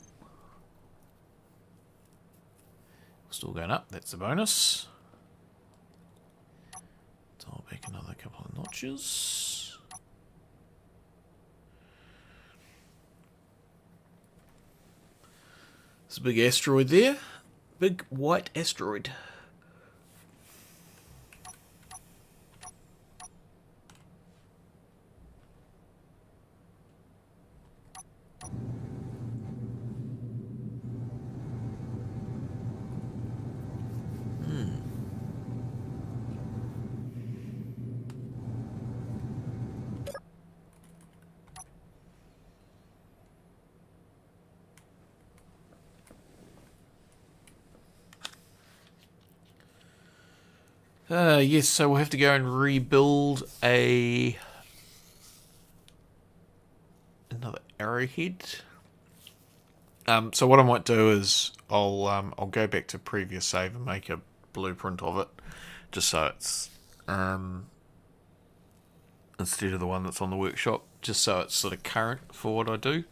Still going up, that's a bonus. Dial back another couple of notches. There's a big asteroid there. Big white asteroid. Yes, so we'll have to go and rebuild another arrowhead. So what I might do is I'll go back to previous save and make a blueprint of it, just so it's instead of the one that's on the workshop, just so it's sort of current for what I do.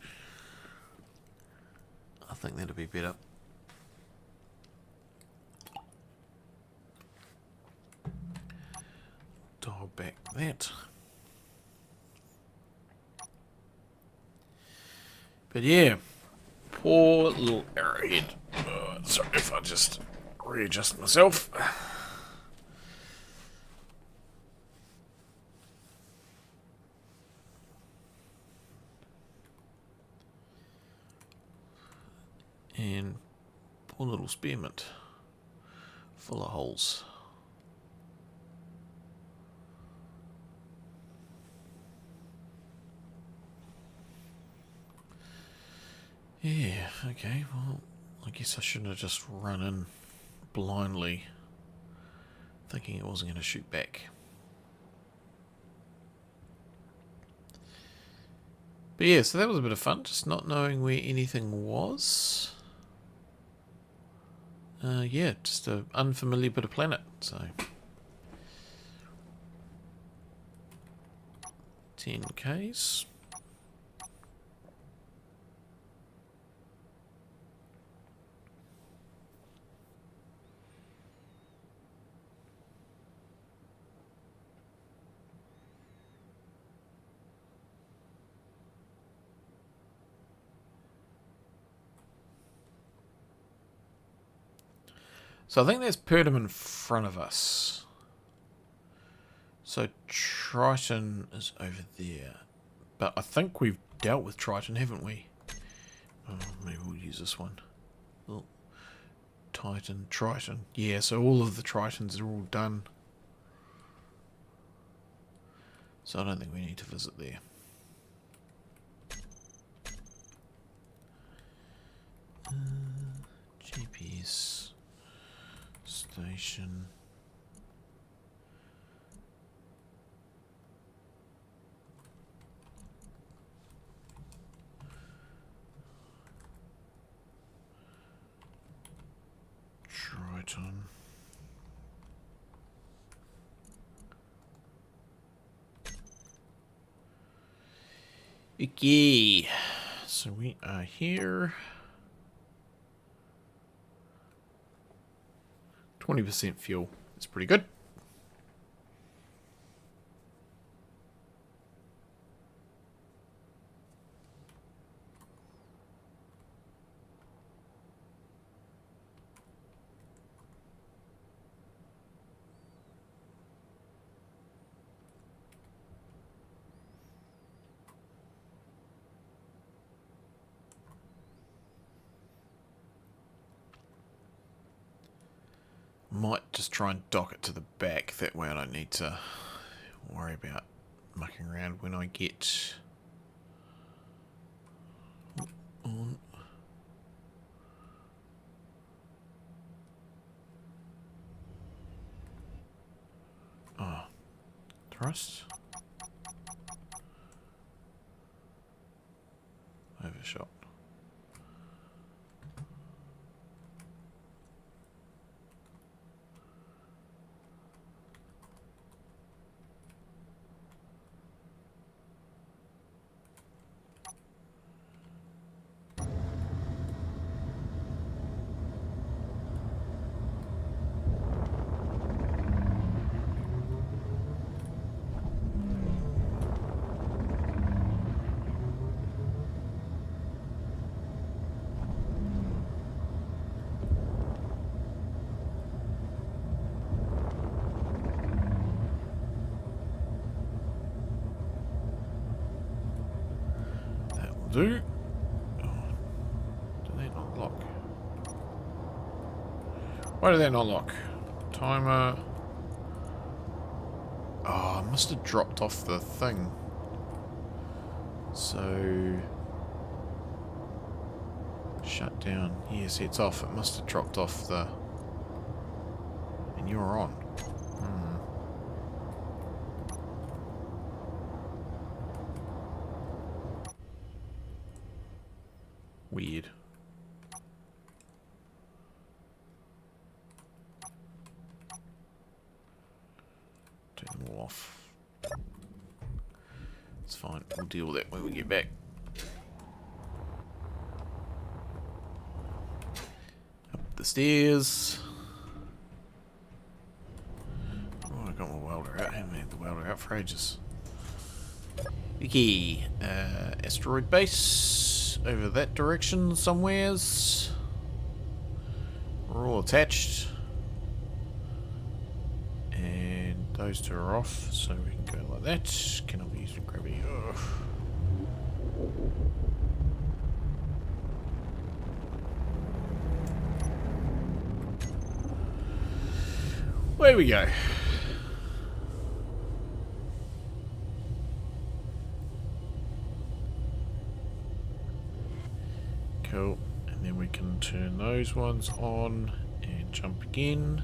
I think that'll be better. Dial back that. But yeah, poor little arrowhead. Sorry if I just readjust myself. And poor little spearmint, full of holes. Yeah, okay, well, I guess I shouldn't have just run in blindly, thinking it wasn't going to shoot back. But yeah, so that was a bit of fun, just not knowing where anything was. Yeah, just an unfamiliar bit of planet, so... 10Ks. So I think there's Pertum in front of us. So Triton is over there. But I think we've dealt with Triton, haven't we? Oh, maybe we'll use this one. Oh, Titan, Triton. Yeah, so all of the Tritons are all done. So I don't think we need to visit there. GPS station. Triton. Okay, so we are here. 20% fuel. It's pretty good. Might just try and dock it to the back. That way I don't need to worry about mucking around when I get on. Oh, thrust. Overshot. Do. Oh, do they not lock? Why do they not lock? Timer. Oh, I must have dropped off the thing. So... shut down. Yes, it's off. It must have dropped off the... and you're on. Weird. Take them all off. It's fine. We'll deal with that when we get back. Up the stairs. Oh, I got my welder out. I haven't had the welder out for ages. Okay. Asteroid base. Over that direction somewheres. We're all attached. And those two are off, so we can go like that. Cannot be using gravity. Ugh. There we go. Cool. And then we can turn those ones on and jump again.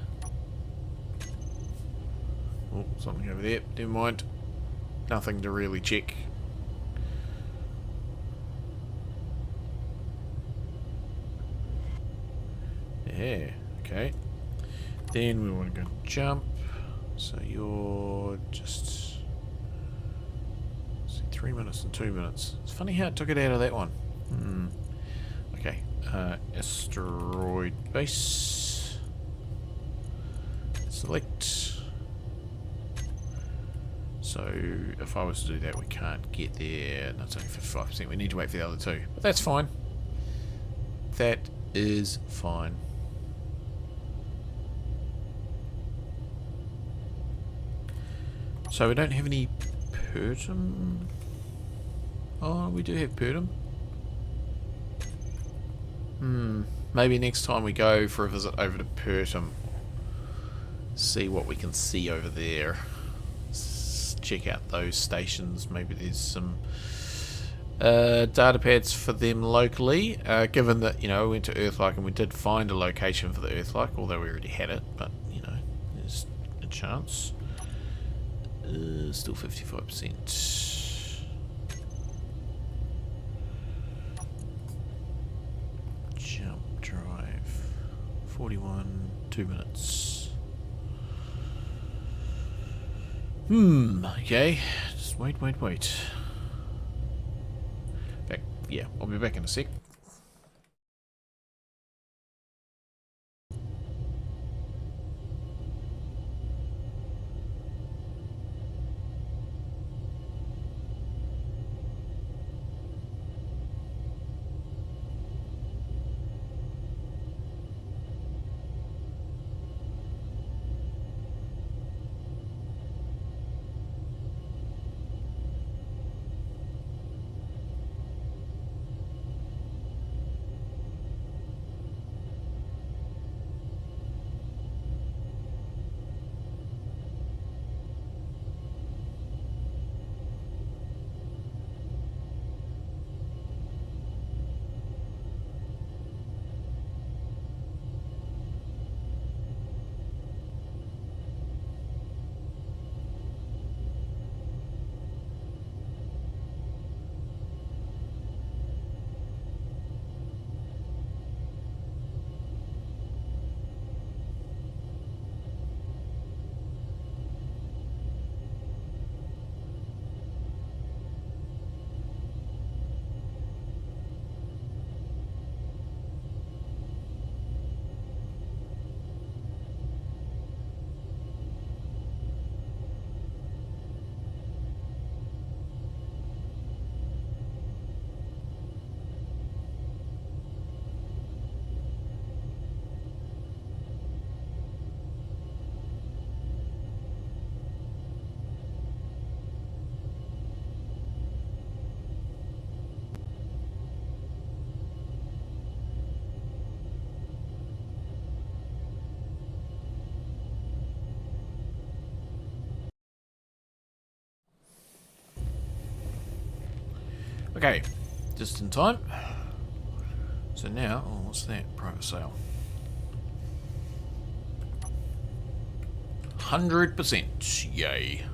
Oh, something over there. Never mind. Nothing to really check. Yeah, okay. Then we want to go jump. So you're just... see, 3 minutes and 2 minutes. It's funny how it took it out of that one. Okay. Asteroid base. Select. So if I was to do that, we can't get there. No, it's only 55%. We need to wait for the other two. But that's fine. That is fine. So we don't have any Pertum. Oh, we do have Pertum. Maybe next time we go for a visit over to Pertum, see what we can see over there. Check out those stations. Maybe there's some data pads for them locally. Given that, you know, we went to Earthlike and we did find a location for the Earthlike, although we already had it, but, you know, there's a chance. Still 55%. Jump drive. 41, 2 minutes. Okay. Just wait. Back. Yeah, I'll be back in a sec. Okay, just in time. So now, oh, what's that? Private sale. 100%. Yay.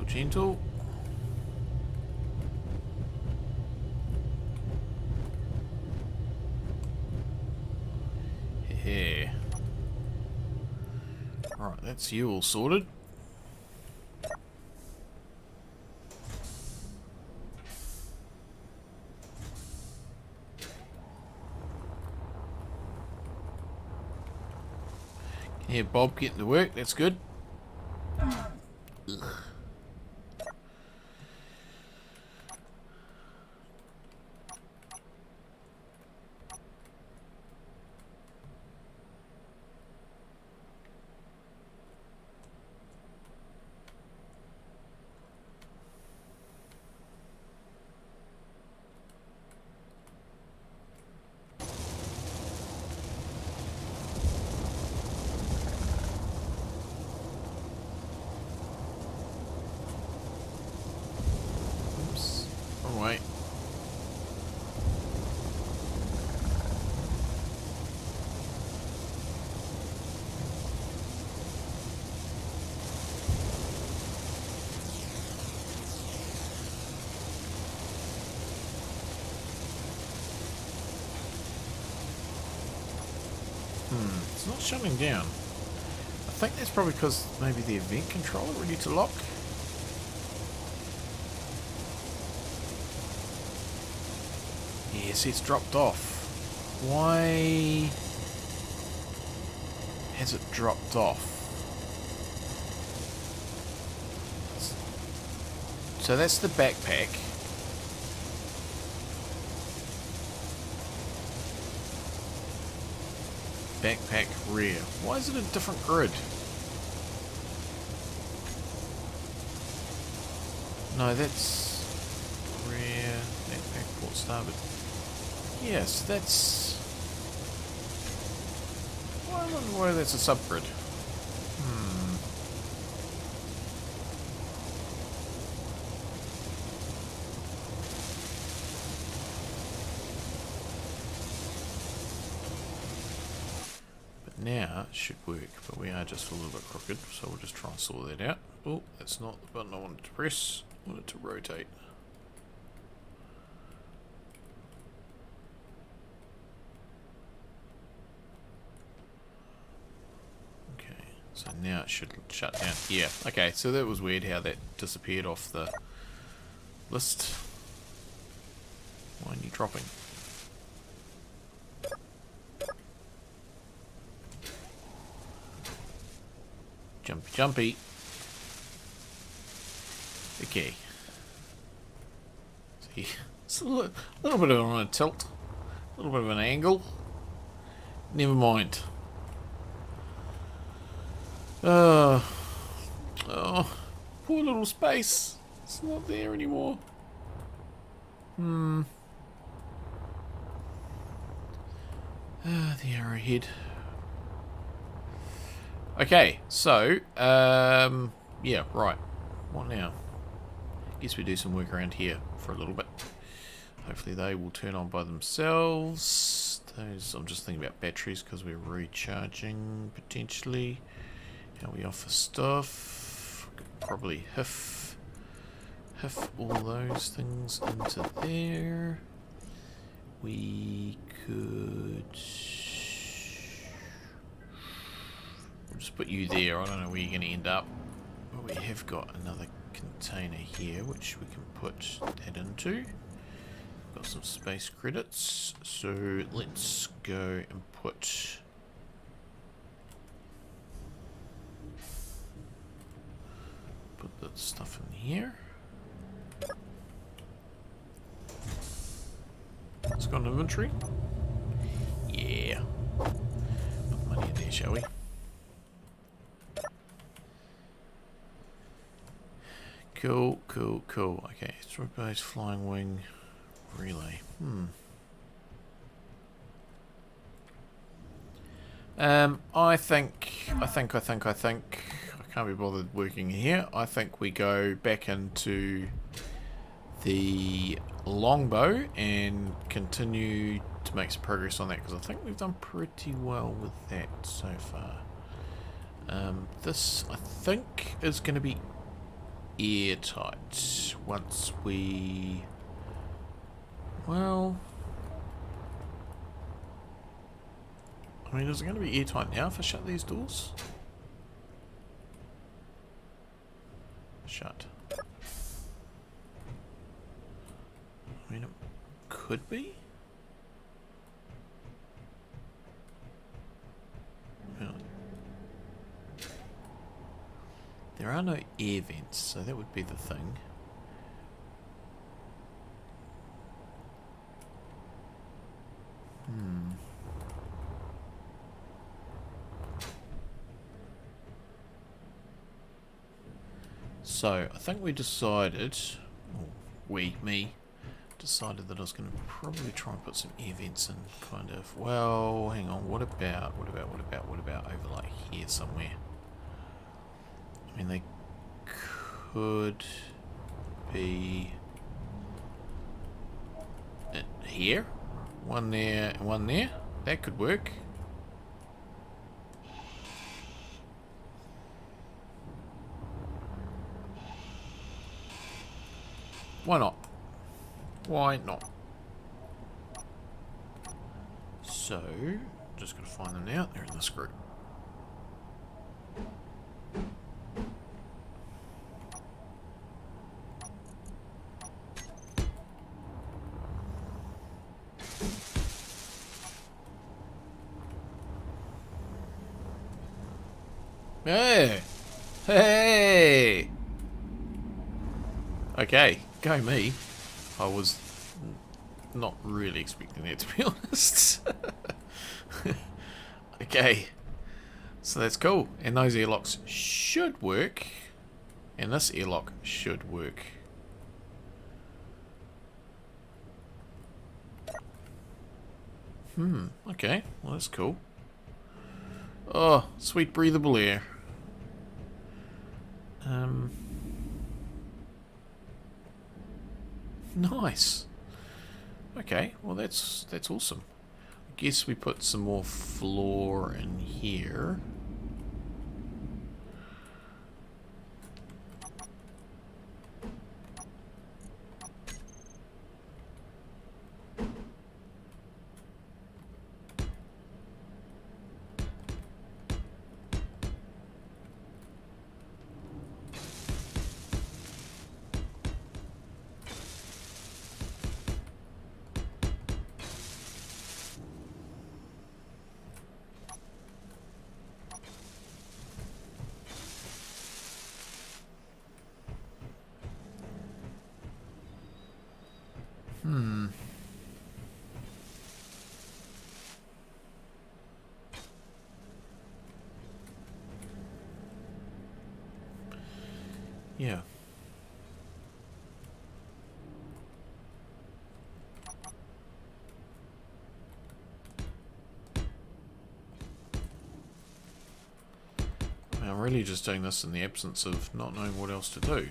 Gentle. That's you all sorted. Yeah, Bob getting to work. That's good. Ugh. Oops. Wrong way. It's not shutting down. I think that's probably because maybe the event controller ready to lock. Yes, it's dropped off. Why has it dropped off? So that's the backpack. Backpack rear. Why is it a different grid? No, that's rear, backpack, port starboard. Yes, that's... Well, I wonder why that's a subgrid. Now it should work, but we are just a little bit crooked, so we'll just try and sort that out. Oh, that's not the button I wanted to press. I wanted to rotate. Okay, so now it should shut down. Yeah, okay, so that was weird how that disappeared off the list. Why aren't you dropping? Jumpy, jumpy. Okay. See, it's a little bit on a tilt, a little bit of an angle. Never mind. Oh, poor little space. It's not there anymore. The arrowhead. Okay, so, yeah, right. What now? Guess we do some work around here for a little bit. Hopefully they will turn on by themselves. Those, I'm just thinking about batteries because we're recharging potentially. How we offer stuff. Could probably hiff all those things into there. We could... just put you there. I don't know where you're going to end up. But we have got another container here which we can put that into. Got some space credits. So let's go and put... that stuff in here. Let's go on inventory. Yeah. Put the money in there, shall we? Cool, cool, cool. Okay, stroke-based flying wing relay. I think I can't be bothered working here. I think we go back into the longbow and continue to make some progress on that, because I think we've done pretty well with that so far. This, I think, is going to be airtight once we... Well... I mean, is it going to be airtight now if I shut these doors? Shut. I mean, it could be. Well, there are no air vents, so that would be the thing. So, I think we decided, me, decided that I was going to probably try and put some air vents in, kind of. Well, hang on, what about over like here somewhere? I mean, they could be here, one there, and one there. That could work. Why not? Why not? So, just gotta find them now. They're in this group. Hey! Hey! Okay, go me. I was not really expecting that, to be honest. Okay, so that's cool. And those airlocks should work. And this airlock should work. Okay, well that's cool. Oh, sweet breathable air. Nice. Okay, well that's awesome. I guess we put some more floor in here. Yeah. I'm really just doing this in the absence of not knowing what else to do.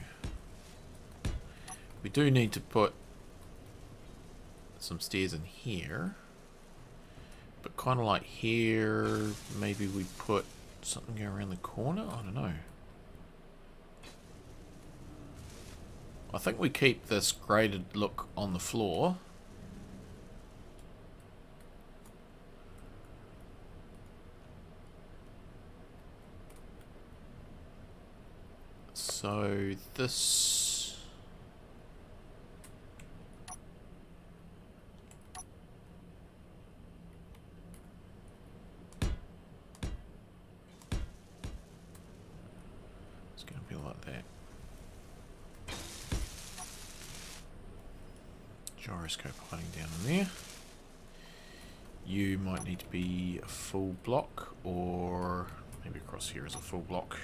We do need to put some stairs in here. But kind of like here, maybe we put something around the corner? I don't know. I think we keep this graded look on the floor. So this... it's going to be like that. Gyroscope hiding down in there. You might need to be a full block, or maybe across here is a full block.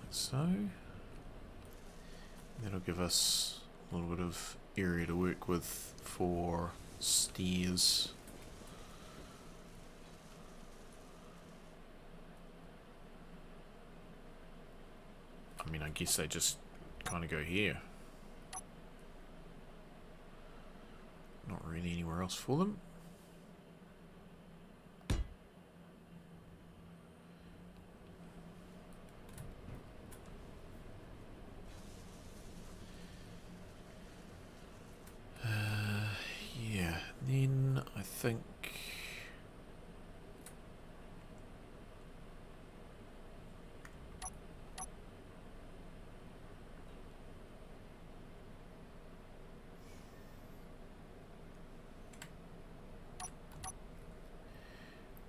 Like so. That'll give us a little bit of area to work with for stairs. I mean, I guess they just kind of go here. Not really anywhere else for them. Then I think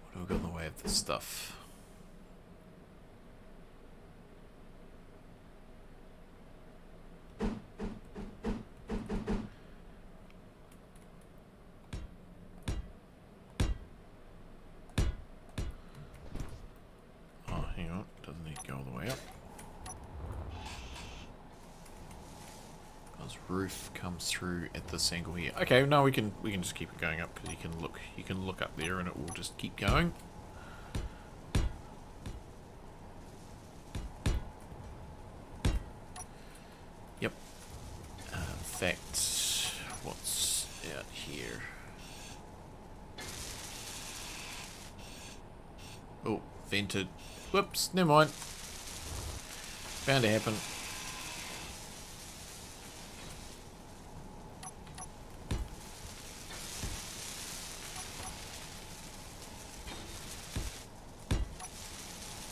what have we got in the way of this stuff? Oh, hang on, doesn't need to go all the way up. Because roof comes through at this angle here. Okay, no, we can just keep it going up because you can look up there and it will just keep going. Yep. In fact, what's out here? Oh, vented. Whoops, never mind. Bound to happen.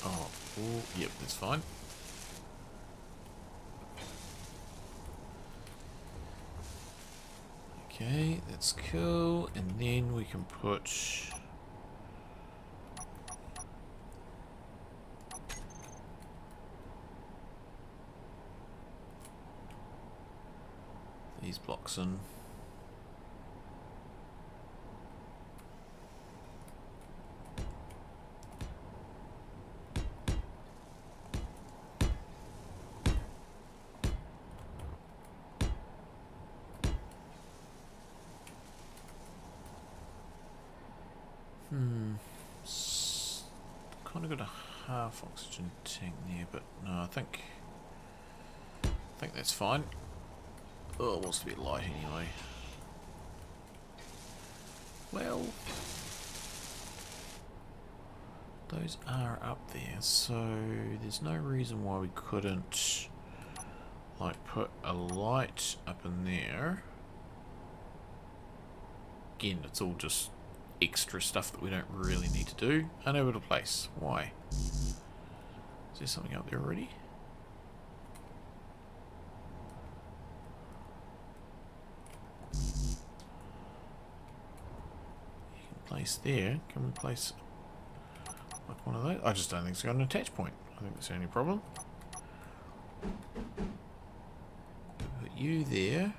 Oh, yep, that's fine. Okay, that's cool. And then we can put these blocks in. Kind of got a half oxygen tank there, but no, I think that's fine. Oh, it wants to be light anyway. Well, those are up there, so there's no reason why we couldn't like put a light up in there. Again, it's all just extra stuff that we don't really need to do. Unable to place. Why? Is there something up there already? You can place there. Can we place like one of those? I just don't think it's got an attach point. I think that's the only problem. Put you there.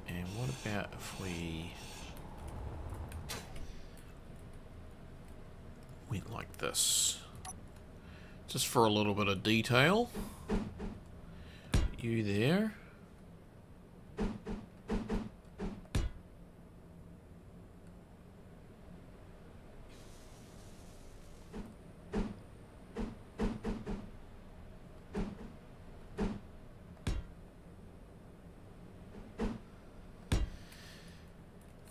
And what about if we went like this? Just for a little bit of detail. Put you there.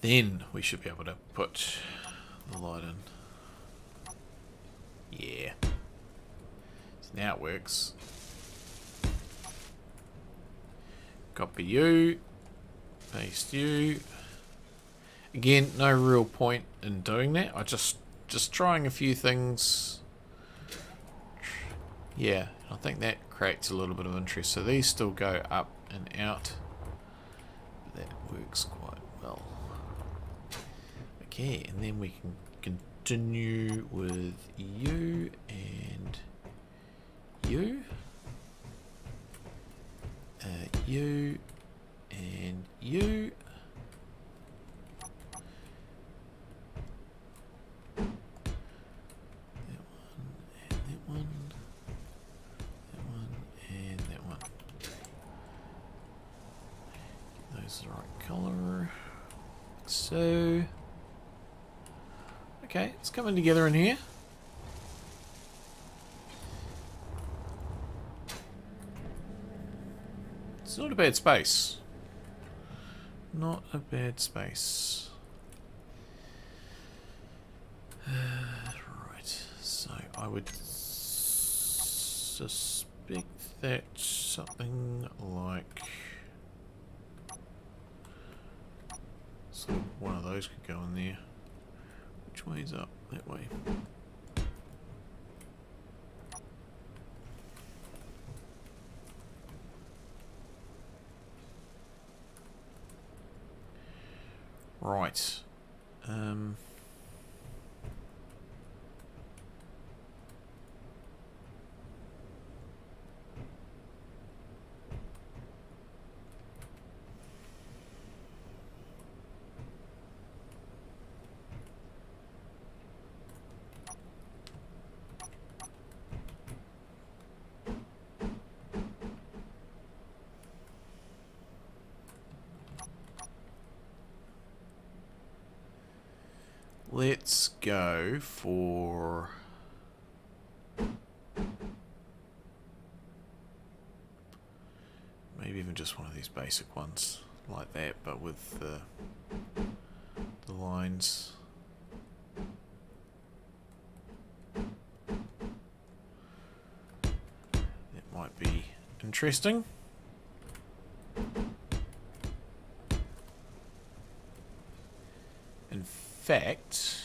Then we should be able to put the light in. Yeah. So now it works. Copy you. Paste you. Again, no real point in doing that. I just trying a few things. Yeah, I think that creates a little bit of interest. So these still go up and out. That works quite well. Okay, and then we can continue with you and you. You and you. That one and that one. Get those the right colour. So okay, it's coming together in here. It's not a bad space. Not a bad space. Right, so I would suspect that something like... So one of those could go in there. Which way is up? That way. Right. Let's go for... maybe even just one of these basic ones like that, but with the lines. That might be interesting. In fact,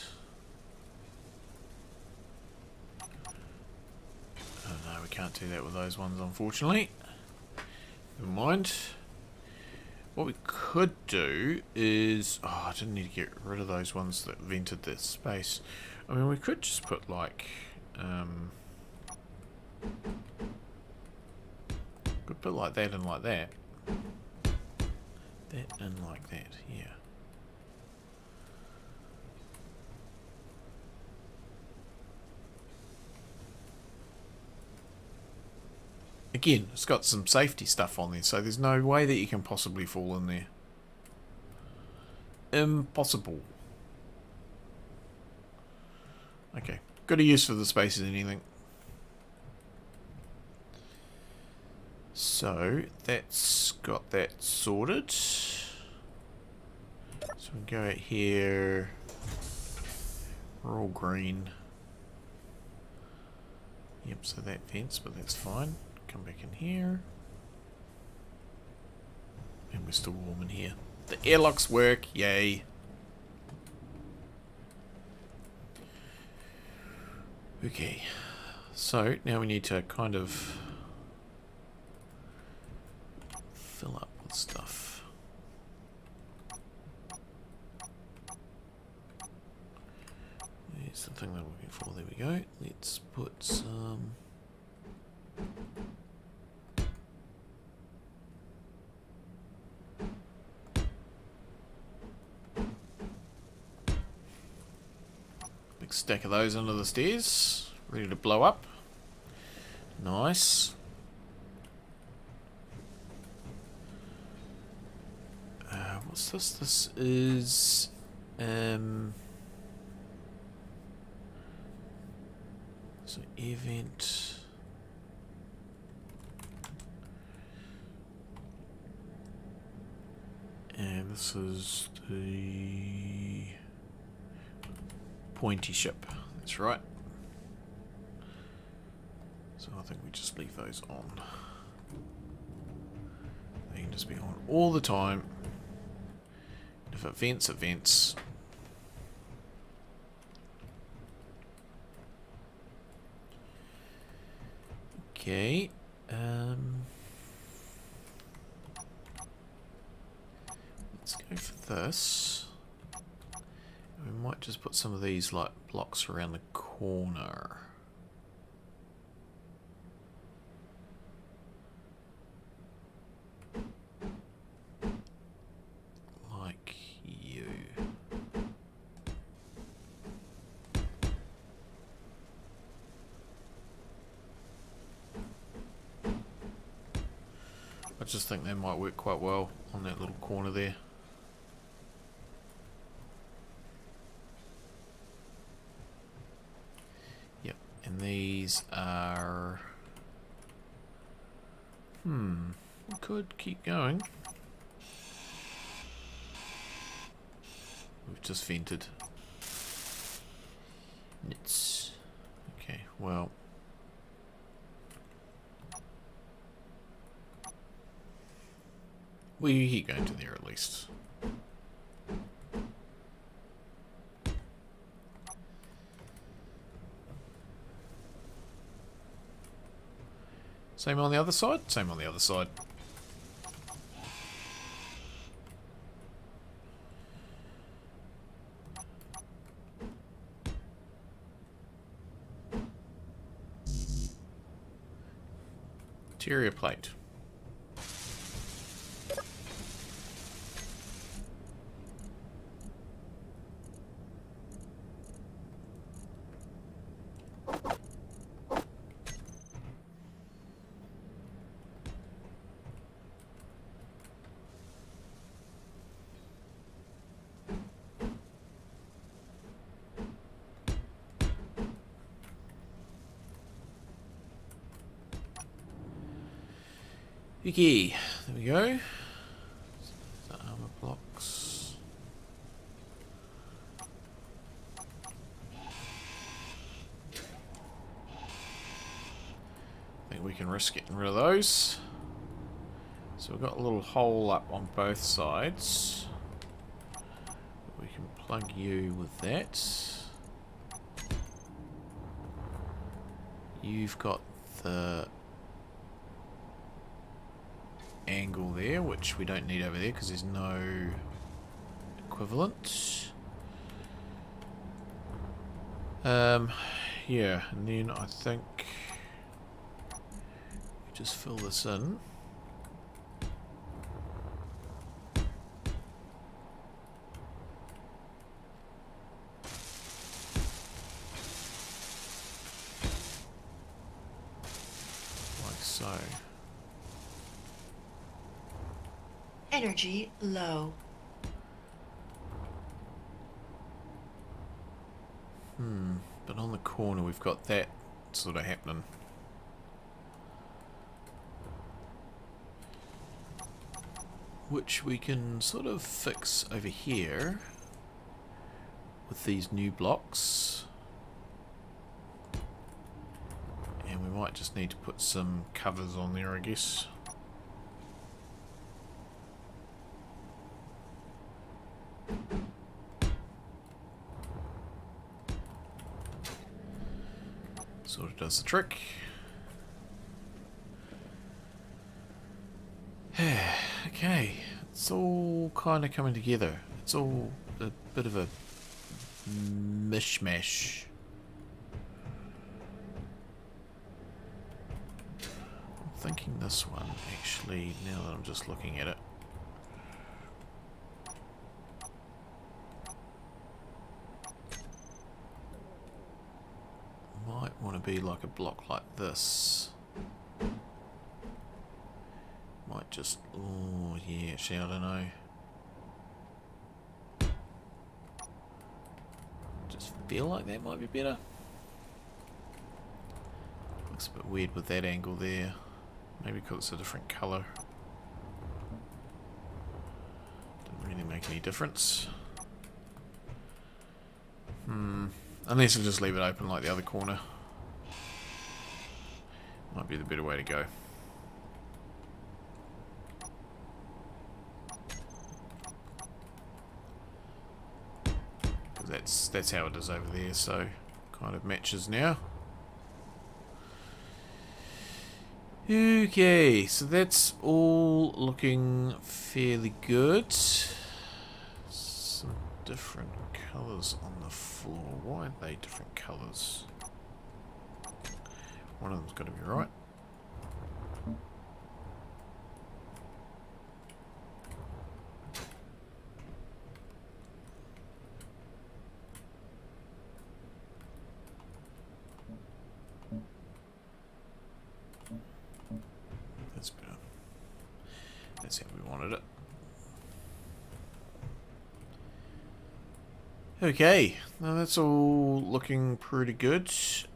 oh no, we can't do that with those ones, unfortunately. Never mind. What we could do is... oh, I didn't need to get rid of those ones that vented this space. I mean, we could just put like... could put like that and like that. That and like that, yeah. Again, it's got some safety stuff on there, so there's no way that you can possibly fall in there. Impossible. Okay, got a use for the spaces and anything. So, that's got that sorted. So we go out here. We're all green. Yep, so that fence, but that's fine. Come back in here. And we're still warm in here. The airlocks work, yay. Okay, so now we need to kind of fill up with stuff. There's the thing that I'm looking for, there we go. Let's put some... big stack of those under the stairs, ready to blow up. Nice. What's this? This is so event. And this is the pointy ship. That's right. So I think we just leave those on. They can just be on all the time. If it vents, it vents. Okay. Let's go for this. We might just put some of these like blocks around the corner. Like you. I just think that might work quite well on that little corner there. Yep, and these are... we could keep going. We've just vented. Nits. Okay, well... Well, you keep going to there at least. Same on the other side? Same on the other side. Interior plate. Okay, there we go. The armor blocks. I think we can risk getting rid of those. So we've got a little hole up on both sides. We can plug you with that. You've got the angle there, which we don't need over there because there's no equivalent. Yeah, and then I think we just fill this in. Like so. Energy low. But on the corner we've got that sort of happening. Which we can sort of fix over here with these new blocks. And we might just need to put some covers on there, I guess. Sort of does the trick. Okay, it's all kind of coming together. It's all a bit of a mishmash. I'm thinking this one, actually, now that I'm just looking at it. Might want to be like a block like this. Might just, oh yeah, actually I don't know. Just feel like that might be better. Looks a bit weird with that angle there. Maybe because it's a different colour. Doesn't really make any difference. Unless I just leave it open like the other corner. Might be the better way to go. Because that's how it is over there, so kind of matches now. Okay, so that's all looking fairly good. Some different colours on the floor. Why are they different colours? One of them's got to be right. That's better. That's how we wanted it. Okay, now that's all looking pretty good. It's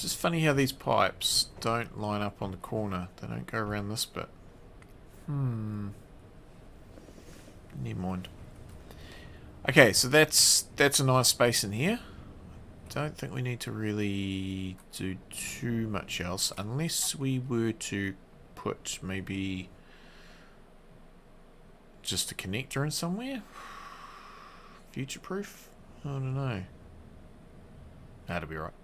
just funny how these pipes don't line up on the corner. They don't go around this bit. Never mind. Okay, so that's a nice space in here. Don't think we need to really do too much else unless we were to put maybe just a connector in somewhere? Future-proof? I don't know. That'll be right.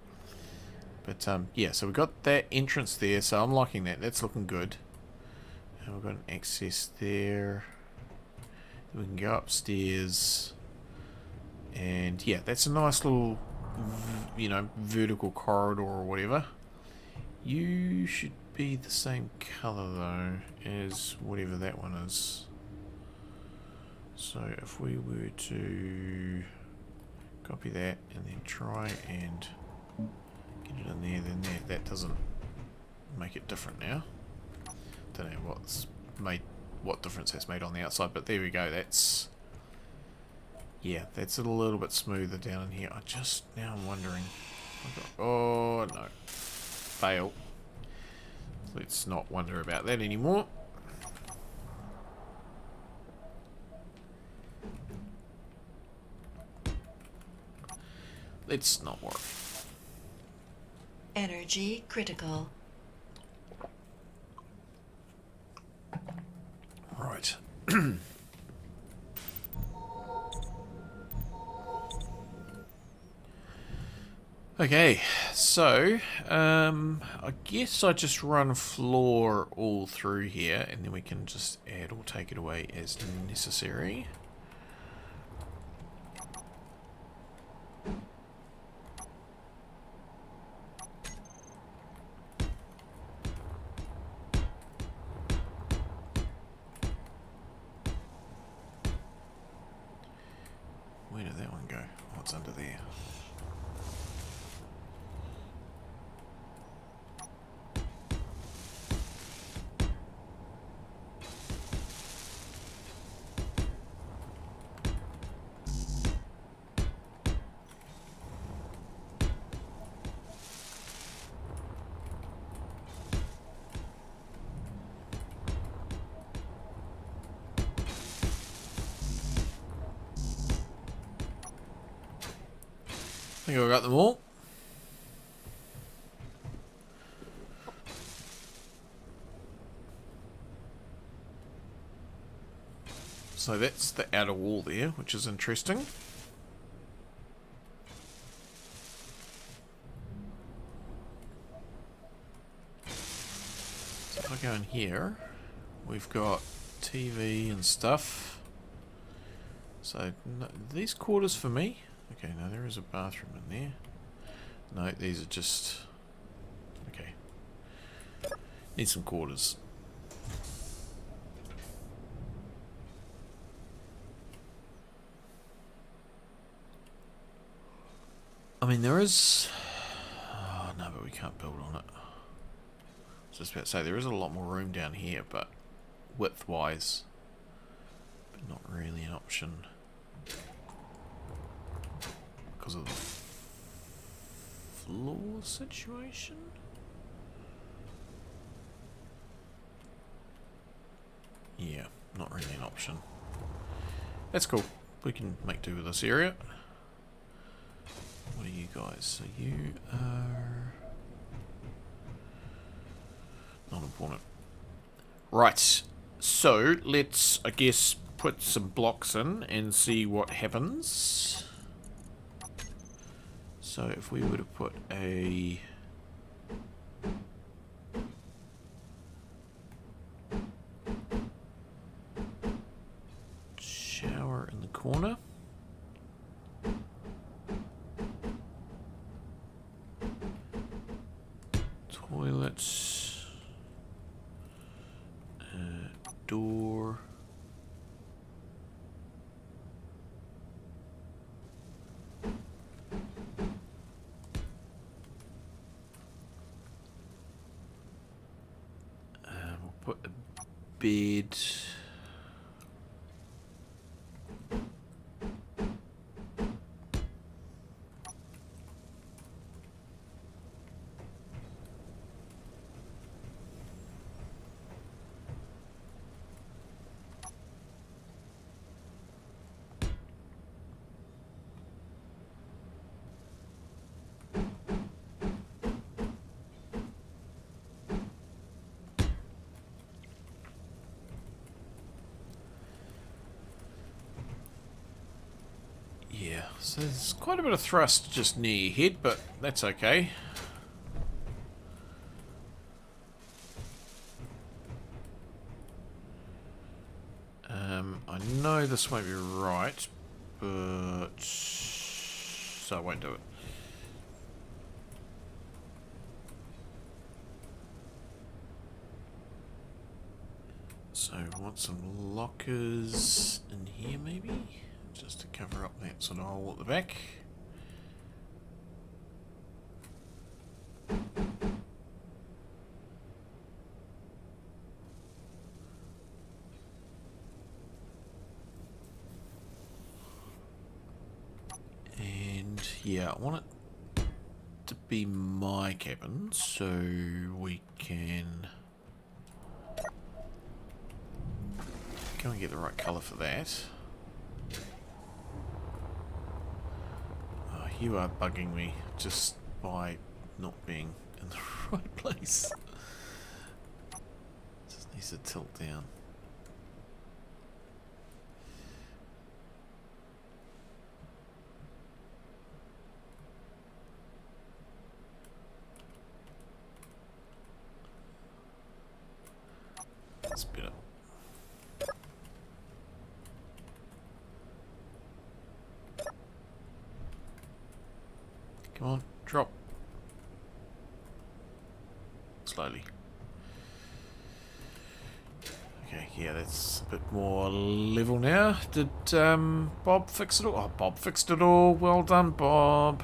But yeah, so we've got that entrance there, so I'm liking that. That's looking good. And we've got an access there. We can go upstairs. And yeah, that's a nice little, you know, vertical corridor or whatever. You should be the same colour though as whatever that one is. So if we were to copy that and then try and get it in there, then that doesn't make it different now. Don't know what difference that's made on the outside, but there we go. That's, yeah, that's a little bit smoother down in here. Now I'm wondering. Oh no, fail. Let's not wonder about that anymore. Let's not worry. Energy critical. Right. Okay, so I guess I just run floor all through here, and then we can just add or take it away as necessary. Where did that one go? What's under there? I think I got them all. So that's the outer wall there, which is interesting. So if I go in here, we've got TV and stuff. So no, these quarters for me. Okay, now there is a bathroom in there. No, these are just... Okay. Need some quarters. I mean, there is... Oh, no, but we can't build on it. I was just about to say, there is a lot more room down here, but width-wise, but not really an option. Because of the floor situation? Yeah, not really an option. That's cool. We can make do with this area. What are you guys? So you are... not important. Right. So, let's, I guess, put some blocks in and see what happens. So if we were to put a shower in the corner, toilets, door, put a bed. Yeah, so there's quite a bit of thrust just near your head, but that's okay. I know this won't be right, but... so I won't do it. So we want some lockers in here maybe, just to cover up that sort of hole at the back. And yeah, I want it to be my cabin so we can go and get the right colour for that. Oh, you are bugging me just by not being in the right place. Just needs to tilt down. That's better. Come on, drop. Slowly. Okay, yeah, that's a bit more level now. Did Bob fix it all? Oh, Bob fixed it all. Well done, Bob.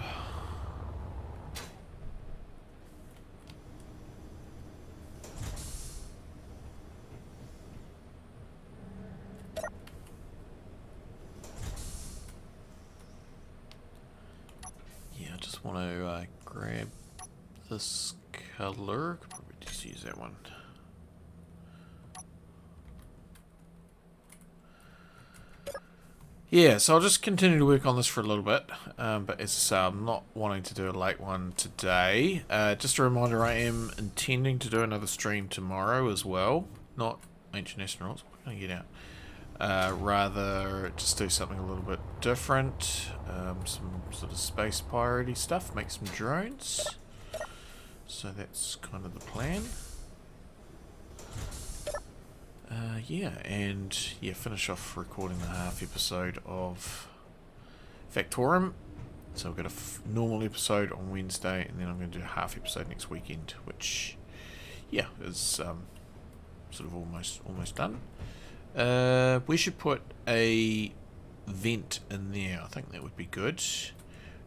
Yeah, I just want to grab this colour. Could probably just use that one. Yeah, so I'll just continue to work on this for a little bit, but as I say, I'm not wanting to do a late one today. Just a reminder, I am intending to do another stream tomorrow as well. Not Ancient Astronauts, what can I get out? Rather, just do something a little bit different. Some sort of space piratey stuff, make some drones. So that's kind of the plan. Yeah, and yeah, finish off recording the half episode of Factorum. So we've got a normal episode on Wednesday, and then I'm going to do a half episode next weekend, which, yeah, is sort of almost done. We should put a vent in there. I think that would be good.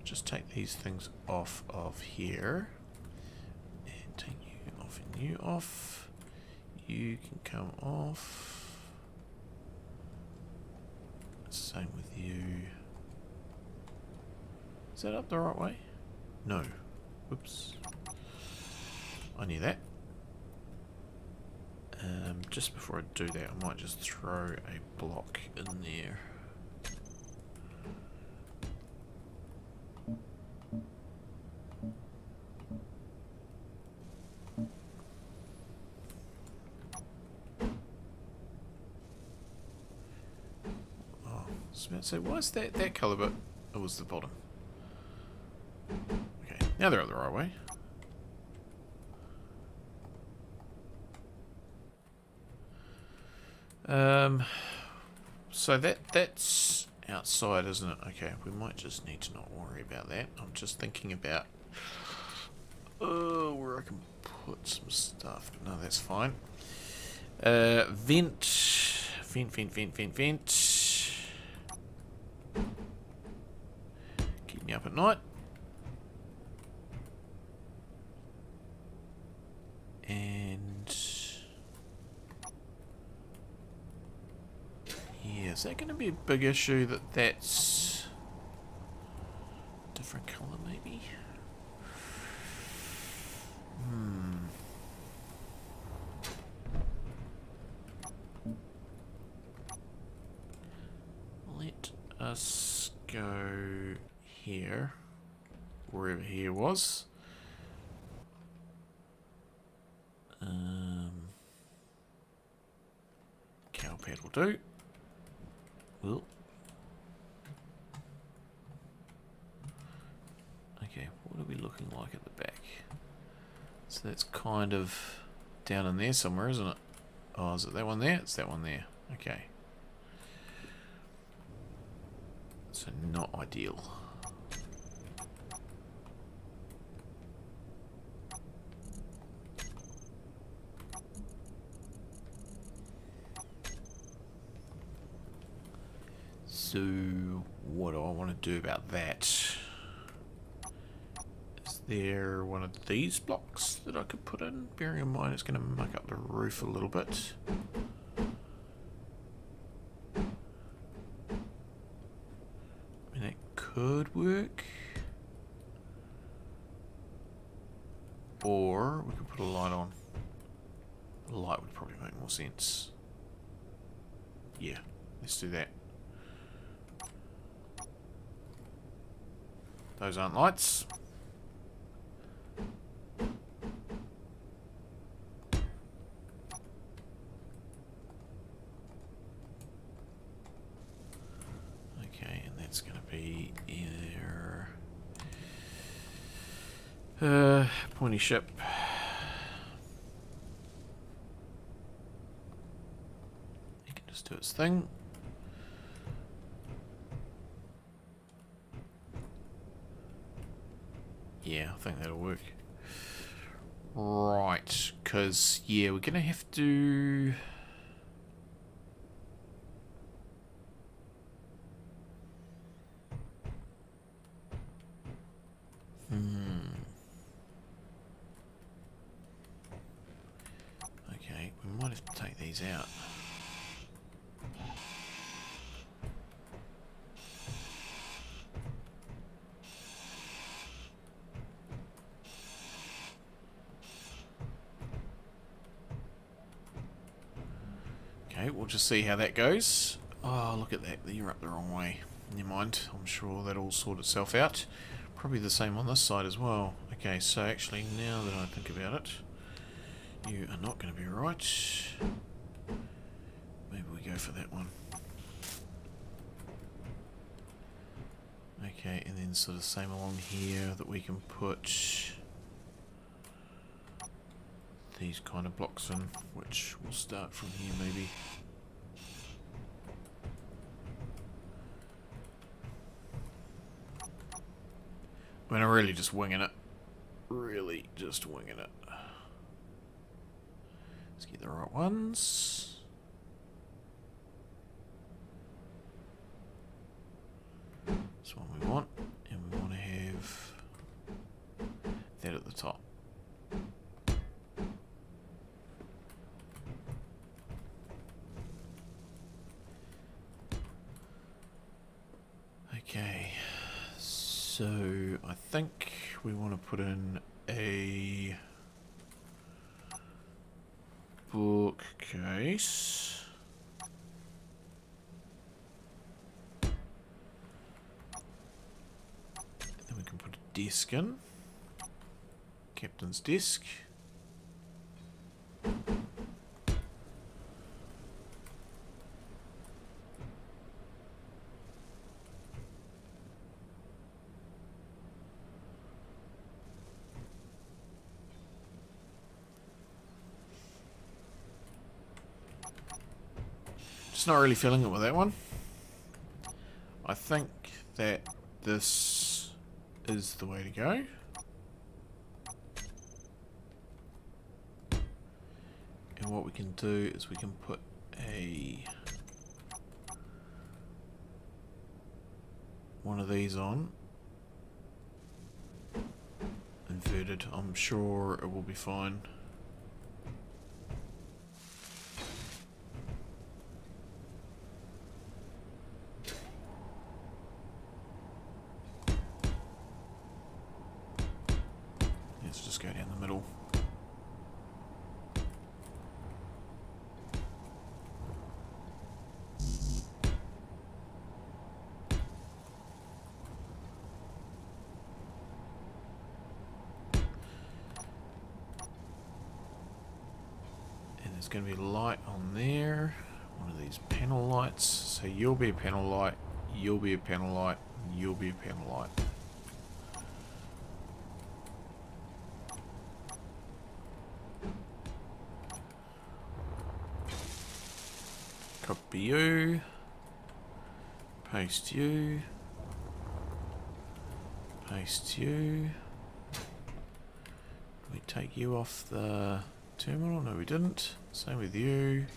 Just take these things off of here, and take you off and you off. You can come off. Same with you. Is that up the right way? No. Oops. I knew that. Just before I do that, I might just throw a block in there. So why is that colour, but it was the bottom. Okay, now they're up the right way. So that's outside, isn't it? Okay, we might just need to not worry about that. I'm just thinking about where I can put some stuff. But no, that's fine. Vent. Keep me up at night. And yeah, is that going to be a big issue that that's different colour maybe? Let us go here, wherever here was. Cow pad will do. Well. So that's kind of down in there somewhere, isn't it? Oh, is it that one there? It's that one there. Okay. So not ideal. So what do I want to do about that? Is there one of these blocks that I could put in? Bearing in mind it's going to muck up the roof a little bit. I mean, that could work. Or we could put a light on. A light would probably make more sense. Yeah, let's do that. Those aren't lights. Okay, and that's going to be either pointy ship. It can just do its thing. Yeah, I think that'll work. Right, because, yeah, we're going to have to... Okay, we might have to take these out. Okay, we'll just see how that goes. Oh, look at that. You're up the wrong way. Never mind. I'm sure that'll sort itself out. Probably the same on this side as well. Okay, so actually, now that I think about it, you are not going to be right. Maybe we go for that one. Okay, and then sort of same along here that we can put these kind of blocks in, which will start from here maybe. I mean, I'm really just winging it. Really just winging it. Let's get the right ones. That's what we want. And we want to have that at the top. Okay, so I think we want to put in a bookcase. Then we can put a desk in. Captain's desk. Just not really feeling it with that one. I think that this is the way to go. And what we can do is we can put one of these on. Inverted. I'm sure it will be fine. Let's just go down the middle. There's going to be a light on there, one of these panel lights. So you'll be a panel light, you'll be a panel light, you'll be a panel light. Copy you. Paste you. Paste you. We take you off the terminal? No, we didn't. Same with you.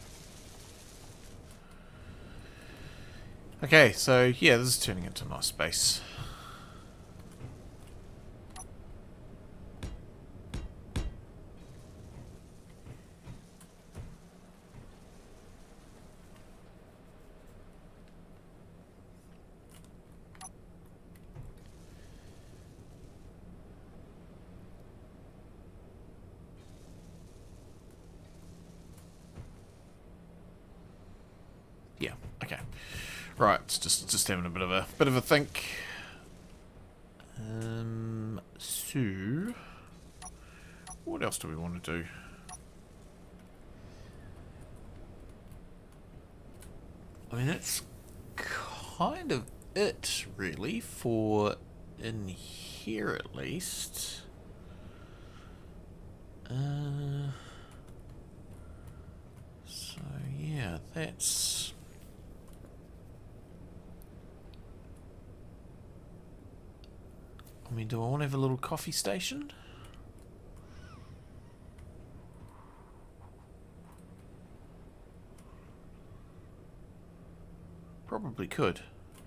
Okay, so yeah, this is turning into a nice space. Yeah, okay. Right, it's just having a bit of a think. So what else do we want to do? I mean, that's kind of it, really, for in here at least. So yeah, that's. I mean, do I want to have a little coffee station? Probably could.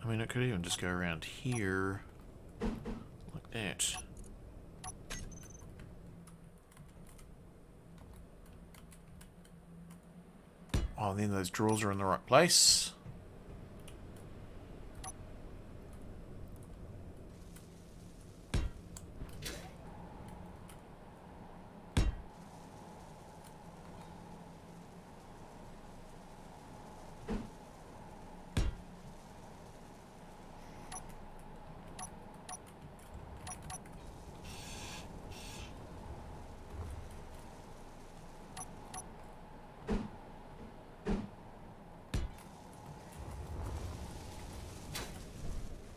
I mean, it could even just go around here, like that. Oh, and then those drawers are in the right place.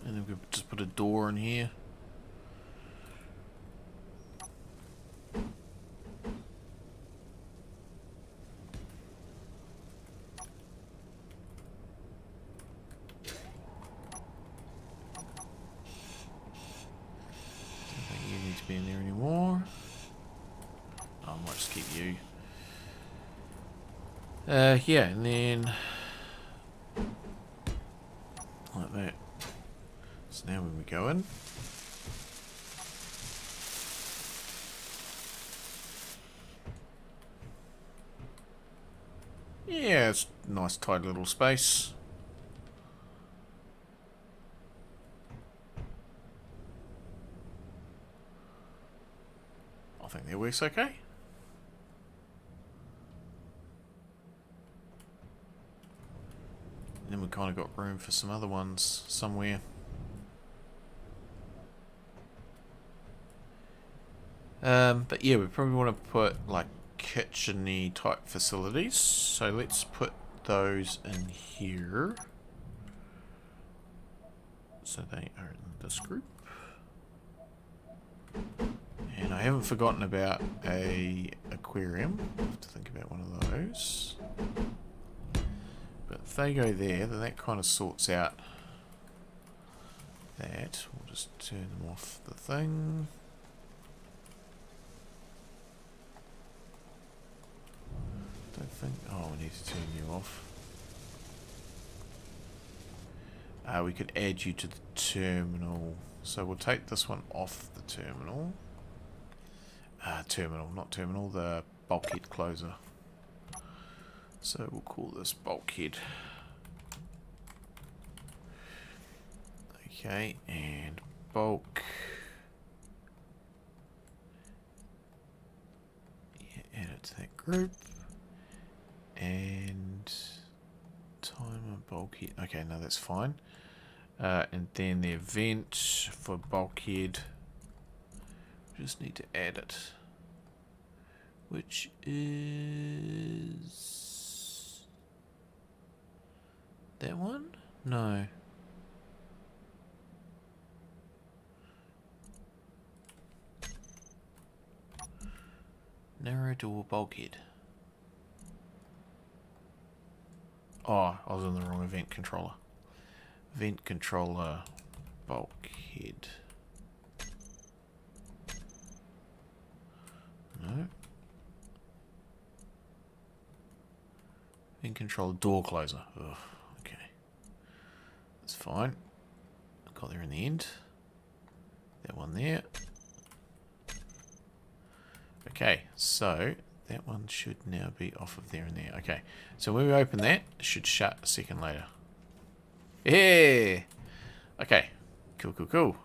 And then we could just put a door in here. Don't think you need to be in there anymore. Oh, I might just keep you. Yeah, and then like that. So now when we go in, yeah, it's a nice tight little space. I think that works okay. And then we kind of got room for some other ones somewhere. But yeah, we probably want to put like kitchen-y type facilities. So let's put those in here. So they are in this group. And I haven't forgotten about a aquarium. I have to think about one of those. But if they go there, then that kind of sorts out that. We'll just turn them off the thing. Don't think. Oh, we need to turn you off. We could add you to the terminal. So we'll take this one off the terminal. Not terminal, the bulkhead closer. So we'll call this bulkhead. Okay, and bulk. Yeah, add it to that group. And timer bulkhead. Okay, no, that's fine. And then the event for bulkhead. Just need to add it. Which is that one? No. Narrow door bulkhead. Oh, I was in the wrong event controller. Event controller bulkhead. No. Event controller door closer. Ugh, okay. That's fine. Got there in the end. That one there. Okay, so that one should now be off of there and there. Okay, so when we open that, it should shut a second later. Yeah! Okay, cool.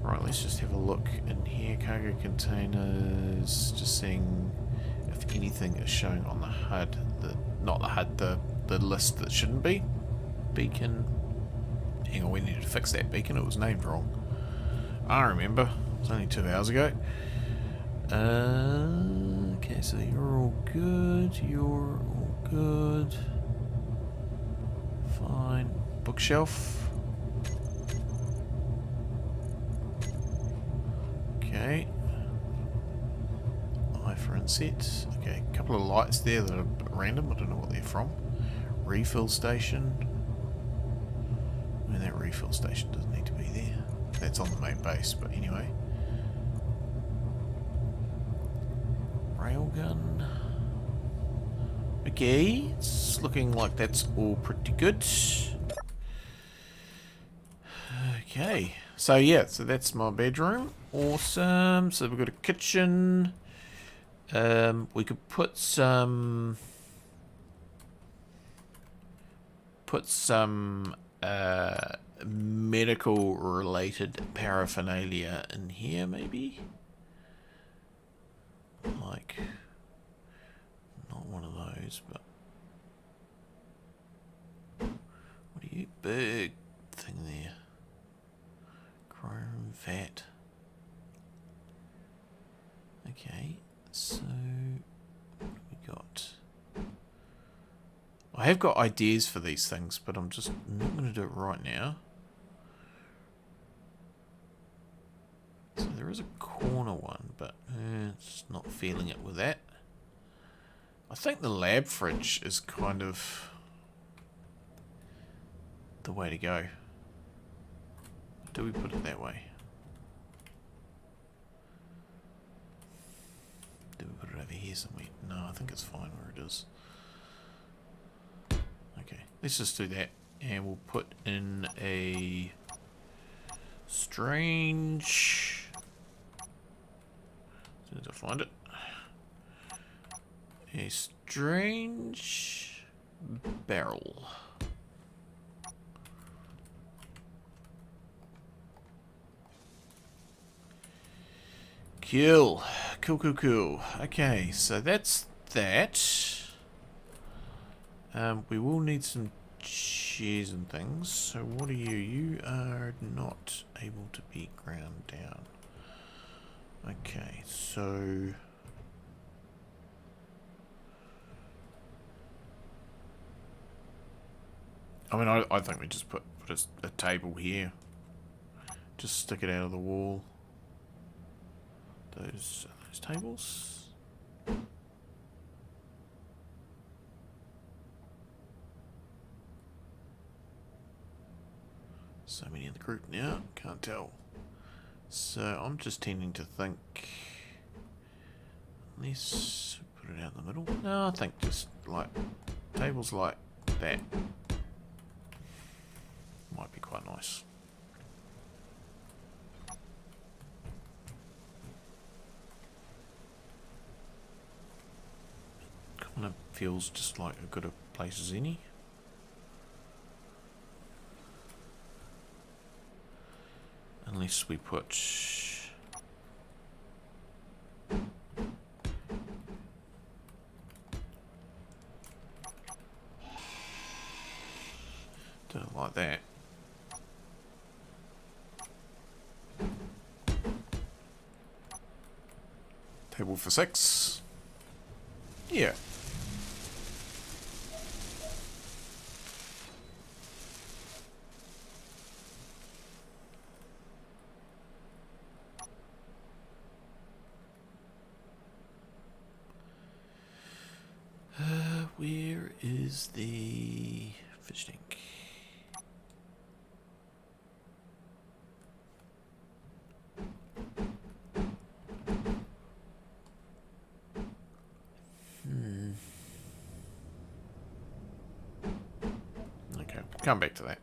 Right, let's just have a look in here. Cargo containers, just seeing if anything is showing on the HUD. Not the HUD, the list that shouldn't be. Beacon. Hang on, we needed to fix that beacon. It was named wrong. I remember. It was only 2 hours ago. Okay, so you're all good. You're all good. Fine. Bookshelf. Okay. Eye for inset. Okay, a couple of lights there that are random. I don't know what they're from. Refill station. I mean, that refill station doesn't need to be there. That's on the main base, but anyway. Railgun. Okay, it's looking like that's all pretty good. Okay, so yeah, so that's my bedroom. Awesome. So we've got a kitchen. We could put some medical related paraphernalia in here, maybe. Like, not one of those, but what are you? Big thing there. Chrome vat. Okay, so what have we got? I have got ideas for these things, but I'm just not going to do it right now. So there is a corner one, but it's not feeling it with that. I think the lab fridge is kind of the way to go. Do we put it that way? Do we put it over here somewhere? No, I think it's fine where it is. Okay, let's just do that. And we'll put in a strange... As soon as I find it. A strange barrel. Cool. Cool. Okay, so that's that. We will need some chairs and things. So what are you? You are not able to be ground down. Okay, so... I mean, I think we just put a table here. Just stick it out of the wall. Those tables. So many in the group now, can't tell. So I'm just tending to think, let's put it out in the middle. No, I think just like tables like that might be quite nice. Kind of feels just like as good a place as any. Unless we put... do it like that. Table for 6. Yeah. Where where is the fish tank? Okay, come back to that.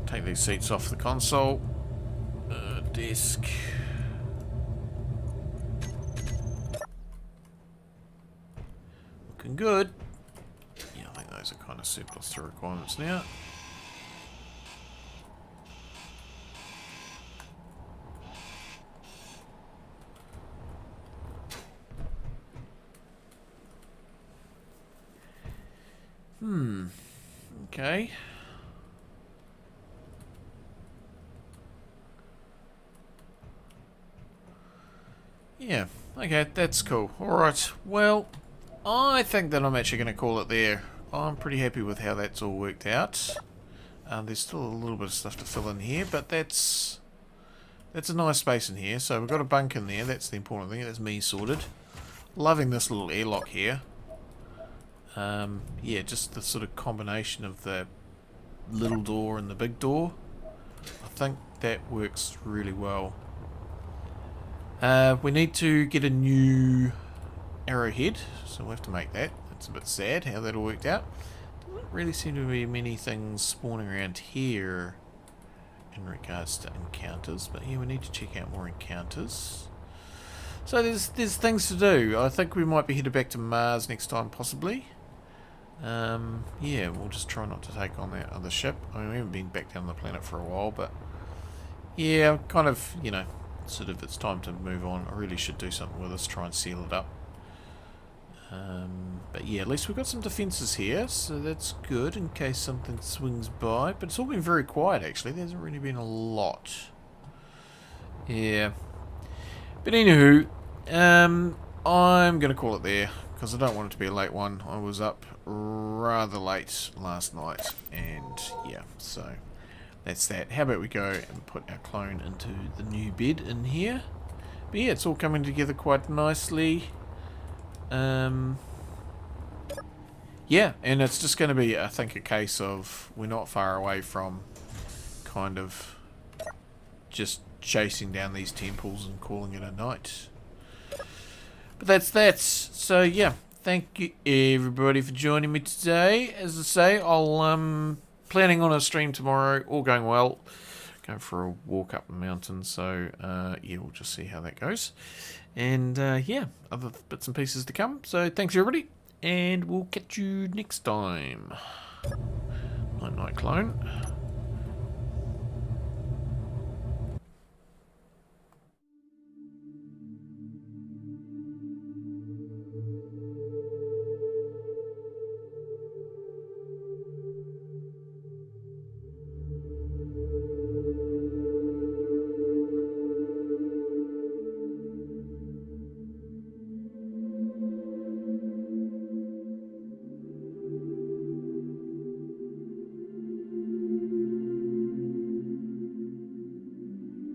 Take these seats off the console. Desk. Looking good. Yeah, I think those are kind of surplus to requirements now. Okay. Yeah, okay, that's cool. Alright, well, I think that I'm actually going to call it there. I'm pretty happy with how that's all worked out. There's still a little bit of stuff to fill in here, but that's a nice space in here. So we've got a bunk in there, that's the important thing. That's me sorted. Loving this little airlock here. Yeah, just the sort of combination of the little door and the big door. I think that works really well. We need to get a new arrowhead, so we'll have to make that. It's a bit sad how that all worked out. Doesn't really seem to be many things spawning around here in regards to encounters, but yeah, we need to check out more encounters. So there's things to do. I think we might be headed back to Mars next time, possibly. Yeah, we'll just try not to take on that other ship. I mean, we haven't been back down the planet for a while, but yeah, kind of, you know, sort of it's time to move on. I really should do something with this, try and seal it up. But yeah, at least we've got some defences here, so that's good in case something swings by. But it's all been very quiet, actually. There hasn't really been a lot. Yeah. But anywho, I'm going to call it there, because I don't want it to be a late one. I was up rather late last night, and yeah, so that's that. How about we go and put our clone into the new bed in here. But yeah, it's all coming together quite nicely. Yeah, and it's just going to be, I think, a case of we're not far away from kind of just chasing down these temples and calling it a night. But that's that. So yeah, thank you everybody for joining me today. As I say, I'll planning on a stream tomorrow, all going well. Going for a walk up the mountain, so yeah, we'll just see how that goes. And yeah, other bits and pieces to come. So thanks everybody, and we'll catch you next time. Night night, clone.